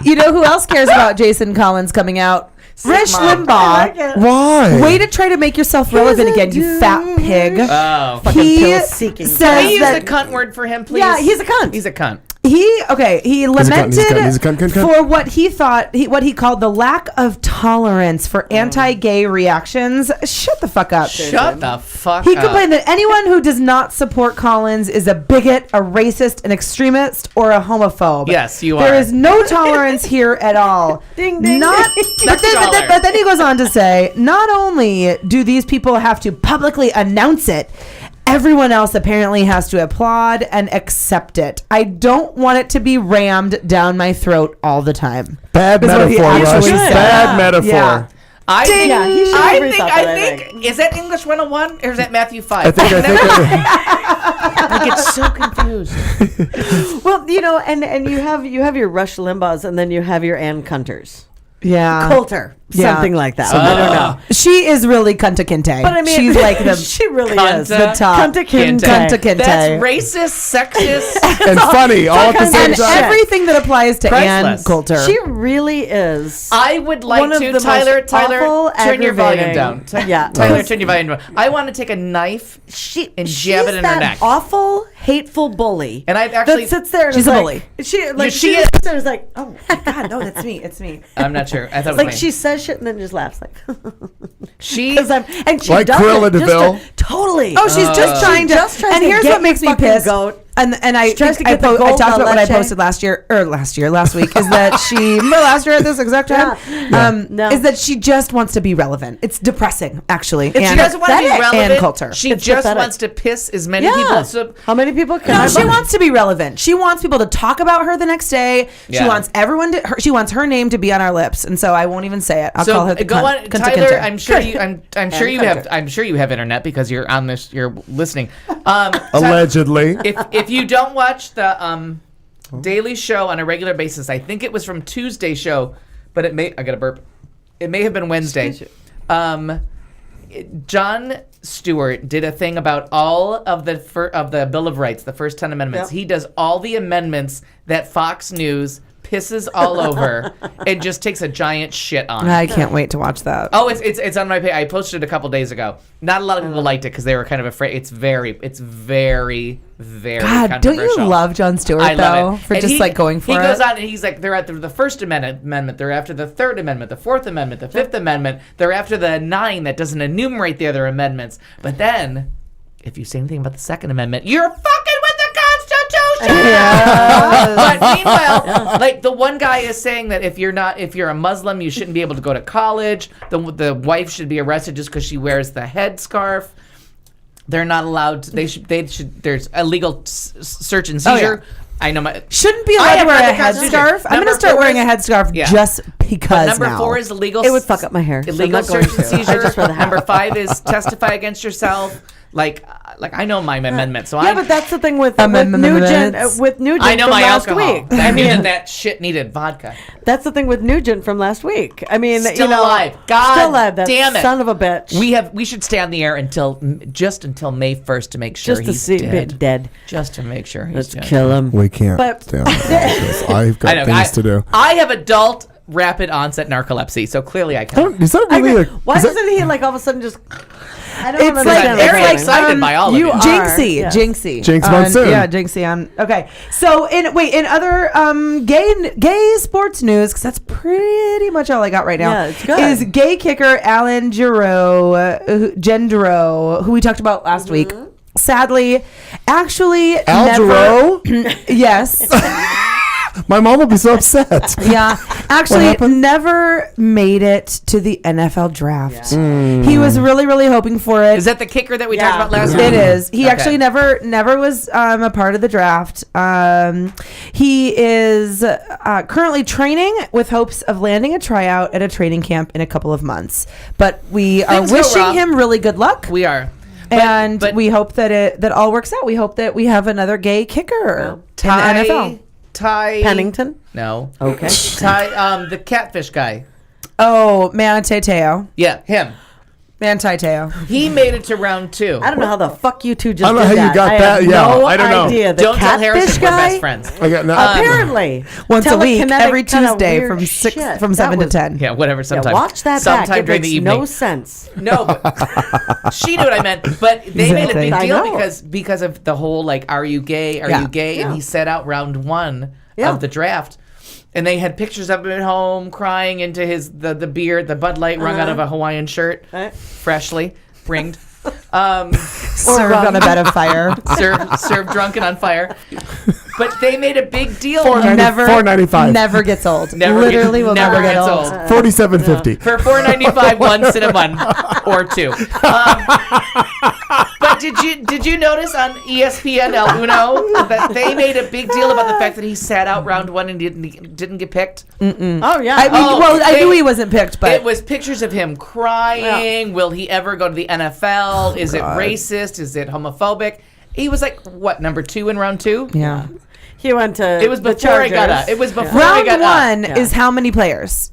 you know who else cares about Jason Collins coming out? Rich Limbaugh. Why? Way to try to make yourself relevant again, you fat pig. Oh. He pill-seeking. says Can we use that a cunt word for him, please? Yeah, he's a cunt. He's a cunt. He lamented He's a cunt. for what he thought what he called the lack of tolerance for anti-gay reactions. Shut the fuck up. Shut the fuck He up. complained that anyone who does not support Collins is a bigot, a racist, an extremist, or a homophobe. Yes, you There are. is no tolerance here at all. Ding, ding, Not, ding. but then he goes on to say, not only do these people have to publicly announce it, everyone else apparently has to applaud and accept it. I don't want it to be rammed down my throat all the time. Bad Is what he metaphor, Rush. actually said. Bad metaphor. Yeah. I think, Yeah, he should have rethought that, I think. is that English 101 or is that Matthew 5? I think I get so confused. Well, and you have your Rush Limbaughs, and then you have your Ann Cunters. Yeah. Coulter. Yeah. Something like that. I don't know. She is really Kunta Kinte. But I mean, she's like the she really Kunta is. the top. Kunta Kinte. Kunta Kinte. That's racist, sexist. and funny all at the same And time. everything that applies to Ann Priceless. Coulter. She really is. I would like One of to, the Tyler, most awful, turn your volume aggravating- down. Yeah. Tyler, turn your volume down. I want to take a knife and jab it in her that neck. awful, hateful bully. And I've actually... that sits there and She's is a like, bully. She is. sits there and is like, oh oh my God, no, that's me. It's me. I'm not sure. I thought it was like me. she says shit and then just laughs like She... and she Like does Cruella it just DeVille. totally. Oh, she's just trying to. just tries and to here's get what makes your me fucking pissed. goat. And I tries think to I, get the I gold talked about what I leche. posted last week is that she remember last year at this exact time No. is that she just wants to be relevant. It's depressing actually. If she doesn't want to be pathetic. relevant, Ann Coulter. she It's just pathetic. wants to piss as many Yeah. people... So, How many people can No, I she buy? wants to be relevant. She wants people to talk about her the next day. She Yeah. wants everyone to. She wants her name to be on our lips, and so I won't even say it. I'll so call her the go cunt, on, Kunta Tyler. Kinte. I'm sure you. I'm sure you have. I'm sure you have internet because you're on this. You're listening. Allegedly. If you don't watch the Daily Show on a regular basis, I think it was from Tuesday's show, but it may. I got a burp. It may have been Wednesday. Jon Stewart did a thing about all of the Bill of Rights, the first 10 amendments. Yep. He does all the amendments that Fox News pisses all over and just takes a giant shit on. I can't wait to watch that. Oh, it's on my page. I posted it a couple days ago. Not a lot of people liked it because they were kind of afraid. It's very God, don't you love Jon Stewart though for and just like going for it? He goes on and he's like, they're after the First Amendment, they're after the Third Amendment, the Fourth Amendment, the Fifth Amendment, they're after the 9 that doesn't enumerate the other amendments. But then, if you say anything about the Second Amendment, you're fucking with the Constitution. Yeah. But meanwhile, like the one guy is saying that if you're a Muslim, you shouldn't be able to go to college. The wife should be arrested just because she wears the headscarf. They're not allowed to, they should there's illegal search and seizure. Oh, yeah. I know shouldn't be allowed to wear a headscarf. I'm going to start wearing a headscarf just because number 4 is illegal. It would fuck up my hair. Illegal search and seizure. Number 5 is testify against yourself. Like I know my amendment, so but that's the thing with Nugent. I know from my last alcohol. week. I mean, that shit needed vodka. That's the thing with Nugent from last week. I mean, still alive. God still alive. That damn it, son of a bitch. We should stay on the air until May 1st to make sure just to he's see dead. Just to make sure he's dead. Let's kill him. We can't. But stay on because I've got things to do. I have adult rapid onset narcolepsy, so clearly I can. Is that really? Why doesn't he like all of a sudden just? I don't It's understand. like very excited by all of you. Jinxie, Yes. Jinxie. Jinx Monsoon. Yeah, Jinxie on. Okay, so in other gay sports news, because that's pretty much all I got right now. Yeah, it's good. Is gay kicker Alan Gendro, who we talked about last week. Sadly, actually, Al yes. My mom will be so upset. Yeah, actually never made it to the NFL draft. Yeah. He was really, really hoping for it. Is that the kicker that we talked about last week? It is. He actually never was a part of the draft. He is currently training with hopes of landing a tryout at a training camp in a couple of months. But we are wishing him really good luck. We are. But we hope that all works out. We hope that we have another gay kicker in the NFL. Ty Pennington? No. Okay. Ty, the catfish guy. Oh, Manti Te'o. Yeah, him. Manti Te'o. He made it to round 2. I don't know how the fuck you two just I don't know did how you that. got I that. have Yeah, no I don't know. idea. The Don't tell Harrison catfish we're guy? best friends. I got Apparently. Once a week, Telekinetic every kinda Tuesday weird from shit. 7 to 10. Yeah, whatever. Sometime. Watch that sometime back. It during makes the evening. no sense. No, but she knew what I meant. But they made a big I deal know. because of the whole like, are you gay? Are you gay? And he set out round 1 of the draft. And they had pictures of him at home crying into the beer, the Bud Light wrung out of a Hawaiian shirt, freshly bringed. Served on a bed of fire. served drunken on fire. But they made a big deal. $4.95. Never gets old. Never Literally will never get gets old. $47.50 for $4.95, 1 cinnamon or 2. But did you notice on ESPN El Uno that they made a big deal about the fact that he sat out round 1 and didn't get picked? Oh, yeah. I knew he wasn't picked, but it was pictures of him crying. Yeah. Will he ever go to the NFL? Is it racist? Is it homophobic? He was like, what, number 2 in round 2? Yeah. He went to It was before I got up. It was before I round got one up. is how many players?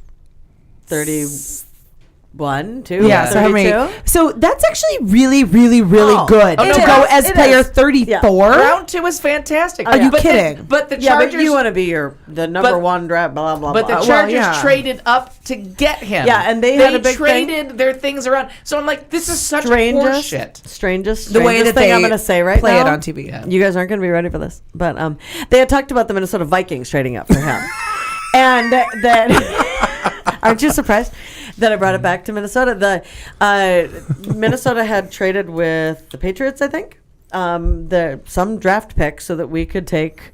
31, 2. Yeah, so how many? So that's actually really, really, really good to go as player 34. Round 2 was fantastic. Are you kidding? But the Chargers, but you want to be the number 1 draft, blah, blah, blah. But the Chargers traded up to get him. Yeah, and they had a big traded their things around. So I'm like, this is such horseshit. Strangest the way that thing they I'm going to say right play now. it on TV. Yeah. You guys aren't going to be ready for this. But they had talked about the Minnesota Vikings trading up for him. And that, aren't you surprised that I brought it back to Minnesota? Minnesota had traded with the Patriots, I think, some draft picks so that we could take,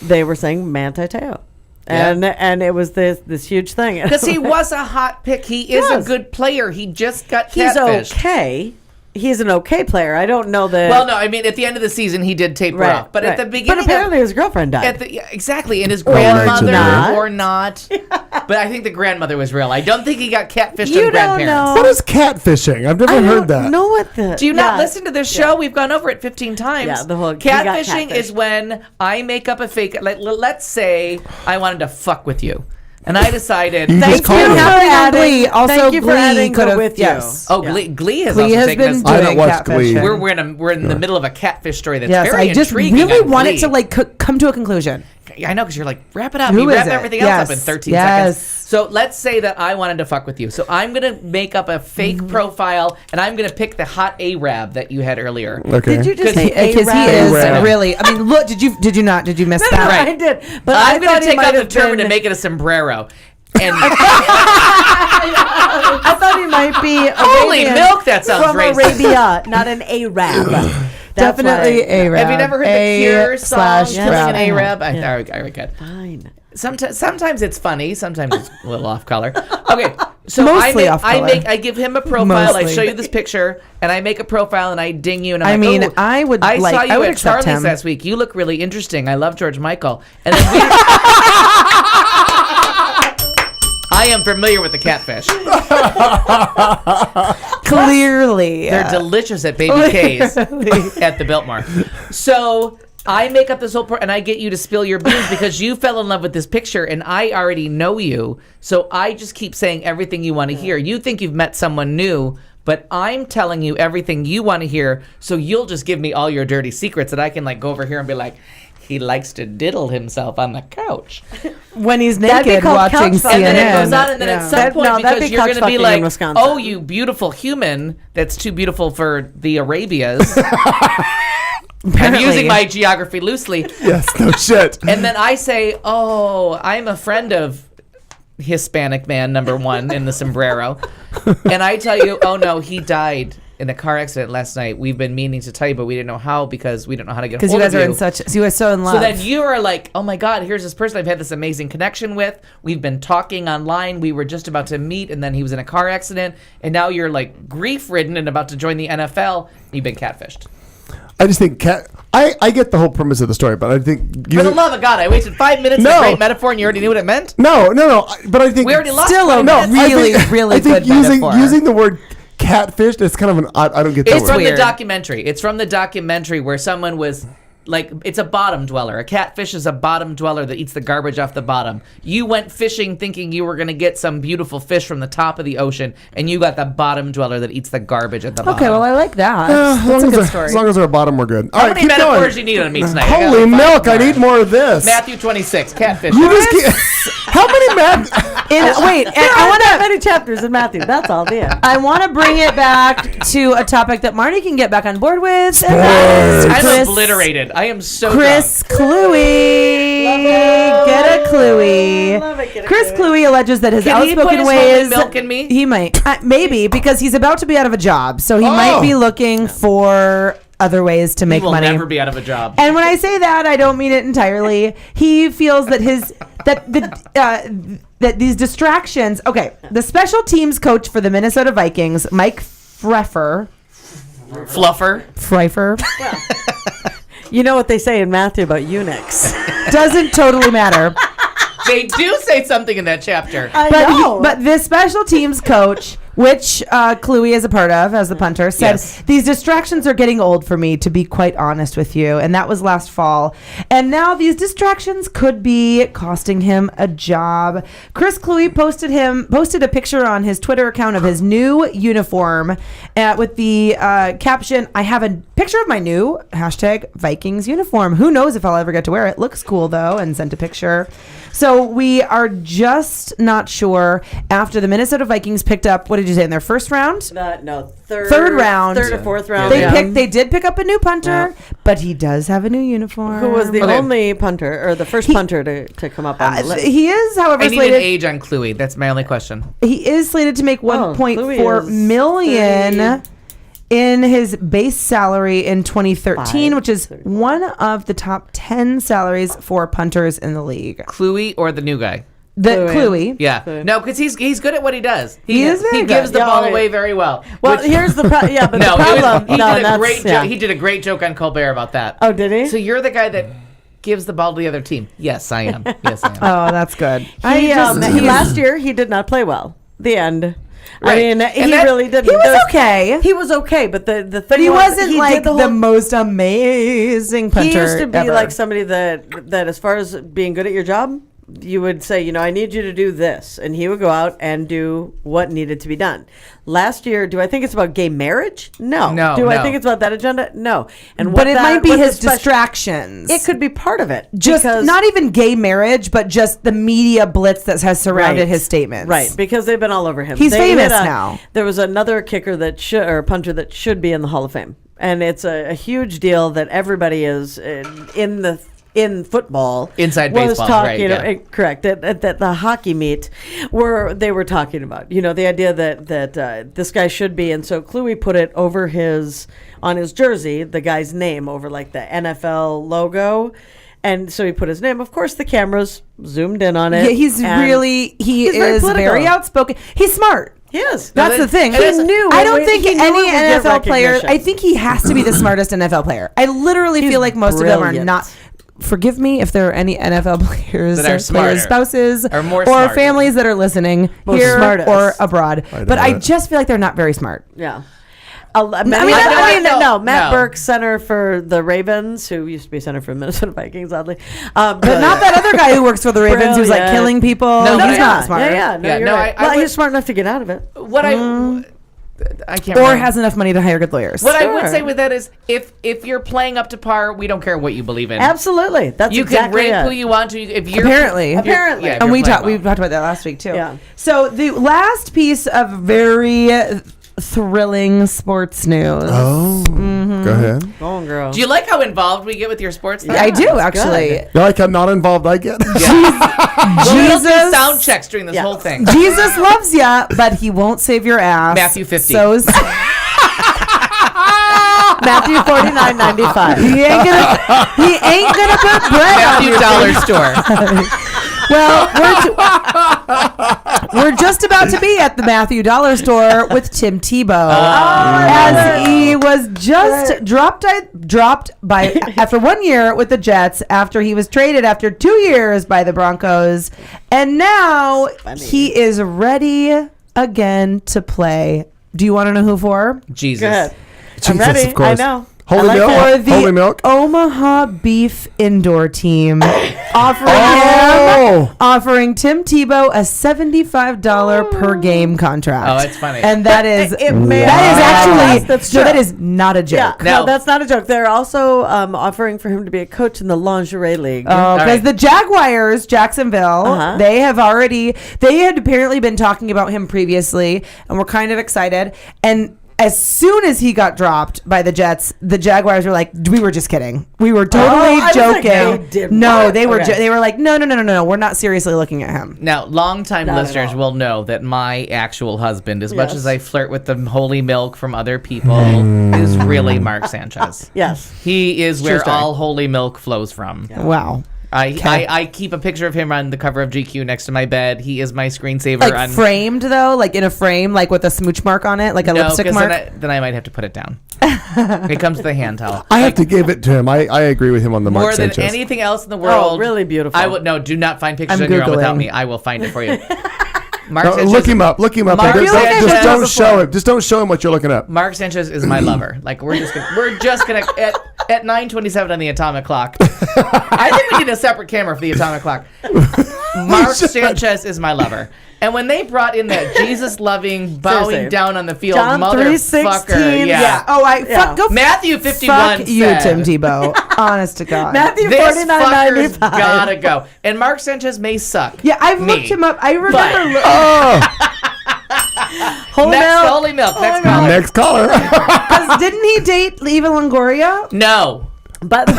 they were saying Manti Te'o. And it was this huge thing. Because he was a hot pick. He is a good player. He just got catfished. He's okay. He's an okay player. I don't know that. Well, no, I mean, at the end of the season, he did taper off. But at the beginning, but apparently his girlfriend died. Exactly, and his grandmother or not. But I think the grandmother was real. I don't think he got catfished on grandparents. Know. What is catfishing? I've never heard that. Know what the? Do you not listen to this show? We've gone over it 15 times. Yeah, the whole catfishing is when I make up a fake. Let's say I wanted to fuck with you. And I decided. Thank you for adding. Also, thank you for adding could have with you. Yes. Oh, Glee has also taken been us. doing I don't watch Glee. We're in the middle of a catfish story that's yes, very I just intriguing. really wanted to like come to a conclusion. I know, because you're like, wrap it up. Who You is wrap it? everything else up in 13 Yes. seconds. So let's say that I wanted to fuck with you. So I'm going to make up a fake profile, and I'm going to pick the hot Arab that you had earlier. Okay. Did you just say Because he is really. I mean, look. Did you not? Did you miss that? Right. I did. But I'm I going to take might out the have turban been- and make it a sombrero. And I thought he might be holy Arabian milk, that sounds from racist. Arabia, not an Arab. That's Definitely why- Arab. Have you never heard the Cure song, Killing an Arab? Yeah. All right, good. Fine. Sometimes it's funny. Sometimes it's a little off color. Okay, so Mostly off color. I give him a profile. I Mostly. show you this picture, and I make a profile, and I ding you. And I I'm mean, like, oh, I would I like- saw you I would at accept Charlie's him. last week. You look really interesting. I love George Michael. And then I am familiar with the catfish. Clearly, They're delicious at Baby K's at the Biltmore. So I make up this whole and I get you to spill your beans because you fell in love with this picture and I already know you. So I just keep saying everything you want to hear. You think you've met someone new, but I'm telling you everything you want to hear. So you'll just give me all your dirty secrets that I can like go over here and be like, he likes to diddle himself on the couch. when he's That'd be naked called watching couch CNN. And then it goes on, and then at some That- point, no, that'd because be you're couch going to be fucking in like, Wisconsin. oh, you beautiful human that's too beautiful for the Arabias. I'm using my geography loosely. Yes, no shit. And then I say, oh, I'm a friend of Hispanic man number one in the sombrero. And I tell you, oh no, he died in a car accident last night. We've been meaning to tell you, but we didn't know how because we didn't know how to get Because hold you of guys are in such. You are so in love. So then you are like, oh my God, here's this person I've had this amazing connection with. We've been talking online. We were just about to meet, and then he was in a car accident. And now you're like grief-ridden and about to join the NFL. You've been catfished. I just think I get the whole premise of the story, but I think For the love of God, I wasted 5 minutes No. of great metaphor, and you already knew what it meant? No. But I think We already lost still a 5 no, minutes. really, I think good metaphor. using the word catfish, it's kind of an odd. I don't get that It's word. from the weird. documentary. It's from the documentary where someone was like, it's a bottom dweller. A catfish is a bottom dweller that eats the garbage off the bottom. You went fishing thinking you were going to get some beautiful fish from the top of the ocean, and you got the bottom dweller that eats the garbage at the bottom. Okay, well, I like that. As That's a good long story. as they're a bottom, we're good. All How right, many keep metaphors going. you need on me tonight? I gotta Holy find milk! I more. need more of this. Matthew 26, catfish. You just get, how many math? Wait, I want that many chapters in Matthew. That's all. Yeah. I want to bring it back to a topic that Marnie can get back on board with. And that is I'm Chris, obliterated. I am so Chris Cluey. Get a Cluey. Love it, get a Chris Cluey. Cluey alleges that his Can he put outspoken his ways. holy milk in me? He might. Maybe, because he's about to be out of a job. So he might be looking for other ways to He make will money. never be out of a job. And when I say that, I don't mean it entirely. He feels that that these distractions. Okay, the special teams coach for the Minnesota Vikings, Mike Pfeiffer. You know what they say in Matthew about eunuchs. Doesn't totally matter. They do say something in that chapter. I But know. but this special teams coach, which Cluey is a part of as the punter, said, Yes. these distractions are getting old for me, to be quite honest with you. And that was last fall. And now these distractions could be costing him a job. Chris Cluey posted a picture on his Twitter account of his new uniform with the caption, I have a picture of my new #Vikings uniform. Who knows if I'll ever get to wear it. Looks cool though, and sent a picture. So we are just not sure after the Minnesota Vikings picked up, what did you say, in their first round? Third round. Third or fourth round. They did pick up a new punter, but he does have a new uniform. Who was the only punter, or the first punter to come up on the list? He is, however, I need slated. an age on Cluey. That's my only question. He is slated to make $1.4 million in his base salary in 2013, which is one of the top 10 salaries for punters in the league. Cluey or the new guy? Cluey. Yeah. No, because he's good at what he does. He is very He gives good. the ball away very well. Well, here's the problem. Yeah, but No, the problem. he did a great joke on Colbert about that. Oh, did he? So you're the guy that gives the ball to the other team. Yes, I am. Yes, I am. Oh, that's good. Last year he did not play well. The end. Right. I mean, he really didn't. He was okay. He was okay, but the thing But he wasn't he like did the most amazing punter He used to be ever. like somebody that as far as being good at your job, you would say, I need you to do this. And he would go out and do what needed to be done. Last year, do I think it's about gay marriage? No. Do I think it's about that agenda? No. But it might be his distractions. It could be part of it. Just not even gay marriage, but just the media blitz that has surrounded his statements. Right, because they've been all over him. He's famous now. There was another kicker or punter that should be in the Hall of Fame. And it's a huge deal that everybody is in football, inside was baseball, talking, right? Correct. At the hockey meet, where they were talking about, the idea that this guy should be, and so Kluwe put it over on his jersey, the guy's name over like the NFL logo. And so he put his name. Of course, the cameras zoomed in on it. Yeah, he is very outspoken. He's smart. He is. That's the thing. He knew. I don't think any NFL player. I think he has to be the smartest NFL player. I literally feel like most of them are not. Forgive me if there are any NFL players that are smarter, spouses or families that are listening here or abroad. But I just feel like they're not very smart. Yeah. Matt Burke, center for the Ravens, who used to be center for the Minnesota Vikings, oddly. But not that other guy who works for the Ravens who's like killing people. No, he's not smart. He's smart enough to get out of it. I can't. Or has enough money to hire good lawyers. What I would say with that is, if you're playing up to par, we don't care what you believe in. Absolutely, that's you can rape who you want to. If you're apparently, and we talked about that last week too. Yeah. So the last piece of very thrilling sports news. Oh, go ahead. Go on, girl. Do you like how involved we get with your sports? I do, actually. You like how not involved I get? Jesus, we'll do sound checks during this whole thing. Jesus loves ya, but he won't save your ass. Matthew 50. Matthew 49.95. He ain't gonna put bread Matthew on dollar store. Well, we're just about to be at the Matthew Dollar Store with Tim Tebow, as he was just dropped by after 1 year with the Jets, after he was traded after 2 years by the Broncos, and now he is ready again to play. Do you want to know who for? Jesus. Go ahead. Jesus, I'm ready. of course. I know. Holy milk. For the Holy milk. Omaha Beef Indoor Team, offering Tim Tebow a $75 per game contract. Oh, it's funny. And that is that is not a joke. Yeah, no, that's not a joke. They're also offering for him to be a coach in the lingerie league. Oh, because the Jaguars, Jacksonville, they had apparently been talking about him previously, and we're kind of excited. And as soon as he got dropped by the Jets, the Jaguars were like, "We were just kidding. We were totally joking." They were like, "No, we're not seriously looking at him." Now, longtime listeners will know that my actual husband, as much as I flirt with the holy milk from other people, is really Mark Sanchez. Yes, he is where all holy milk flows from. Yeah. Wow. I keep a picture of him on the cover of GQ next to my bed. He is my screensaver. Like framed though, like in a frame, like with a smooch mark on it, like a lipstick mark. Then I might have to put it down. It comes to the hand towel. I have to give it to him. I agree with him on the Mark more Sanchez. Than anything else in the world. Oh, really beautiful. Do not find pictures on your own without me. I will find it for you. Look him up. Just don't show him. Just don't show him what you're looking up. Mark Sanchez is my lover. Like we're just gonna at 9:27 on the atomic clock. I think we need a separate camera for the atomic clock. Mark Sanchez is my lover. And when they brought in that Jesus-loving, bowing down on the field, John motherfucker, yeah. Go Matthew 51 fuck you, Tim Tebow. Honest to God. Matthew this 49.95. Gotta go. And Mark Sanchez may suck. Yeah, I've looked him up. I remember. Holy milk. Next caller. Because didn't he date Eva Longoria? No. But no.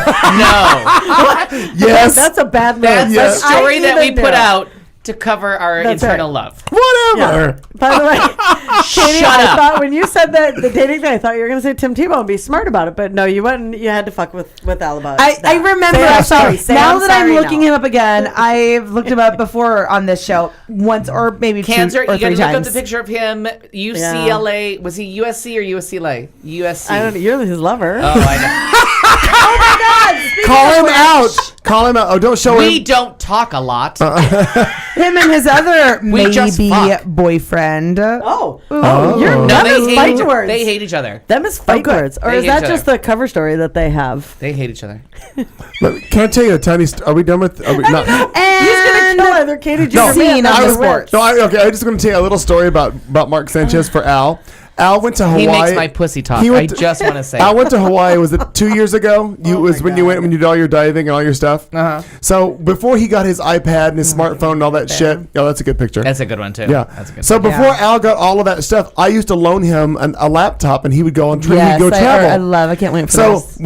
Yes. That's a bad move. That's a story that we put out to cover our internal love. Whatever. Yeah. By the way, Katie, I thought when you said that the dating thing, I thought you were going to say Tim Tebow and be smart about it, but no, you went and you had to fuck with Al about it. I remember. Now that I'm looking him up again, I've looked him up before on this show once or maybe Cancer, 2 or 3 times. You got to look up the picture of him. UCLA. Was he USC or UCLA? USC. I don't know. You're his lover. Oh, I know. Oh my God! Call him out. Call him out. Oh, don't show him. We don't talk a lot. Him and his other just fuck. boyfriend. You're No, them is they fight hate, words. they hate each other. Them is fight words, or They is hate that each just other. the cover story that they have? They hate each other. Can I tell you a tiny? Are we done with? Are we not? He's gonna kill either Katy Jr. Scene on the sports. No, okay. I'm just going to tell you a little story about Mark Sanchez for Al. Al went to Hawaii. He makes my pussy talk. I just want to say. Al went to Hawaii. Was it 2 years ago? When you did all your diving and all your stuff. So before he got his iPad and his smartphone and all that shit. Oh, that's a good picture. That's a good one too. Yeah. That's a good So one. before Al got all of that stuff, I used to loan him a laptop, and he would go on trip. Yes, He'd go travel. I can't wait for So this.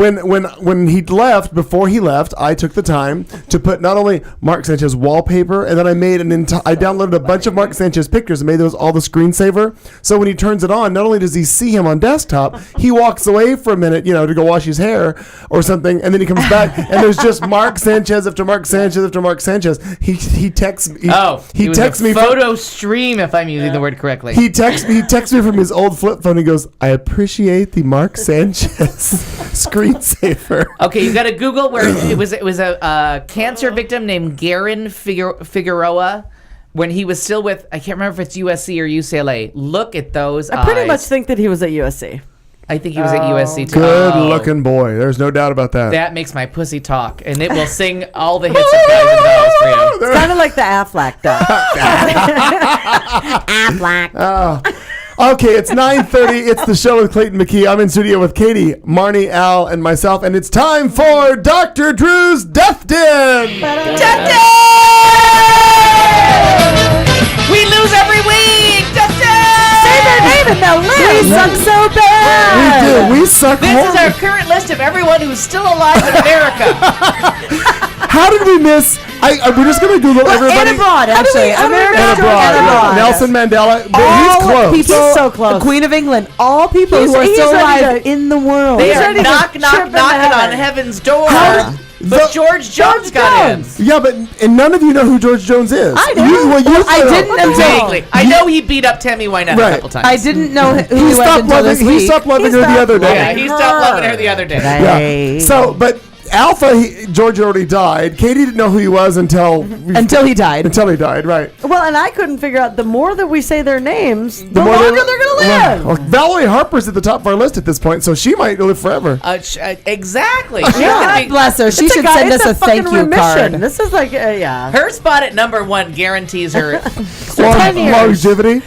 when he left, before he left, I took the time to put not only Mark Sanchez wallpaper, and then I made I downloaded a bunch of Mark Sanchez pictures and made those all the screensaver. So when he turns it on, not only does he see him on desktop, he walks away for a minute, to go wash his hair or something, and then he comes back and there's just Mark Sanchez after Mark Sanchez after Mark Sanchez. He texts me. He texts me photo stream, if I'm using the word correctly. He texts me from his old flip phone. He goes, "I appreciate the Mark Sanchez screensaver." Okay, you got to Google where it was a cancer victim named Garen Figueroa. When he was still with, I can't remember if it's USC or UCLA. Look at those I pretty eyes. much think that he was at USC. I think he was at USC too. Good looking boy. There's no doubt about that. That makes my pussy talk, and it will sing all the hits of Guys and Dolls for you. It's kind of like the Affleck duck. Affleck. Okay, it's 9:30. It's the show with Clayton McKee. I'm in studio with Katy, Marnie, Al, and myself, and it's time for Dr. Drew's Death Den. Death Den! We lose every week! Death Den! Say their name and they'll live. We suck so bad. We do. We suck This is horribly. our current list of everyone who's still alive in America. How did we miss? We're just going to Google everybody. And abroad, actually. America And abroad. and abroad. Nelson Mandela. He's All close. people, He's so close. The Queen of England. All people He's- who are he's still ready alive to- in the world. They are ready to knocking trip into on heaven. heaven's door. The- But George Jones got in. Yeah, but and none of you know who George Jones is. I do. I didn't until Vaguely. I know he beat up Tammy Wynette a couple times. I didn't know who He he was stopped until this loving. He week. stopped loving her the other day. Yeah, he stopped loving her the other day. Yeah. So, but Alpha, George already died. Katy didn't know who he was until he died. Until he died, right? Well, and I couldn't figure out. The more that we say their names, the more longer they're gonna live. Well, Valerie Harper's at the top of our list at this point, so she might live forever. Exactly. God bless her. She It's should a guy- send it's us a a fucking thank you remission. card. This is like, yeah. Her spot at number one guarantees her 10 years. Longevity.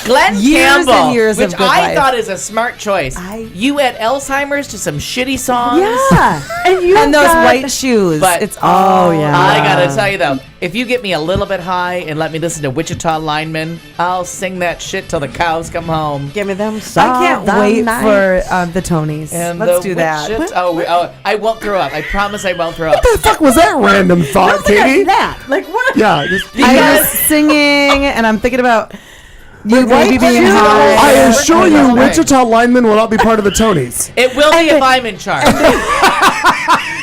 Glenn Years Campbell, and years which of good I life. thought is a smart choice. You had Alzheimer's to some shitty songs. Yeah. And those white shoes. But It's yeah. I gotta tell you though, if you get me a little bit high and let me listen to Wichita Lineman, I'll sing that shit till the cows come home. Give me them. I can't wait for the Tonys. And Let's the do that. I won't throw up. I promise I won't throw up. What the fuck was that random thought, Katy? That. Like what? Yeah. Just, I was singing, and I'm thinking about you maybe being I high. assure you, Right. Wichita linemen will not be part of the Tonys. It will be if I'm in charge.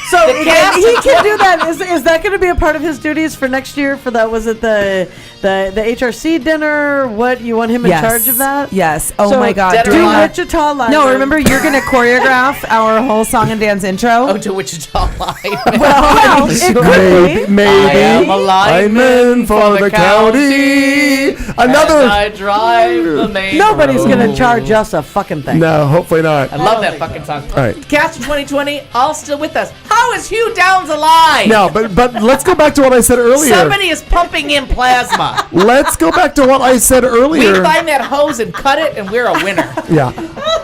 So The cast- he can do that. Is that going to be a part of his duties for next year? For that, was it the HRC dinner? What, you want him in charge of that? Yes. Oh So my God. Dead or Do Alive. Wichita Live. No, remember, you're going to choreograph our whole song and dance intro. Oh, to Wichita Lineman. Well, it could be. I am Maybe. a lineman for the county. As Another. I drive the main Nobody's going to road. charge us a fucking thing. No, hopefully not. I love that fucking song. All right. Cast of 2020, all still with us. How is Hugh Downs alive? No, but let's go back to what I said earlier. Somebody is pumping in plasma. Let's go back to what I said We earlier. find that hose and cut it, and we're a winner. Yeah.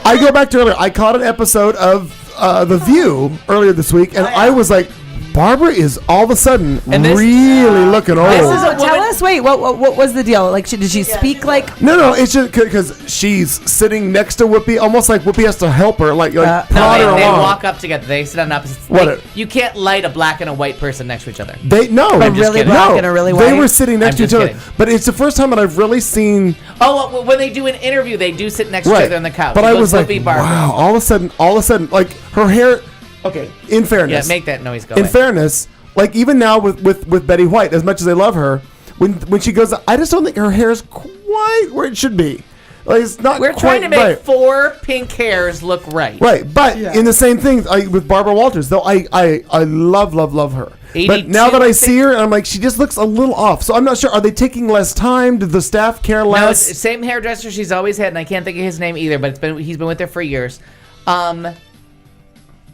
I go back to earlier. I caught an episode of The View earlier this week, and I was like, Barbara is all of a sudden And this- really looking old. This is a Tell woman. us, wait, what was the deal? Like, did she speak No, it's just because she's sitting next to Whoopi, almost like Whoopi has to help her, like No, prod her they along. walk up together. They sit on opposite. What Like, you can't light a black and a white person next to each other. They no, I'm just really kidding. black no, and a really they white? were sitting next I'm to each just other. kidding. But it's the first time that I've really seen. Oh, well, when they do an interview, they do sit next to each other on the couch. But It I goes was like, Whoopi, Barbara. wow! All of a sudden, like her hair. Okay, in Yeah, fairness, make that noise go in away. fairness, like even now with Betty White, as much as I love her, when she goes, I just don't think her hair is quite where it should be. Like, it's not. We're trying to make right. 4 pink hairs look right. Right, but in the same thing with Barbara Walters, though I love her. But now that I see her, I'm like, she just looks a little off. So I'm not sure. Are they taking less time? Did the staff care less? No, it's the same hairdresser she's always had, and I can't think of his name either. But he's been with her for years.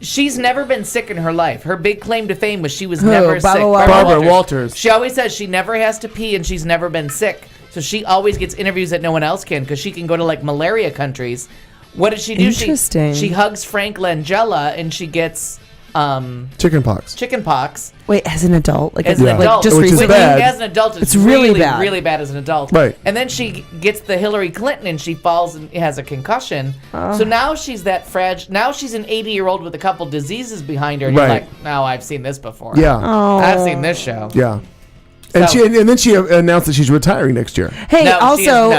She's never been sick in her life. Her big claim to fame was she was never sick. Barbara Walters. She always says she never has to pee, and she's never been sick. So she always gets interviews that no one else can because she can go to like malaria countries. What does she do? Interesting. She hugs Frank Langella, and she gets chickenpox. Chickenpox. Wait, as an adult, as an adult, just which is bad. As an adult, it's really bad. really bad as an adult. Right. And then she gets the Hillary Clinton, and she falls and has a concussion. So now she's that fragile. Now she's an 80-year-old with a couple diseases behind her. And you're like, no, I've seen this before. Yeah. I've seen this show. Yeah. And then she announced that she's retiring next year. Hey, no, also,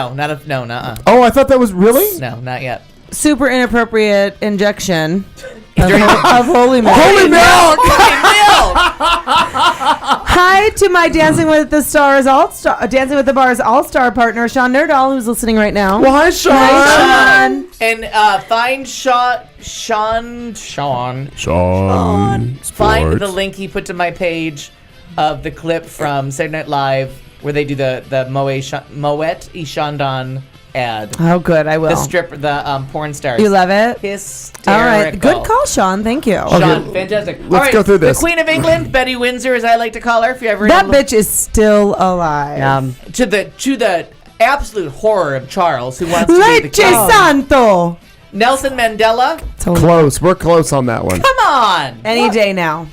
Oh, I thought that was really. No, not yet. Super inappropriate injection of holy milk. Holy milk! Hi to my Dancing with the Bars All-Star partner, Sean Nerdahl, who's listening right now. Well, hi, Sean. Hi, Sean. And find Sean. Find the link he put to my page of the clip from Saturday Night Live where they do the Moet Ishandan ad. Oh, good. I will. The porn stars. You love it? Hysterical. All right. Good call, Sean. Thank you. Sean, fantastic. Let's go through this. The Queen of England, Betty Windsor, as I like to call her. If you ever that bitch is still alive. To the absolute horror of Charles, who wants to be the Leche king. Santo. Nelson Mandela. Close. We're close on that one. Come on. Any day now.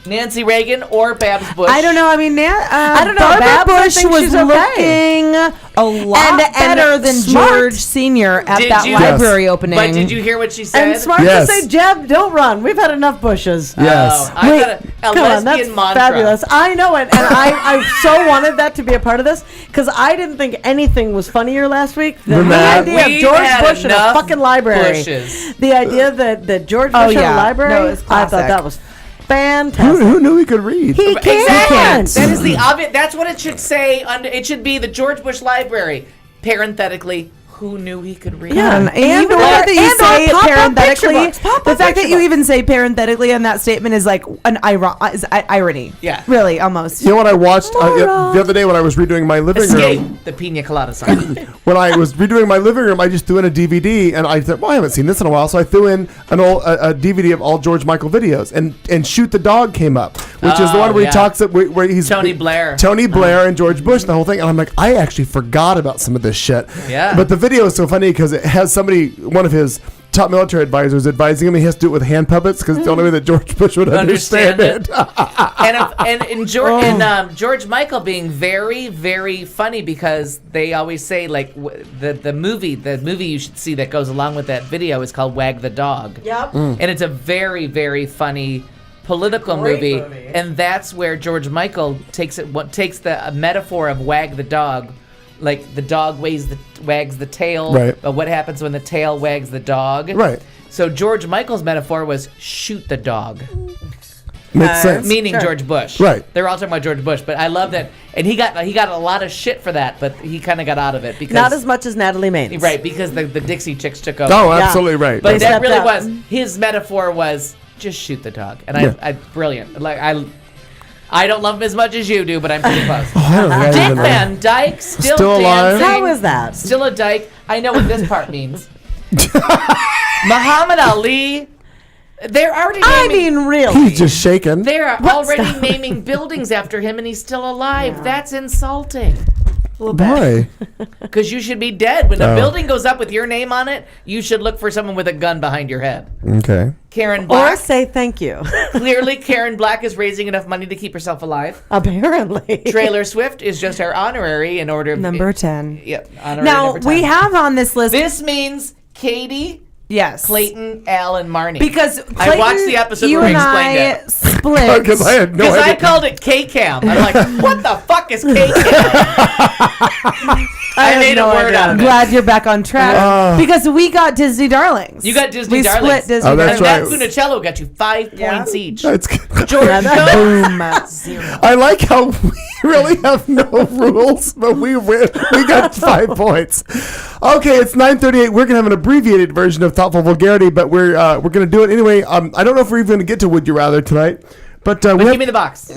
Nancy Reagan or Babs Bush? I don't know. I mean, I don't know. Babs, Barbara I Bush think was she's looking a lot better than smart. George Sr. at Did that you- library opening. But did you hear what she said? And smart Yes. to say, Jeb, don't run. We've had enough bushes. Yes. Oh, I got a Come on, that's lesbian mantra. fabulous. I know it, and I so wanted that to be a part of this because I didn't think anything was funnier last week than the idea of We've George had Bush in a enough fucking library. bushes. The idea that George Bush in a library, No, it's I classic. thought that was fantastic. Who knew he could read? He can't. That is the obvious. That's what it should say. It should be the George Bush Library. Parenthetically, who knew he could read? Yeah, and the fact that you say it parenthetically, the fact that you even say parenthetically in that statement is like an irony. Yeah. Really, almost. You know what I watched the other day when I was redoing my living room? The Pina Colada song. When I was redoing my living room, I just threw in a DVD, and I thought, well, I haven't seen this in a while, so I threw in an old a DVD of all George Michael videos, and Shoot the Dog came up, which is the one where he talks where he's Tony Blair, and George Bush, the whole thing, and I'm like, I actually forgot about some of this shit. Yeah. But the video is so funny because it has one of his top military advisors advising him. He has to do it with hand puppets because it's the only way that George Bush would understand it. and George Michael being very, very funny because they always say like the movie you should see that goes along with that video is called Wag the Dog. Yep. And it's a very, very funny political movie, and that's where George Michael takes the metaphor of Wag the Dog. Like the dog wags the tail, right? But what happens when the tail wags the dog? Right. So George Michael's metaphor was shoot the dog. Makes sense. Meaning George Bush. Right. They're all talking about George Bush, but I love that, and he got a lot of shit for that, but he kind of got out of it because Not as much as Natalie Maines. right because the Dixie Chicks took over. Oh, absolutely right. But They that really stepped out. was his metaphor was just shoot the dog, and I brilliant. Like I don't love him as much as you do, but I'm pretty close. Dick Van Dyke still alive. dancing. How is that? Still a dyke. I know what this part means. Muhammad Ali. They're already really. He's just shaking. They're already naming buildings after him, and he's still alive. Yeah. That's insulting. Why? Because you should be dead. When a building goes up with your name on it, you should look for someone with a gun behind your head. Okay. Karen Black. Or say thank you. Clearly, Karen Black is raising enough money to keep herself alive. Apparently. Taylor Swift is just our honorary in order. Number 10. Yep. Honorary Now, number 10. we have on this list. This means Katy. Yes. Clayton, Al, and Marnie. Because Clayton, I watched the episode you where he and explained I it. split. Because I had no idea. I called it K-Cam. I'm like, what the fuck is K-Cam? I made a word out I'm of it. glad you're back on track because we got Disney Darlings. You got Disney we Darlings. Split Disney Oh, that's Darlings. right. That Funicello got you 5 points each. That's good. George, Boom. 0. I like how we really have no rules, but we win. We got 5 points. Okay, it's 9:38. We're gonna have an abbreviated version of Thoughtful Vulgarity, but we're gonna do it anyway. I don't know if we're even gonna get to Would You Rather tonight, but we give me the box.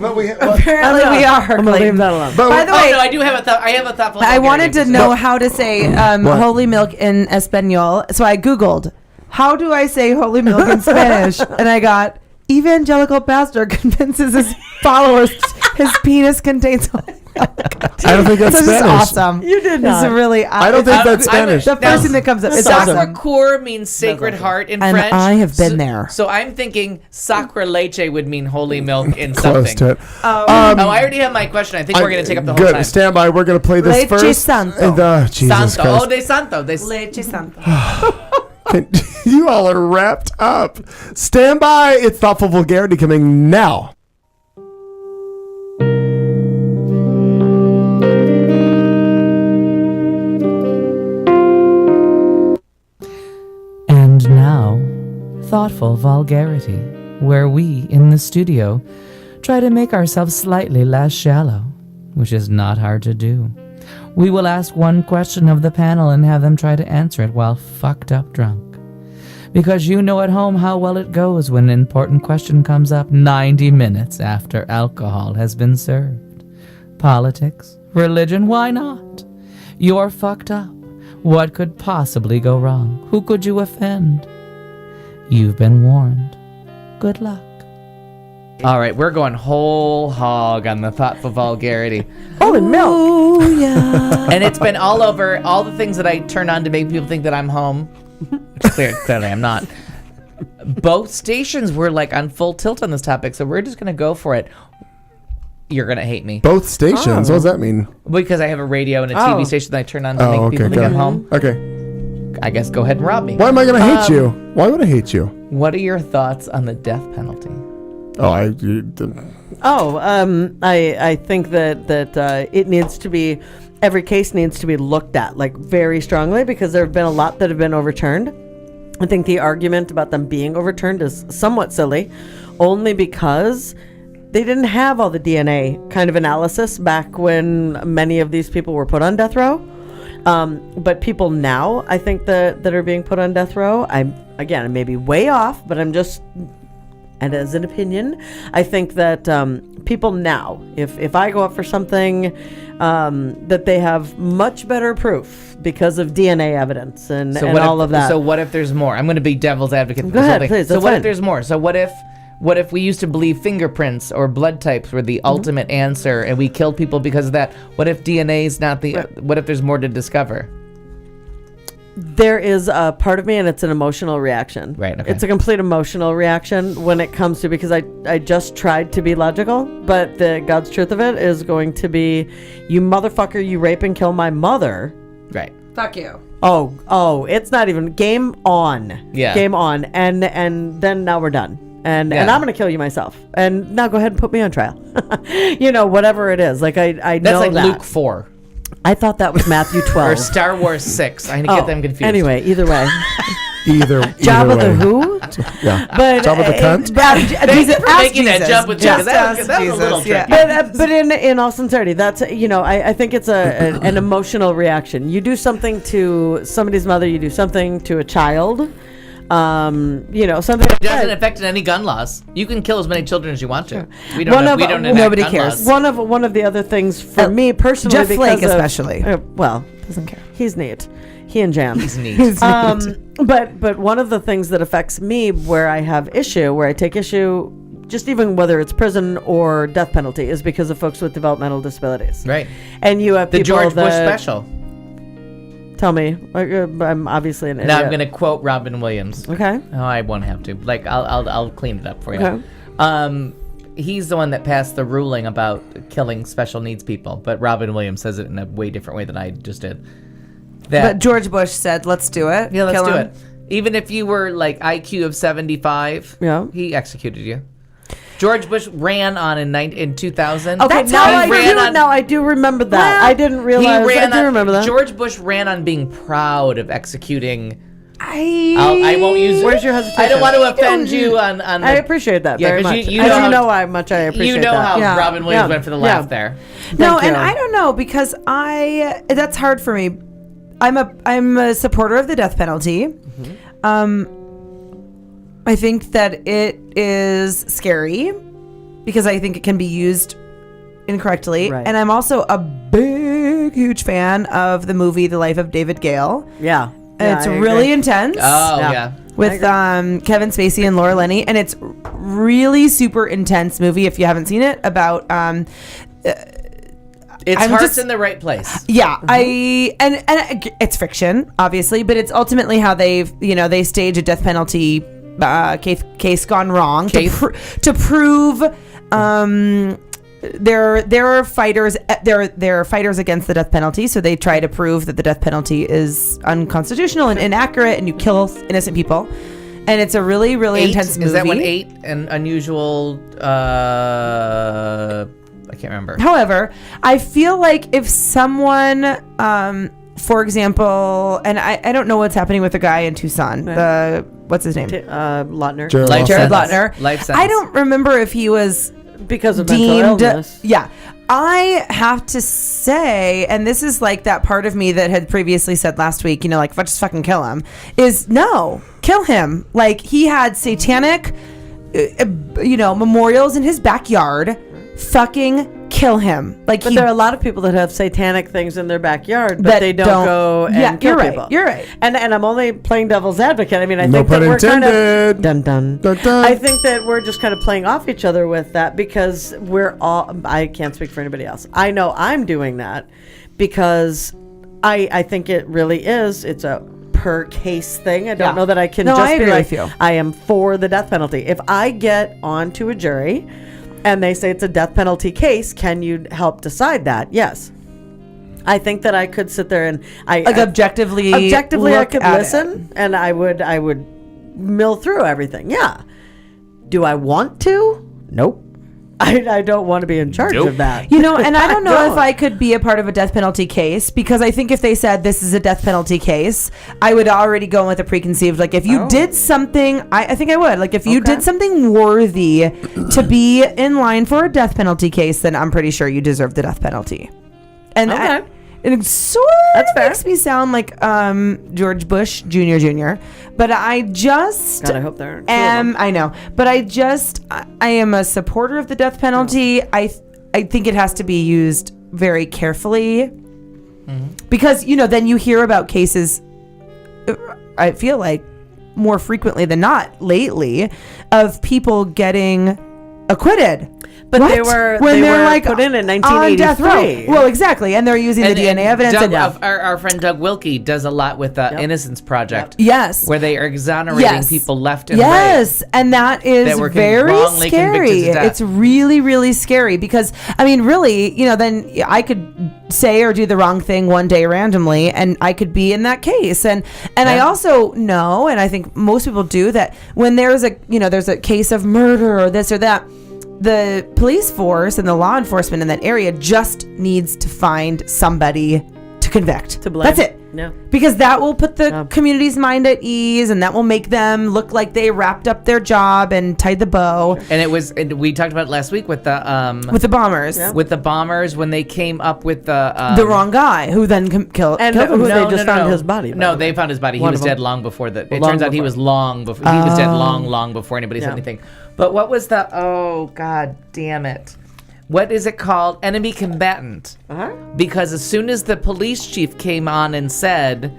Apparently we are. I'm gonna leave that alone. By the way, no, I do have a thought. I have a thoughtful. I wanted to know how to say holy milk in Espanol, so I Googled, how do I say holy milk in Spanish? And I got, evangelical pastor convinces his followers his penis contains holy milk. I don't think that's This is Spanish. awesome. You did not. It's really. I don't think that's Spanish. The first thing that comes up is Sacre awesome. coeur means Sacred Heart in And French. I have been there. So I'm thinking sacre leche would mean holy milk in Close something. to it. I already have my question. I think we're going to take up the whole Good. time. Stand by. We're going to play this Leche first. santo. Jesus Santo. Christ. Oh, de santo. Leche santo. You all are wrapped up. Stand by. It's Thoughtful Vulgarity coming now. And now, Thoughtful Vulgarity, where we, in the studio, try to make ourselves slightly less shallow, which is not hard to do. We will ask one question of the panel and have them try to answer it while fucked up drunk. Because you know at home how well it goes when an important question comes up 90 minutes after alcohol has been served. Politics, religion, why not? You're fucked up. What could possibly go wrong? Who could you offend? You've been warned. Good luck. All right, we're going whole hog on the thoughtful vulgarity. Holy milk. Oh, yeah. And it's been all over, all the things that I turn on to make people think that I'm home, which clearly I'm not. Both stations were like on full tilt on this topic, so we're just going to go for it. You're going to hate me. Both stations? What does that mean? Because I have a radio and a TV station that I turn on to make people think I'm home. Okay. I guess go ahead and rob me. Why am I going to hate you? Why would I hate you? What are your thoughts on the death penalty? I think that it needs to be, every case needs to be looked at like very strongly, because there have been a lot that have been overturned. I think the argument about them being overturned is somewhat silly, only because they didn't have all the DNA kind of analysis back when many of these people were put on death row. But people now, I think that are being put on death row, I may be way off, but I'm just, and as an opinion, I think that people now, if I go up for something, that they have much better proof because of DNA evidence and all of that. So what if there's more? I'm going to be devil's advocate for Go this ahead, whole thing. please, So that's what if fine. there's more? So what if we used to believe fingerprints or blood types were the ultimate answer and we killed people because of that? What if DNA is not the, what if there's more to discover? There is a part of me, and it's an emotional reaction. Right, okay. It's a complete emotional reaction when it comes to, because I just tried to be logical, but the God's truth of it is going to be, you motherfucker, you rape and kill my mother. Right. Fuck you. Oh, it's not even, game on. Yeah. Game on. And then now we're done. And I'm going to kill you myself. And now go ahead and put me on trial. Whatever it is. Like, I That's know like that. Luke 4 I thought that was Matthew 12. or Star Wars 6. I get them confused. Anyway, either way. Either Jabba way. the who? Yeah. But Jabba the cunt? Thank you for making that jump with Just that was ask a little Jesus, tricky. But in all sincerity, that's, I think it's an emotional reaction. You do something to somebody's mother, you do something to a child, something. It doesn't affect any gun laws. You can kill as many children as you want to. We don't enact nobody gun cares. laws. One of the other things for me personally, Jeff Flake because of- especially. doesn't care. He's neat. He and Jan. He's neat. But one of the things that affects me, where I take issue, just even whether it's prison or death penalty, is because of folks with developmental disabilities. Right. And you have The people George Bush that, special. Tell me, I'm obviously an idiot. Now I'm going to quote Robin Williams. Okay. Oh, I won't have to. Like, I'll clean it up for you. Okay. He's the one that passed the ruling about killing special needs people, but Robin Williams says it in a way different way than I just did. But George Bush said, "Let's do it." Yeah, let's Kill do him. it. Even if you were like IQ of 75, Yeah. he executed you. George Bush ran on in 2000. Okay, now I do remember that. I didn't realize. I do remember that. George Bush ran on being proud of executing. I won't use. Where's your hesitation? I don't want to offend you on I appreciate that very much. You know how much I appreciate that. You know how Robin Williams went for the laugh there. And I don't know because that's hard for me. I'm a supporter of the death penalty. I think that it is scary because I think it can be used incorrectly. Right. And I'm also a huge fan of the movie The Life of David Gale. Yeah. It's really intense. Oh, yeah. With Kevin Spacey and Laura Linney. And it's really super intense movie if you haven't seen it about... It's heart's in the right place. Yeah, and it's fiction, obviously, but it's ultimately how they stage a death penalty case gone wrong to prove they're fighters against the death penalty, so they try to prove that the death penalty is unconstitutional and inaccurate, and you kill innocent people. And it's a really, really intense movie. Is that one 8 and unusual? I can't remember. However, I feel like if someone, for example, and I don't know what's happening with the guy in Tucson, what's his name? Lautner. Jared Lautner. Life sentence. I don't remember if he was because of deemed, mental illness. Yeah. I have to say, and this is like that part of me that had previously said last week, like, if I just fucking kill him, is no, kill him. Like, he had satanic, memorials in his backyard. Fucking kill him. But there are a lot of people that have satanic things in their backyard, but they don't go and kill people. You're right. And I'm only playing devil's advocate. I mean, I think pun that we're kind intended. of dun dun. I think that we're just kind of playing off each other with that because we're all. I can't speak for anybody else. I know I'm doing that because I think it really is. It's a per case thing. I don't know that I can just be like, I am for the death penalty. If I get onto a jury and they say it's a death penalty case, can you help decide that? Yes. I think that I could sit there and objectively I could listen and I would mill through everything. Yeah. Do I want to? Nope. I don't want to be in charge of that. And I don't know if I could be a part of a death penalty case because I think if they said this is a death penalty case, I would already go with a preconceived, like if you did something, I think I would. Like if you did something worthy to be in line for a death penalty case, then I'm pretty sure you deserve the death penalty. And it sort of makes me sound like George Bush Jr. But I just God, I hope there I know. But I am a supporter of the death penalty. I think it has to be used very carefully. Because, then you hear about cases, I feel like more frequently than not lately, of people getting acquitted. But they were like put in 1983. Well, exactly, and they're using the DNA evidence. Our friend Doug Wilkie does a lot with the Innocence Project. Yes, where they are exonerating people left and right. Yes, and that is very scary. It's really, really scary because really, then I could say or do the wrong thing one day randomly, and I could be in that case. And I also know, and I think most people do, that when there's a case of murder or this or that, the police force and the law enforcement in that area just needs to find somebody to convict. To blame. That's it. Yeah. Because that will put the community's mind at ease, and that will make them look like they wrapped up their job and tied the bow. And we talked about it last week with the bombers. Yeah. With the bombers when they came up with the wrong guy who then killed him. They just found his body. No, they found his body. He was dead long before that. It turns out he was long before. He was dead long before anybody said anything. But what was the? Oh God damn it! What is it called? Enemy combatant. Because as soon as the police chief came on and said,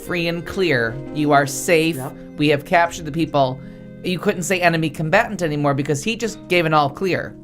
"Free and clear, you are safe. We have captured the people," you couldn't say enemy combatant anymore because he just gave an all clear.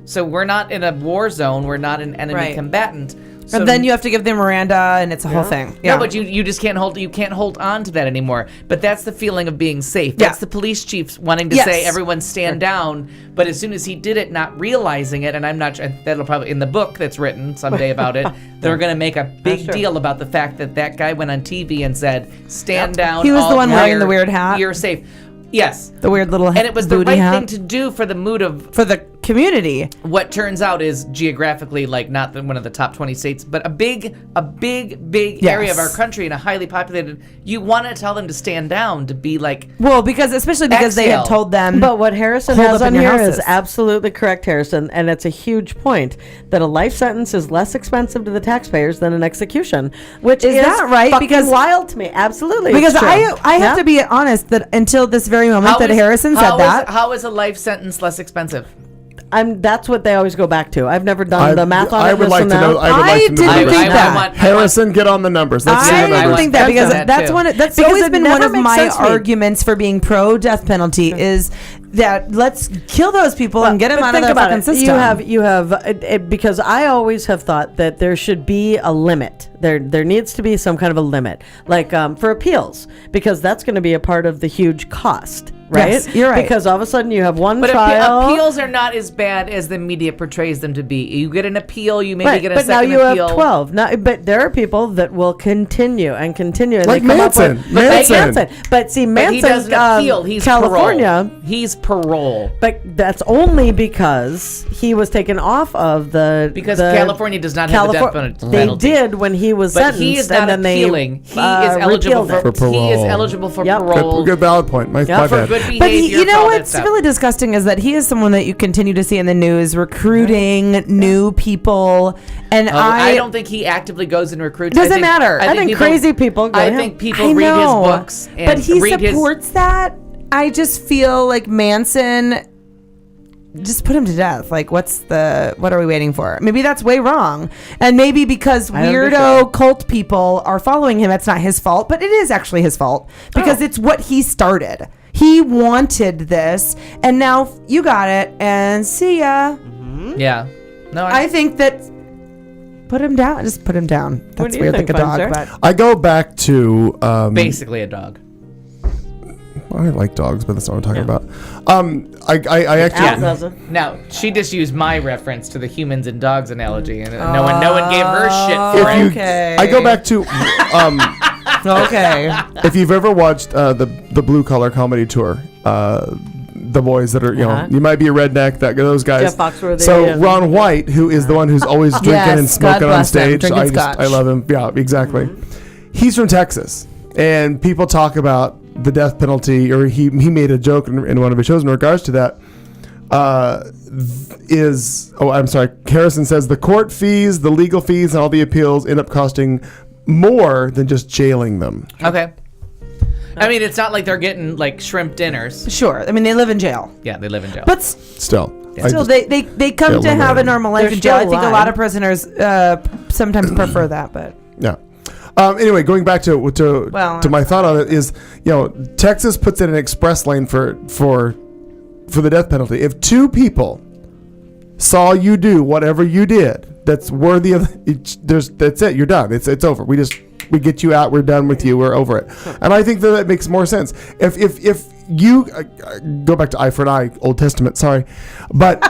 So we're not in a war zone. We're not an enemy combatant. So and then you have to give them Miranda, and it's a whole thing. No, but you just can't hold on to that anymore. But that's the feeling of being safe. That's the police chiefs wanting to say everyone stand down. But as soon as he did it, not realizing it, and I'm not. That'll probably in the book that's written someday about it. They're going to make a big deal about the fact that guy went on TV and said, "Stand down." He was the one wearing the weird hat. You're safe. Yes. The weird little And it was the booty right hat. thing to do for the mood of... For the community. What turns out is geographically, like, not one of the top 20 states, but a big area of our country and a highly populated... You want to tell them to stand down, to be like... Well, especially because they had told them... But what Harrison hold has up on in your here houses. is absolutely correct, Harrison, and it's a huge point that a life sentence is less expensive to the taxpayers than an execution, which is that right? fucking Because wild to me. Absolutely. Because it's true. I have to be honest that until this very moment Harrison said that... How is a life sentence less expensive? That's what they always go back to. I've never done the math on it. I would like to know. I didn't think that. Harrison, get on the numbers. Let's see the I numbers. didn't think that because that's Because always it been one never of makes my sense to me. arguments for being pro death penalty is that let's kill those people and get them out of the fucking system. You have because I always have thought that there should be a limit. There needs to be some kind of a limit, like for appeals, because that's going to be a part of the huge cost. Right? Yes, you're right. Because all of a sudden you have one But trial. appeals are not as bad as the media portrays them to be. You get an appeal, you maybe get a but now second you appeal. have 12. Now, but there are people that will continue and continue. And Like they come Manson. Up with, Manson. But see, But Manson, he doesn't appeal. He's California. parole. He's parole. But that's only because he was taken off of the... Because California does not have the death penalty. They did when he was But sentenced. he is not and then appealing. He is repealed eligible it. For parole. He is eligible for parole. Good valid point. My for bad. good But behavior. you know for all that what's stuff. really disgusting is that he is someone that you continue to see in the news recruiting new people, and I don't think he actively goes and recruits. Doesn't matter. I think crazy people go I to think him. people I read know, his books, and but he read supports that. I just feel like Manson. Just put him to death. Like, what are we waiting for? Maybe that's way wrong. And maybe because weirdo cult people are following him, it's not his fault, but it is actually his fault because it's what he started. He wanted this, and now you got it, and see ya. Yeah. No, I think that put him down. Just put him down. That's do you weird, think, like a dog. Fun, But I go back to basically a dog. I like dogs, but that's not what I'm talking about. I actually Now she just used my reference to the humans and dogs analogy, and no one gave her shit for it. okay. I go back to okay. if you've ever watched the Blue Collar Comedy Tour, the boys that are you might be a redneck, those guys. Jeff Foxworthy, So yeah. Ron White, who is the one who's always drinking Yes, and smoking God on bless them, stage, drinking scotch. I love him. Yeah, exactly. He's from Texas, and people talk about the death penalty, or he made a joke in one of his shows in regards to that. I'm sorry. Harrison says the court fees, the legal fees, and all the appeals end up costing more than just jailing them. Okay. I mean, it's not like they're getting like shrimp dinners. Sure. I mean, they live in jail. Yeah, they live in jail. But Still, they come to have a normal life They're in jail. I still think a alive. lot of prisoners sometimes prefer that, but yeah. Anyway, going back to my thought on it is, Texas puts in an express lane for the death penalty. If two people saw you do whatever you did, that's worthy of that's it. You're done. It's over. We get you out. We're done with you. We're over it. And I think that makes more sense. If you go back to eye for an eye, Old Testament. Sorry, but.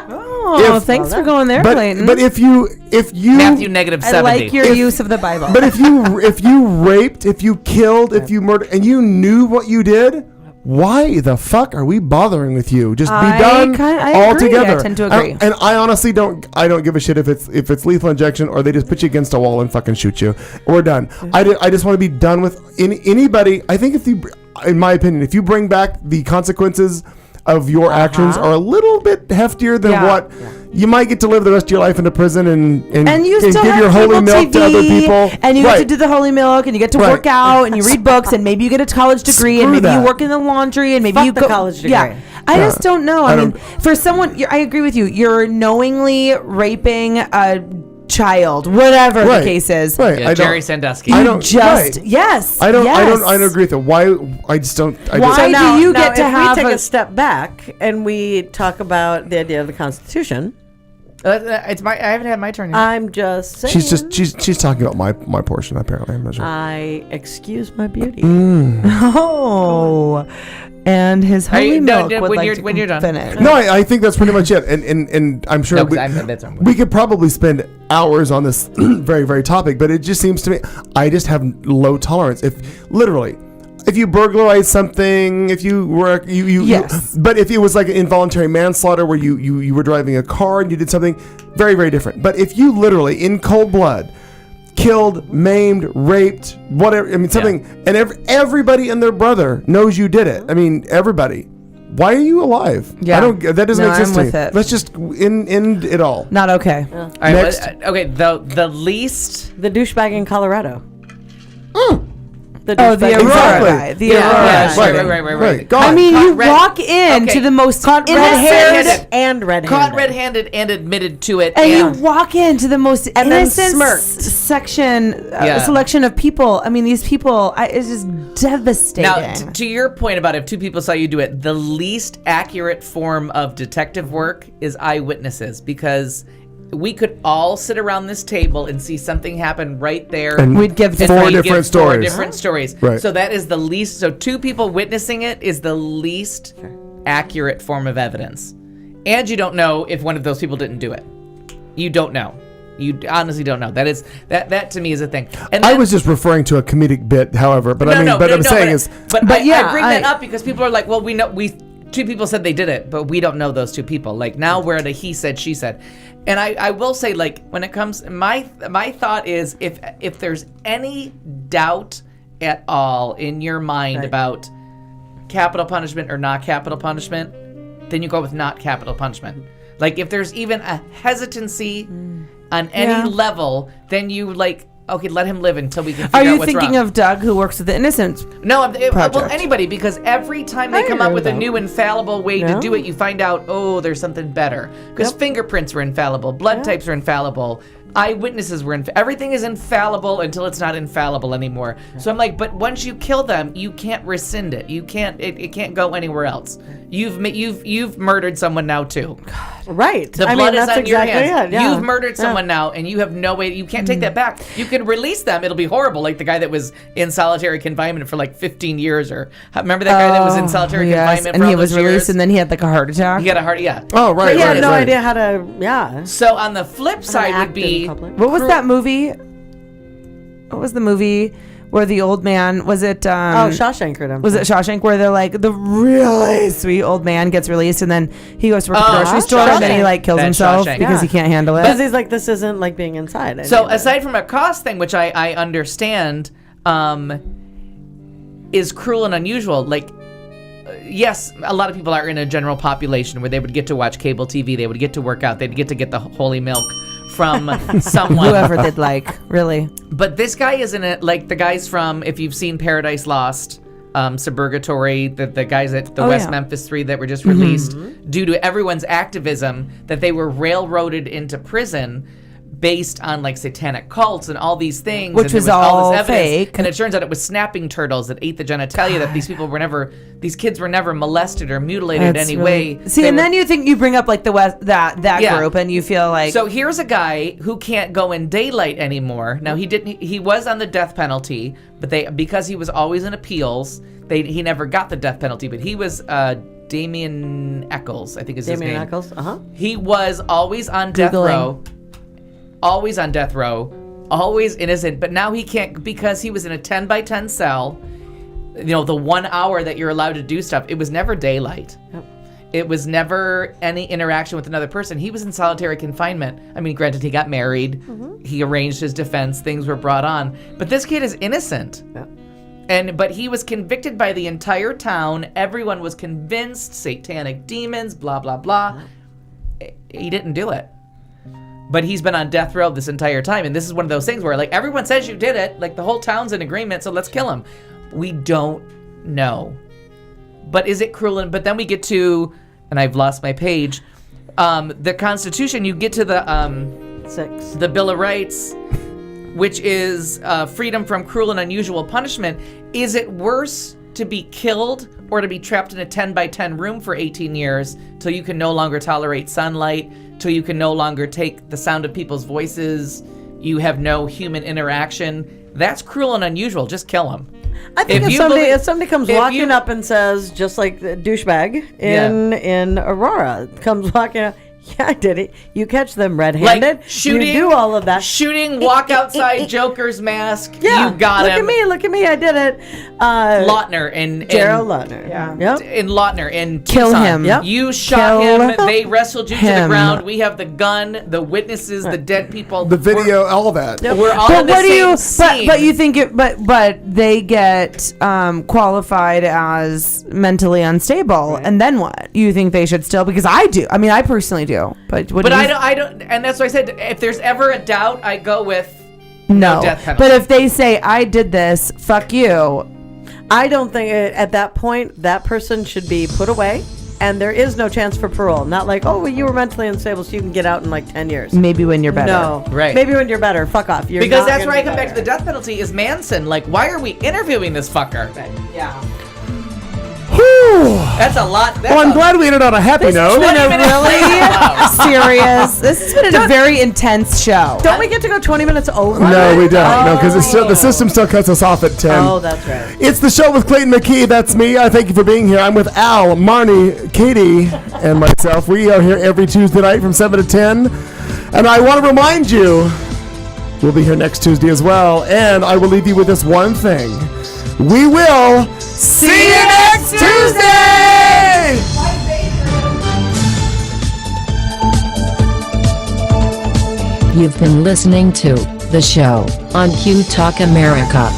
Thanks for going there, Clayton. But if you Matthew -70. I like your use of the Bible. But if you raped, if you killed, if you murdered, and you knew what you did, why the fuck are we bothering with you? Just be done altogether. I tend to agree. And I honestly don't give a shit if it's lethal injection or they just put you against a wall and fucking shoot you. We're done. I just want to be done with anybody. I think in my opinion, if you bring back the consequences of your actions are a little bit heftier than what you might get to live the rest of your life in a prison and you still give have your holy cable milk to other TV, people. and you get to do the holy milk, and you get to work out, and you read books, and maybe you get a college degree, and maybe you work in the laundry, and maybe you the go college degree. Yeah, I just don't know. I mean, for someone, I agree with you. You're knowingly raping a child, whatever the case is. Right. Yeah, Jerry Sandusky. I don't yes. I don't agree with it. Why? I just don't. Why do you get to if have we take a step back and we talk about the idea of the Constitution? I haven't had my turn yet. I'm just saying. She's talking about my portion apparently. I'm not sure. I excuse my beauty. Oh, and his holy milk when you're done. finish. No, I think that's pretty much it, and I'm sure we could probably spend hours on this very, very topic, but it just seems to me I just have low tolerance. If literally, If you burglarize something, if you were Yes. but if it was like an involuntary manslaughter where you were driving a car and you did something very, very different. But if you literally in cold blood killed, maimed, raped, whatever, I mean something, and everybody and their brother knows you did it. I mean everybody. Why are you alive? Yeah. That doesn't make sense I'm to me. with it. Let's just end it all. Not okay. All right, Next. okay, the least. The douchebag in Colorado. The Oh, the douchebag in Aurora Exactly. guy. The Yeah, Aurora yeah, shooting. right. Gone. I mean, you Red- walk in okay. to the most red-handed and red-handed. Caught red-handed and admitted to it. and you walk into the most And then innocent smirked. selection of people. I mean, these people, it's just devastating. Now, to your point about if two people saw you do it, the least accurate form of detective work is eyewitnesses, because we could all sit around this table and see something happen right there. And we'd give and four we'd different give stories. Four different stories. Right. So that is the least. So two people witnessing it is the least accurate form of evidence. And you don't know if one of those people didn't do it. You don't know. You honestly don't know. That to me is a thing. And I then- was just referring to a comedic bit, however. But I'm saying but But I yeah, bring that I- up because people are like, well, two people said they did it, but we don't know those two people. Like now we're at a he said, she said. And I will say, like, when it comes, my thought is if there's any doubt at all in your mind about capital punishment or not capital punishment, then you go with not capital punishment. Like if there's even a hesitancy on any level, then you okay, let him live until we can figure Are out you what's thinking wrong. of Doug, who works with the Innocence? No, well, Project? anybody, because every time they come up with a new infallible way to do it, you find out, there's something better. Because fingerprints were infallible, blood types were infallible, eyewitnesses were everything is infallible until it's not infallible anymore. So I'm like, but once you kill them, you can't rescind it. You can't. It can't go anywhere else. You've murdered someone now too. Right. The blood is that's on your exactly hands. it. Yeah. You've murdered someone now, and you have no way. You can't take that back. You can release them. It'll be horrible, like the guy that was in solitary confinement for like 15 years, or remember that guy that was in solitary confinement and for he all was those released, years? and then he had like a heart attack. He had a heart. Yeah. Oh, right. He had no right. idea how to. Yeah. So on the flip side would be What was that movie? What was the movie where the old man was it? Shawshank Redemption. Was it Shawshank where they're like the really sweet old man gets released and then he goes to work at the grocery store and then he like kills That's himself Shawshank. because he can't handle it. Because he's like, this isn't like being inside. So aside from a cost thing, which I understand, is cruel and unusual. Like, yes, a lot of people are in a general population where they would get to watch cable TV, they would get to work out, they'd get to get the holy milk from someone. Whoever they'd like, really. But this guy isn't it like the guys from, if you've seen Paradise Lost, Suburgatory, the guys at the West Memphis 3 that were just released, due to everyone's activism, that they were railroaded into prison based on like satanic cults and all these things, Which and there was all this evidence, fake. and it turns out it was snapping turtles that ate the genitalia. That these kids were never molested or mutilated in That's any really- way. See, They and were- then you think you bring up like the West that Yeah. group and you feel like So here's a guy who can't go in daylight anymore. Now he was on the death penalty, but because he was always in appeals, he never got the death penalty. But he was Damien Eccles, I think is his name. Damien Eccles. He was always on death Googling. row. Always on death row, always innocent, but now he can't because he was in a 10 by 10 cell. You know, the 1 hour that you're allowed to do stuff, it was never daylight. Yep. It was never any interaction with another person. He was in solitary confinement. I mean, granted, he got married, he arranged his defense, things were brought on, but this kid is innocent. Yep. But he was convicted by the entire town. Everyone was convinced, satanic demons, blah, blah, blah. He didn't do it. But he's been on death row this entire time. And this is one of those things where, like, everyone says you did it. Like, the whole town's in agreement, so let's kill him. We don't know. But is it cruel? But then we get to, and I've lost my page, the Constitution. You get to the Bill of Rights, which is freedom from cruel and unusual punishment. Is it worse to be killed or to be trapped in a 10 by 10 room for 18 years till you can no longer tolerate sunlight, till you can no longer take the sound of people's voices, you have no human interaction? That's cruel and unusual. Just kill him. I think if somebody comes walking up and says, just like the douchebag in Aurora, comes walking up, Yeah, I did it. You catch them red-handed. Like shooting, you do all of that. Shooting, walk outside Joker's mask. Yeah, you got him. Look at me, I did it. Lautner and Gerald Lautner. Yeah. Yep. In Lautner and Kill Tucson. him. Yep. You shot him. They wrestled you to the him. ground. We have the gun, the witnesses, the dead people. The video, all of that. We're all But in the what do same you? scene. But you think it? But they get qualified as mentally unstable, and then what? You think they should still? Because I do. I mean, I personally do. But what? But I don't, and that's why I said if there's ever a doubt, I go with no death penalty. But if they say I did this, fuck you. I don't think at that point that person should be put away, and there is no chance for parole. Not like, oh, well, you were mentally unstable, so you can get out in like 10 years. Maybe when you're better. No, Right. Maybe when you're better. Fuck off. You're because not that's gonna where I be come back to better. the death penalty is Manson. Like, why are we interviewing this fucker? Yeah. Whew. That's a lot. That's Well, I'm a- glad we ended on a happy note. It's been a 20 minutes. really serious. This has been a very intense show. Don't we get to go 20 minutes over? No, we don't. No, because the system still cuts us off at 10. Oh, that's right. It's the show with Clayton McKee. That's me. I thank you for being here. I'm with Al, Marnie, Katy, and myself. We are here every Tuesday night from 7 to 10. And I want to remind you, we'll be here next Tuesday as well. And I will leave you with this one thing. We will see you next Tuesday! You've been listening to The Show on Q Talk America.